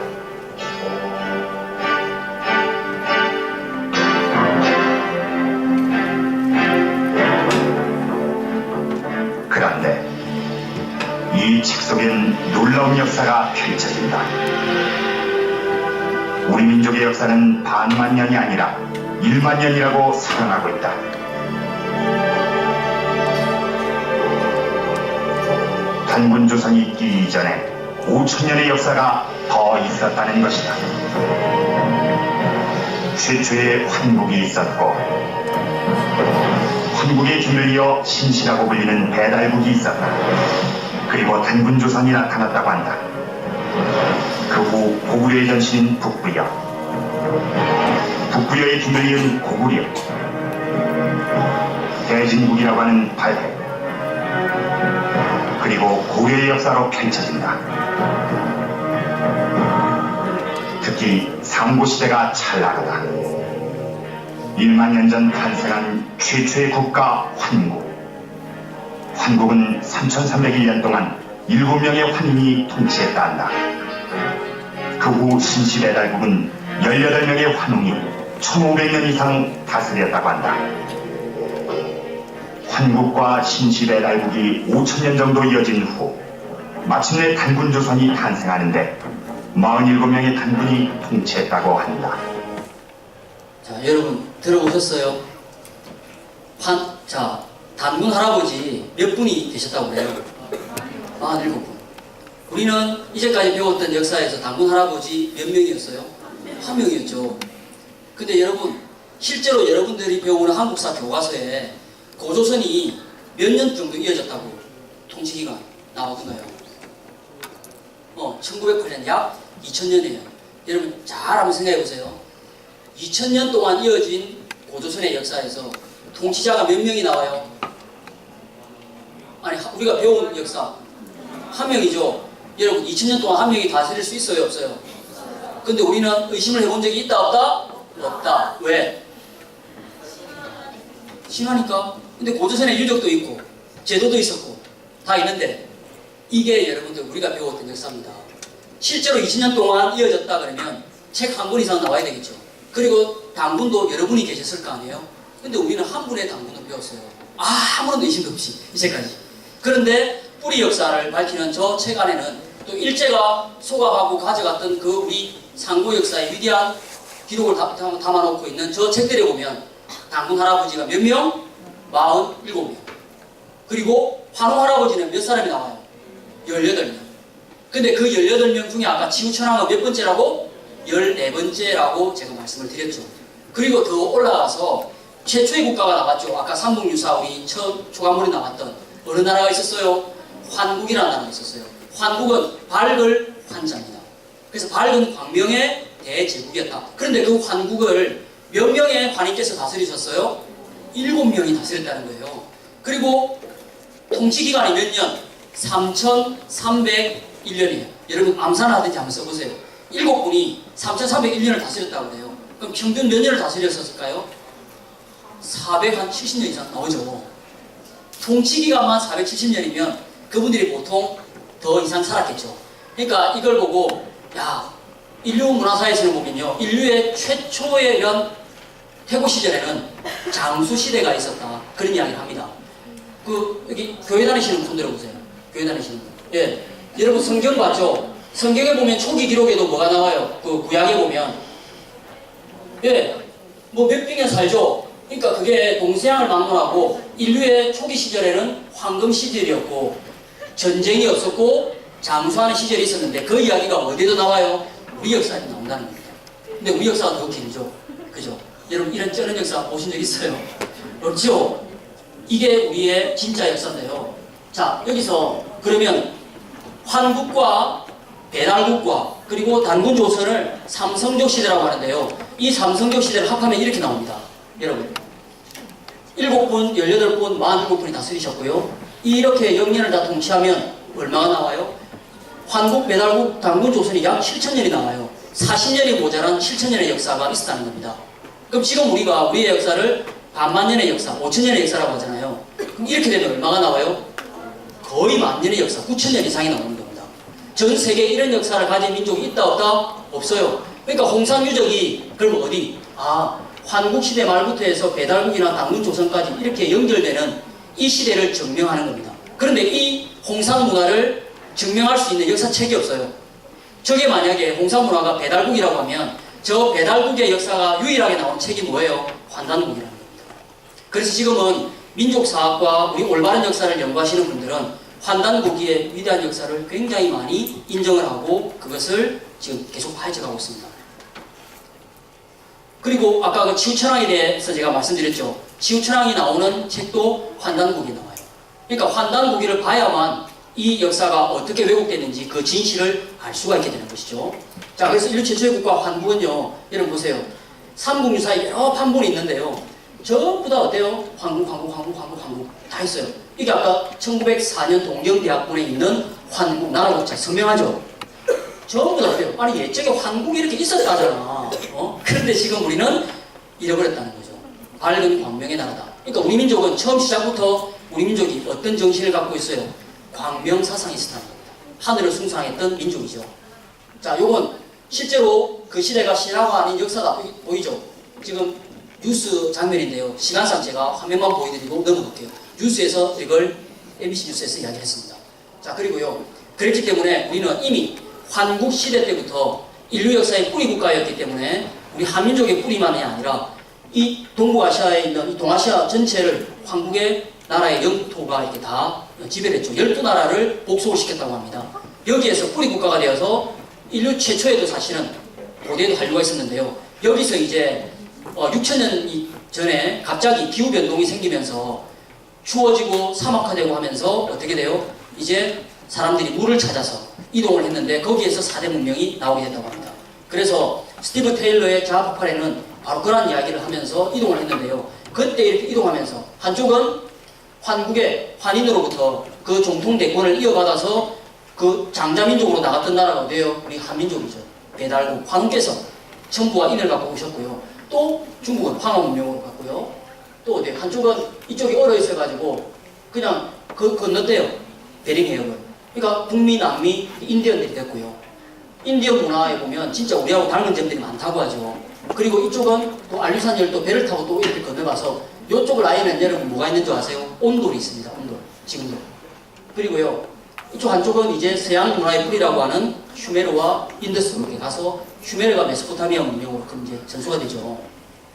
그런데 이 책 속엔 놀라운 역사가 펼쳐진다. 우리 민족의 역사는 반만 년이 아니라 1만 년이라고 사랑하고 있다. 단군조선이 있기 이전에 5천년의 역사가 더 있었다는 것이다. 최초의 환국이 있었고 환국의 뒤를 이어 신시라고 불리는 배달국이 있었다. 그리고 단군조선이 나타났다고 한다. 그 후 고구려의 전신인 북부여, 북부여의 뒤를 이은 고구려, 대진국이라고 하는 발해, 그리고 고려의 역사로 펼쳐진다. 특히 상고시대가 찰나하다. 1만 년 전 탄생한 최초의 국가 환국. 환국은 3301년 동안 7명의 환인이 통치했다 한다. 그 후 신시배달국은 18명의 환웅이 1500년 이상 다스렸다고 한다. 환국과 신시배달국이 5000년 정도 이어진 후 마침내 단군조선이 탄생하는데 47명의 단군이 통치했다고 한다. 자, 여러분 들어보셨어요? 자, 단군 할아버지 몇 분이 계셨다고 그래요? 47분. 우리는 이제까지 배웠던 역사에서 단군 할아버지 몇 명이었어요? 한 명이었죠. 근데 여러분, 실제로 여러분들이 배우는 한국사 교과서에 고조선이 몇 년 정도 이어졌다고 통치기간 나오던가요? 1908년 약 2000년이에요. 여러분 잘 한번 생각해 보세요. 2000년 동안 이어진 고조선의 역사에서 통치자가 몇 명이 나와요? 아니, 우리가 배운 역사 한 명이죠. 여러분 2000년 동안 한 명이 다스릴 수 있어요, 없어요? 근데 우리는 의심을 해본 적이 있다, 없다? 없다. 왜? 신하니까. 근데 고조선의 유적도 있고 제도도 있었고 다 있는데 이게 여러분들 우리가 배웠던 역사입니다. 실제로 20년 동안 이어졌다 그러면 책 한 권 이상 나와야 되겠죠. 그리고 당군도 여러분이 계셨을 거 아니에요? 근데 우리는 한 분의 당군을 배웠어요. 아무런 의심도 없이 이제까지. 그런데 뿌리 역사를 밝히는 저 책 안에는 또 일제가 소각하고 가져갔던 그 우리 상고 역사의 위대한 기록을 담아놓고 있는 저 책들에 보면 당군 할아버지가 몇 명? 47명. 그리고 환웅 할아버지는 몇 사람이 나와요? 18명. 근데 그 18명 중에 아까 치우천왕은 몇 번째라고? 14번째라고 제가 말씀을 드렸죠. 그리고 더 올라가서 최초의 국가가 나왔죠. 아까 삼국유사 우리 첫 초강물이 나왔던 어느 나라가 있었어요? 환국이라는 나라가 있었어요. 환국은 밝을 환자입니다. 그래서 밝은 광명의 대제국이었다. 그런데 그 환국을 몇 명의 환인께서 다스리셨어요? 7명이 다스렸다는 거예요. 그리고 통치기간이 몇 년? 3301년이에요. 여러분 암산하든지 한번 써보세요. 7분이 3301년을 다스렸다고 해요. 그럼 평균 몇 년을 다스렸을까요? 470년 이상 나오죠. 통치기간만 470년이면 그분들이 보통 더 이상 살았겠죠. 그러니까 이걸 보고 야, 인류 문화사에서는 보면요, 인류의 최초의 이런 태고 시절에는 장수 시대가 있었다, 그런 이야기를 합니다. 여기 교회 다니시는 분 들어보세요. 교회 다니시는 분. 예, 여러분 성경 봤죠? 성경에 보면 초기 기록에도 뭐가 나와요? 그 구약에 보면 예, 뭐 몇 병에 살죠. 그러니까 그게 동서양을 막론하고 인류의 초기 시절에는 황금 시절이었고 전쟁이 없었고 장수하는 시절이 있었는데 그 이야기가 어디에도 나와요? 우리 역사에 나온다는 겁니다. 근데 우리 역사가 더 길죠. 그죠? 여러분 이런 쩌는 역사 보신 적 있어요? 그렇죠? 이게 우리의 진짜 역사인데요. 자, 여기서 그러면 환국과 배달국과 그리고 단군 조선을 삼성적 시대라고 하는데요. 이 삼성적 시대를 합하면 이렇게 나옵니다. 여러분 7분, 18분, 47분이 다스리셨고요. 이렇게 영년을 다 통치하면 얼마가 나와요? 환국, 배달국, 단군 조선이 약 7천년이 나와요. 40년이 모자란 7천년의 역사가 있었다는 겁니다. 그럼 지금 우리가 우리의 역사를 반만년의 역사, 5천년의 역사라고 하잖아요. 그럼 이렇게 되면 얼마가 나와요? 거의 만년의 역사, 9천년 이상이 나오는 겁니다. 전 세계에 이런 역사를 가진 민족이 있다 없다? 없어요. 그러니까 홍산유적이 그럼 어디? 환국시대 말부터 해서 배달국이나 단군 조선까지 이렇게 연결되는 이 시대를 증명하는 겁니다. 그런데 이 홍산 문화를 증명할 수 있는 역사책이 없어요. 저게 만약에 홍산 문화가 배달국이라고 하면 저 배달국의 역사가 유일하게 나온 책이 뭐예요? 환단국이라는 겁니다. 그래서 지금은 민족사학과 우리 올바른 역사를 연구하시는 분들은 환단국의 위대한 역사를 굉장히 많이 인정을 하고 그것을 지금 계속 파헤쳐가고 있습니다. 그리고 아까 그 치우천왕에 대해서 제가 말씀드렸죠. 치우천왕이 나오는 책도 환단국이 나와요. 그러니까 환단국이를 봐야만 이 역사가 어떻게 왜곡됐는지 그 진실을 알 수가 있게 되는 것이죠. 자, 그래서 인류 최초의 국가 환국은요, 여러분 보세요. 삼국유사에 여러 판본이 있는데요. 전부 다 어때요? 한국 다 있어요. 이게 아까 1904년 동경대학본에 있는 환국, 나라 국자 선명하죠? 전부 다 어때요? 아니 옛적에 환국이 이렇게 있었다잖아. 그런데 지금 우리는 잃어버렸다는 거죠. 밝은 광명의 나라다. 그러니까 우리 민족은 처음 시작부터 우리 민족이 어떤 정신을 갖고 있어요? 광명 사상이 있었다는 겁니다. 하늘을 숭상했던 민족이죠. 자, 요건 실제로 그 시대가 신화가 아닌 역사다. 보이죠? 지금 뉴스 장면인데요. 시간상 제가 화면만 보여드리고 넘어갈게요. 뉴스에서 이걸 MBC 뉴스에서 이야기했습니다. 자, 그리고요. 그랬기 때문에 우리는 이미 환국 시대 때부터 인류 역사의 뿌리 국가였기 때문에 우리 한민족의 뿌리만이 아니라 이 동북아시아에 있는 이 동아시아 전체를 한국의 나라의 영토가 이렇게 다 지배를 했죠. 12나라를 복속을 시켰다고 합니다. 여기에서 뿌리 국가가 되어서 인류 최초에도 사실은 고대에도 한류가 있었는데요. 여기서 이제 6천년 전에 갑자기 기후변동이 생기면서 추워지고 사막화되고 하면서 어떻게 돼요? 이제 사람들이 물을 찾아서 이동을 했는데 거기에서 4대 문명이 나오게 됐다고 합니다. 그래서 스티브 테일러의 자아폭발에는 바로 그런 이야기를 하면서 이동을 했는데요. 그때 이렇게 이동하면서 한쪽은 환국의 환인으로부터 그 정통 대권을 이어받아서 그 장자민족으로 나갔던 나라가 어디예요? 우리 한민족이죠. 배달국 황께서 천부와 인을 갖고 오셨고요. 또 중국은 황하 문명으로 갔고요. 또 어디 한쪽은 이쪽이 얼어 있어가지고 그냥 건넜대요. 베링 해역을. 그러니까 북미, 남미, 인디언들이 됐고요. 인디언 문화에 보면 진짜 우리하고 닮은 점들이 많다고 하죠. 그리고 이쪽은 또 알류산 열도 배를 타고 또 이렇게 건너가서 이쪽을 아예는 여러분 뭐가 있는 줄 아세요? 온돌이 있습니다. 온돌. 지금도. 그리고요. 이쪽 한쪽은 이제 서양 문화의 뿌리라고 하는 슈메르와 인더스로 이렇게 가서 슈메르가 메소포타미아 문명으로 그럼 이제 전수가 되죠.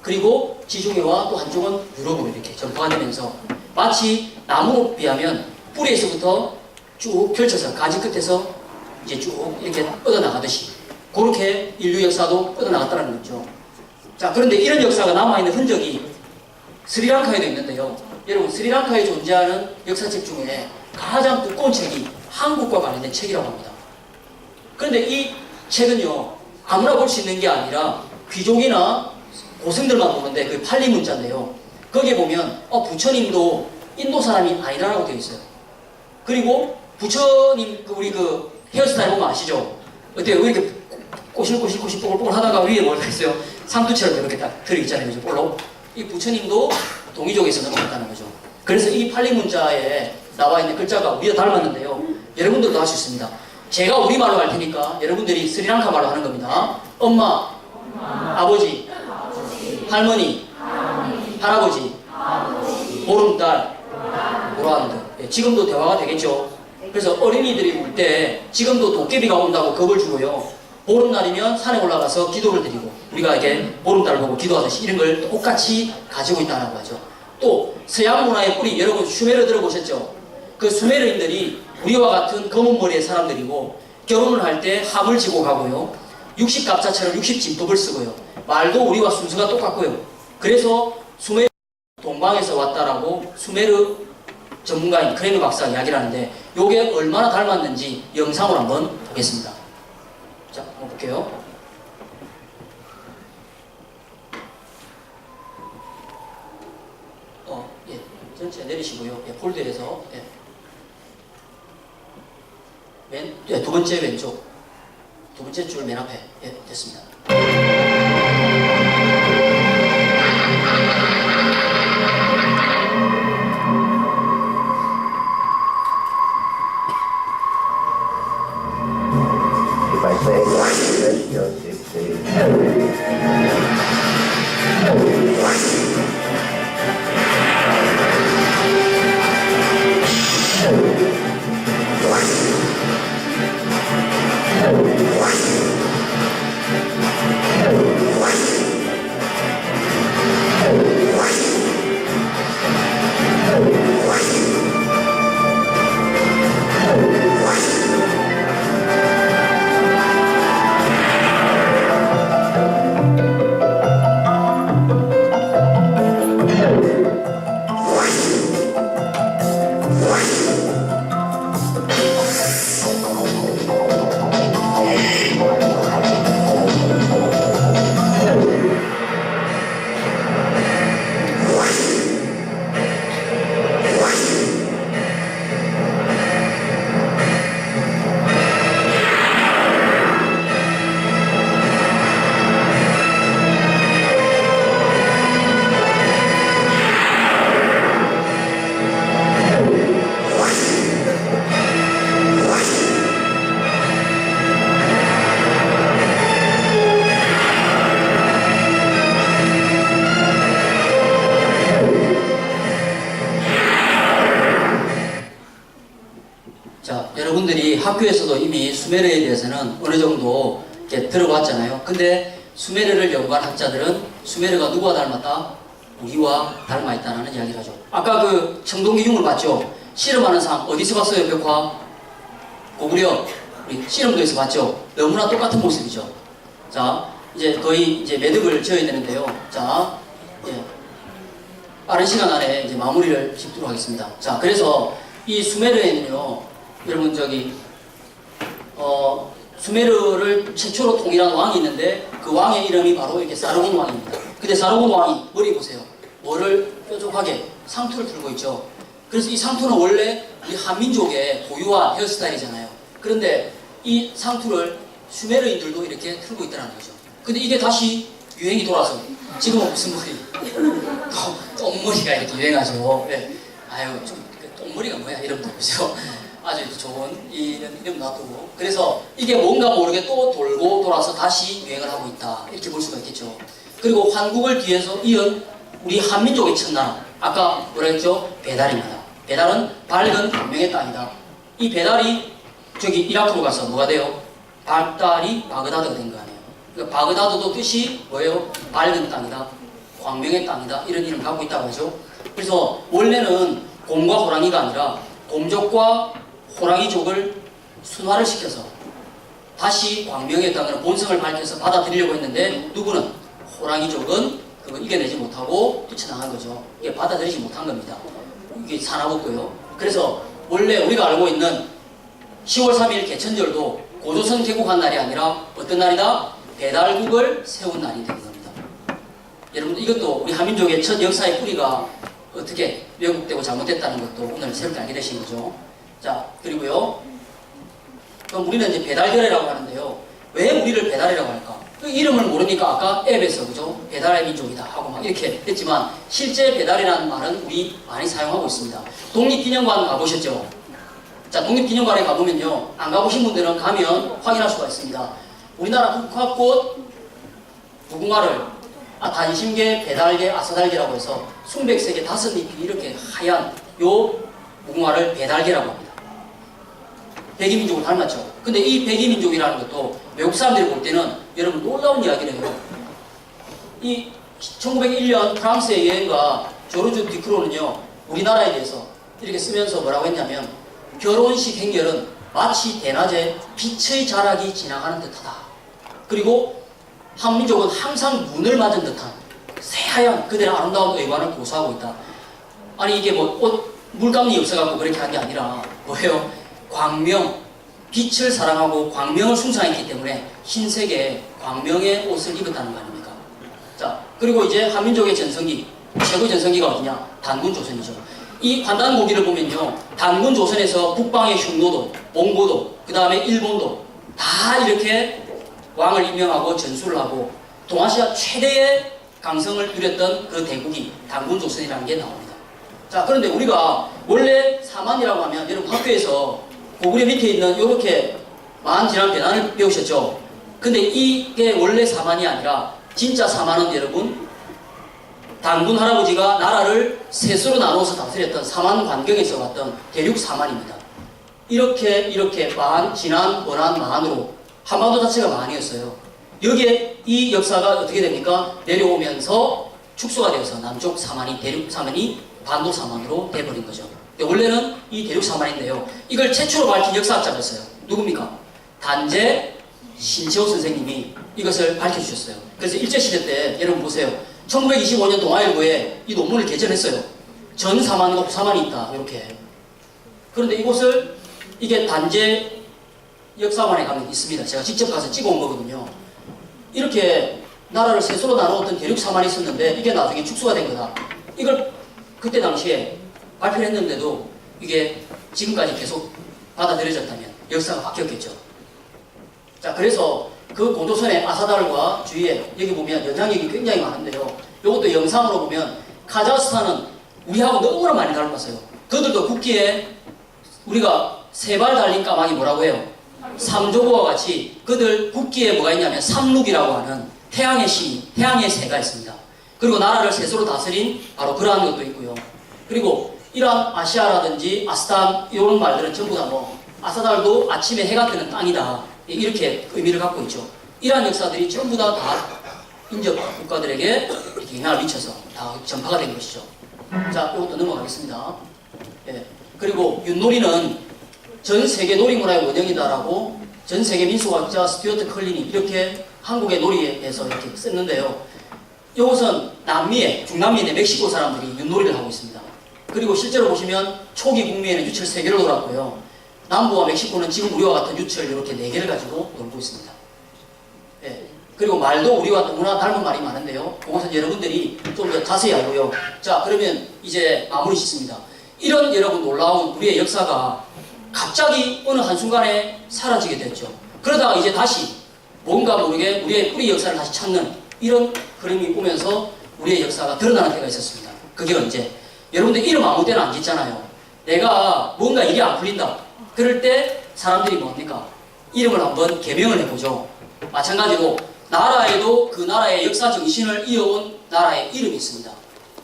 그리고 지중해와 또 한쪽은 유럽으로 이렇게 전파가 되면서 마치 나무로 비하면 뿌리에서부터 쭉 펼쳐서 가지 끝에서 이제 쭉 이렇게 뻗어나가듯이 그렇게 인류 역사도 뻗어나갔다는 거죠. 자, 그런데 이런 역사가 남아있는 흔적이 스리랑카에도 있는데요. 여러분, 스리랑카에 존재하는 역사책 중에 가장 두꺼운 책이 한국과 관련된 책이라고 합니다. 그런데 이 책은요, 아무나 볼 수 있는 게 아니라 귀족이나 고승들만 보는데 그 팔리 문자인데요. 거기에 보면 부처님도 인도 사람이 아니라고 되어 있어요. 그리고 부처님 우리 그 헤어스타일 보면 아시죠? 어때요? 왜 이렇게 꼬실꼬실 뽀글뽀글 하다가 위에 뭐가 있어요? 상투처럼 이렇게 딱 들어있잖아요. 그죠? 볼록. 이 부처님도 동이족에서 넘어갔다는 거죠. 그래서 이 팔리 문자에 나와 있는 글자가 우리와 닮았는데요. 여러분들도 할 수 있습니다. 제가 우리말로 할 테니까 여러분들이 스리랑카 말로 하는 겁니다. 엄마, 아버지, 할머니, 할아버지, 보름달, 보라한드. 예, 지금도 대화가 되겠죠. 그래서 어린이들이 울 때 지금도 도깨비가 온다고 겁을 주고요. 보름날이면 산에 올라가서 기도를 드리고 우리가 이게 보름달 보고 기도하듯이 이런 걸 똑같이 가지고 있다고 하죠. 또 서양 문화의 뿌리, 여러분 슈메르 들어보셨죠? 그 수메르인들이 우리와 같은 검은 머리의 사람들이고 결혼을 할 때 합을 지고 가고요. 60갑자처럼 60진법을 쓰고요. 말도 우리와 순서가 똑같고요. 그래서 수메르 동방에서 왔다라고 수메르 전문가인 크레누 박사가 이야기를 하는데 이게 얼마나 닮았는지 영상으로 한번 보겠습니다. 자, 한번 볼게요. 예, 전체 내리시고요. 예, 폴더에서 두 번째 왼쪽, 두 번째 줄 맨 앞에 됐습니다. If I say let's just say 자, 여러분들이 학교에서도 이미 수메르에 대해서는 어느 정도 이렇게 들어봤잖아요. 근데 수메르를 연구한 학자들은 수메르가 누구와 닮았다? 우리와 닮아 있다는 이야기를 하죠. 아까 그 청동기 흉을 봤죠? 씨름하는 상 어디서 봤어요, 벽화? 고구려 우리 씨름도에서 봤죠? 너무나 똑같은 모습이죠. 자, 이제 거의 이제 매듭을 지어야 되는데요. 자, 예. 빠른 시간 안에 이제 마무리를 짓도록 하겠습니다. 자, 그래서 이 수메르에는요, 여러분 수메르를 최초로 통일한 왕이 있는데 그 왕의 이름이 바로 이렇게 사르곤 왕입니다. 근데 사르곤 왕이 머리 보세요. 뭐를 뾰족하게 상투를 들고 있죠. 그래서 이 상투는 원래 우리 한민족의 고유한 헤어스타일이잖아요. 그런데 이 상투를 수메르인들도 이렇게 틀고 있다는 거죠. 근데 이게 다시 유행이 돌아서 지금은 무슨 머리? 똥머리가 이렇게 유행하죠. 네. 아유, 좀 똥머리가 뭐야? 이런 거 보죠. 아주 좋은 이름 놔두고. 그래서 이게 뭔가 모르게 또 돌고 돌아서 다시 유행을 하고 있다. 이렇게 볼 수가 있겠죠. 그리고 한국을 뒤에서 이은 우리 한민족의 첫나라. 아까 뭐라 했죠? 배달입니다. 배달은 밝은 광명의 땅이다. 이 배달이 저기 이라크로 가서 뭐가 돼요? 발달이 바그다드가 된 거 아니에요. 그러니까 바그다드도 뜻이 뭐예요? 밝은 땅이다. 광명의 땅이다. 이런 이름을 갖고 있다고 하죠. 그래서 원래는 곰과 호랑이가 아니라 곰족과 호랑이족을 순화를 시켜서 다시 광명의 땅으로 본성을 밝혀서 받아들이려고 했는데 누구는 호랑이족은 그걸 이겨내지 못하고 뛰쳐나간 거죠. 이게 받아들이지 못한 겁니다. 이게 사나웠고요. 그래서 원래 우리가 알고 있는 10월 3일 개천절도 고조선 개국한 날이 아니라 어떤 날이다? 배달국을 세운 날이 된 겁니다. 여러분 이것도 우리 한민족의 첫 역사의 뿌리가 어떻게 왜곡되고 잘못됐다는 것도 오늘 새롭게 알게 되신 거죠. 자, 그리고요. 그럼 우리는 이제 배달결이라고 하는데요. 왜 우리를 배달이라고 할까? 그 이름을 모르니까 아까 앱에서 그죠? 배달의 민족이다 하고 막 이렇게 했지만 실제 배달이라는 말은 우리 많이 사용하고 있습니다. 독립기념관 가보셨죠? 자, 독립기념관에 가보면요. 안 가보신 분들은 가면 확인할 수가 있습니다. 우리나라 국화꽃 무궁화를 단심계, 배달계, 아사달계라고 해서 순백색의 5잎이 이렇게 하얀 요 무궁화를 배달계라고 합니다. 백이민족을 닮았죠. 근데 이 백이민족이라는 것도 외국 사람들이 볼 때는 여러분 놀라운 이야기를 해요. 이 1901년 프랑스의 여행가 조르주 디크로는요, 우리나라에 대해서 이렇게 쓰면서 뭐라고 했냐면, 결혼식 행렬은 마치 대낮에 빛의 자락이 지나가는 듯하다. 그리고 한민족은 항상 눈을 맞은 듯한 새하얀 그들의 아름다운 의관을 고수하고 있다. 아니 이게 뭐 물감이 없어갖고 그렇게 한 게 아니라 뭐예요? 광명, 빛을 사랑하고 광명을 숭상했기 때문에 흰색의 광명의 옷을 입었다는 거 아닙니까? 자, 그리고 이제 한민족의 전성기, 최고의 전성기가 어디냐? 단군조선이죠. 이 환단고기를 보면요, 단군조선에서 북방의 흉노도, 몽고도, 그 다음에 일본도 다 이렇게 왕을 임명하고 전수를 하고 동아시아 최대의 강성을 누렸던 그 대국이 단군조선이라는 게 나옵니다. 자, 그런데 우리가 원래 사만이라고 하면 여러분 학교에서 고구려 밑에 있는 이렇게 만지난 배단을 배우셨죠? 근데 이게 원래 사만이 아니라 진짜 사만은 여러분 단군 할아버지가 나라를 셋으로 나눠서 다스렸던 사만 관경에서 왔던 대륙 사만입니다. 이렇게 만, 진안, 원안, 만으로 한반도 자체가 만이었어요. 여기에 이 역사가 어떻게 됩니까? 내려오면서 축소가 되어서 남쪽 사만이 대륙 사만이 반도 사만으로 돼버린 거죠. 원래는 이 대륙 사만인데요. 이걸 최초로 밝힌 역사학자가 있어요. 누굽니까? 단재 신채호 선생님이 이것을 밝혀주셨어요. 그래서 일제시대 때 여러분 보세요. 1925년 동아일보에 이 논문을 개전했어요. 전 사만과 후사만이 있다. 이렇게. 그런데 이곳을 이게 단재 역사관에 가면 있습니다. 제가 직접 가서 찍어온 거거든요. 이렇게 나라를 셋으로 나누었던 대륙 사만이 있었는데 이게 나중에 축소가 된 거다. 이걸 그때 당시에 발표를 했는데도 이게 지금까지 계속 받아들여졌다면 역사가 바뀌었겠죠. 자, 그래서 그 고조선의 아사달과 주위에 여기 보면 연장력이 굉장히 많은데요. 이것도 영상으로 보면 카자흐스탄은 우리하고 너무나 많이 닮았어요. 그들도 국기에 우리가 세 발 달린 까마귀 뭐라고 해요? 삼조고와 같이 그들 국기에 뭐가 있냐면 삼룩이라고 하는 태양의 시, 태양의 새가 있습니다. 그리고 나라를 셋으로 다스린 바로 그러한 것도 있고요. 그리고 이러한 아시아라든지 아스탄 이런 말들은 전부 다 뭐 아사달도 아침에 해가 뜨는 땅이다. 이렇게 의미를 갖고 있죠. 이러한 역사들이 전부 다 인접 국가들에게 이렇게 영향을 미쳐서 다 전파가 된 것이죠. 자, 이것도 넘어가겠습니다. 예. 그리고 윷놀이는 전 세계 놀이문화의 원형이다라고 전 세계 민속학자 스튜어트 컬린이 이렇게 한국의 놀이에 대해서 이렇게 썼는데요. 이것은 남미에, 중남미의 멕시코 사람들이 윷놀이를 하고 있습니다. 그리고 실제로 보시면 초기 북미에는 유철 3개를 놀았고요. 남부와 멕시코는 지금 우리와 같은 유철 이렇게 4개를 가지고 놀고 있습니다. 예. 그리고 말도 우리와 너무나 닮은 말이 많은데요. 그것은 여러분들이 좀 더 자세히 알고요. 자, 그러면 이제 마무리 짓습니다. 이런 여러분 놀라운 우리의 역사가 갑자기 어느 한순간에 사라지게 됐죠. 그러다가 이제 다시 뭔가 모르게 우리의 뿌리 역사를 다시 찾는 이런 흐름이 오면서 우리의 역사가 드러나는 때가 있었습니다. 그게 언제? 여러분들 이름 아무 때나 안 짓잖아요. 내가 뭔가 일이 안 풀린다. 그럴 때 사람들이 뭡니까? 이름을 한번 개명을 해보죠. 마찬가지로 나라에도 그 나라의 역사 정신을 이어온 나라의 이름이 있습니다.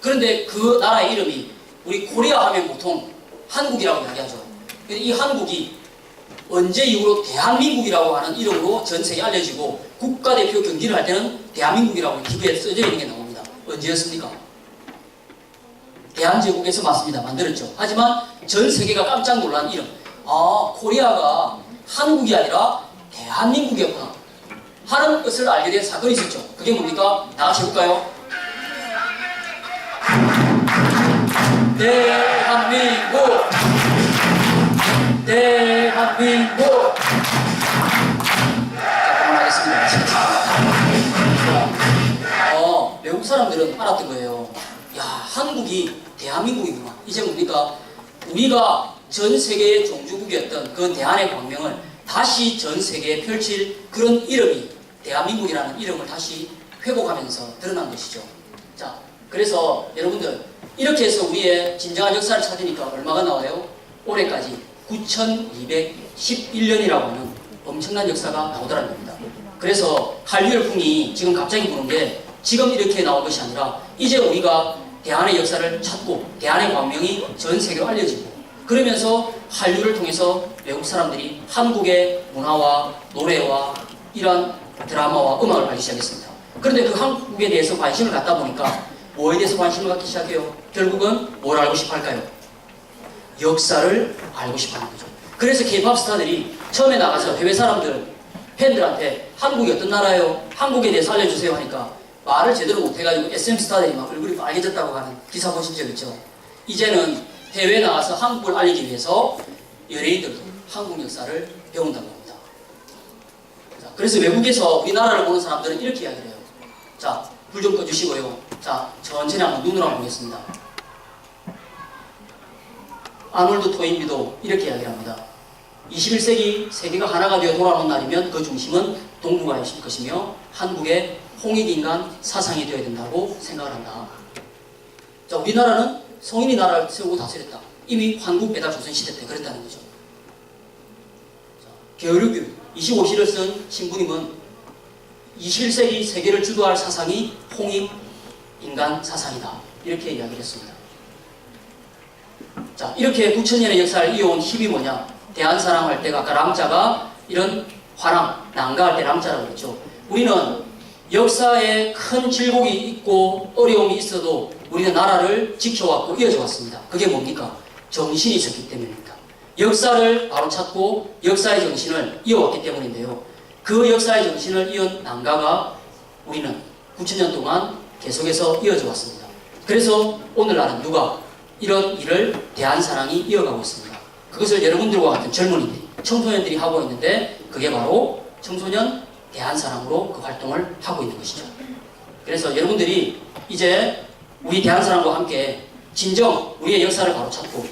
그런데 그 나라의 이름이 우리 코리아 하면 보통 한국이라고 이야기하죠. 이 한국이 언제 이후로 대한민국이라고 하는 이름으로 전 세계에 알려지고 국가대표 경기를 할 때는 대한민국이라고 기부에 써져 있는 게 나옵니다. 언제였습니까? 대한제국에서 맞습니다. 만들었죠. 하지만 전 세계가 깜짝 놀란 이름. 아, 코리아가 한국이 아니라 대한민국이었구나 하는 것을 알게 된 사건이 있었죠. 그게 뭡니까? 다 같이 해볼까요? 대한민국 대한민국. 자, 그만하겠습니다. 외국 사람들은 알았던 거예요. 야, 한국이 대한민국이구나. 이제 뭡니까? 우리가 전 세계의 종주국이었던 그 대한의 광명을 다시 전 세계에 펼칠 그런 이름이 대한민국이라는 이름을 다시 회복하면서 드러난 것이죠. 자, 그래서 여러분들 이렇게 해서 우리의 진정한 역사를 찾으니까 얼마가 나와요? 올해까지 9211년이라고 하는 엄청난 역사가 나오더라는 겁니다. 그래서 한류 열풍이 지금 갑자기 부는 게 지금 이렇게 나온 것이 아니라 이제 우리가 대한의 역사를 찾고 대한의 광명이 전 세계로 알려지고 그러면서 한류를 통해서 외국 사람들이 한국의 문화와 노래와 이런 드라마와 음악을 알기 시작했습니다. 그런데 그 한국에 대해서 관심을 갖다 보니까 뭐에 대해서 관심을 갖기 시작해요? 결국은 뭘 알고 싶어 할까요? 역사를 알고 싶어 하는 거죠. 그래서 K-POP 스타들이 처음에 나가서 해외 사람들, 팬들한테 한국이 어떤 나라예요? 한국에 대해서 알려주세요 하니까 말을 제대로 못해가지고 SM 스타들이 막 얼굴이 빨개졌다고 하는 기사 보신 적 있죠? 이제는 해외에 나가서 한국을 알리기 위해서 연예인들도 한국 역사를 배운다고 합니다. 자, 그래서 외국에서 우리나라를 보는 사람들은 이렇게 이야기를 해요. 자, 불 좀 꺼주시고요. 자, 천천히 한번 눈으로 한번 보겠습니다. 아놀드 토인비도 이렇게 이야기를 합니다. 21세기 세계가 하나가 되어 돌아오는 날이면 그 중심은 동북아일 것이며 한국의 홍익인간 사상이 되어야 된다고 생각을 한다. 자, 우리나라는 성인이 나라를 세우고 다스렸다. 이미 환국 배달 조선 시대 때 그랬다는 거죠. 자, 게으르규 25시를 쓴 신부님은 21세기 세계를 주도할 사상이 홍익인간 사상이다. 이렇게 이야기를 했습니다. 자, 이렇게 9천년의 역사를 이어온 힘이 뭐냐? 대한사랑할 때가 아까 람자가 이런 화랑, 난가할 때 람자라고 했죠. 우리는 역사에 큰 질곡이 있고 어려움이 있어도 우리는 나라를 지켜왔고 이어져 왔습니다. 그게 뭡니까? 정신이 있었기 때문입니다. 역사를 바로 찾고 역사의 정신을 이어왔기 때문인데요. 그 역사의 정신을 이은 난가가 우리는 9천년 동안 계속해서 이어져 왔습니다. 그래서 오늘날은 누가 이런 일을 대한사랑이 이어가고 있습니다. 그것을 여러분들과 같은 젊은이들이, 청소년들이 하고 있는데 그게 바로 청소년 대한사랑으로 그 활동을 하고 있는 것이죠. 그래서 여러분들이 이제 우리 대한사랑과 함께 진정 우리의 역사를 바로 찾고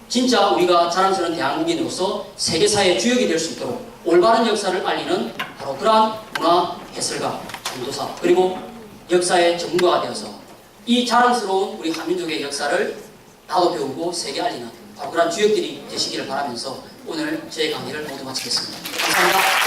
진짜 우리가 자랑스러운 대한민국인으로서 세계사의 주역이 될 수 있도록 올바른 역사를 알리는 바로 그러한 문화 해설가, 전도사 그리고 역사의 전문가가 되어서 이 자랑스러운 우리 한민족의 역사를 나도 배우고 세계 알리는 바로 그러한 주역들이 되시기를 바라면서 오늘 제 강의를 모두 마치겠습니다. 감사합니다.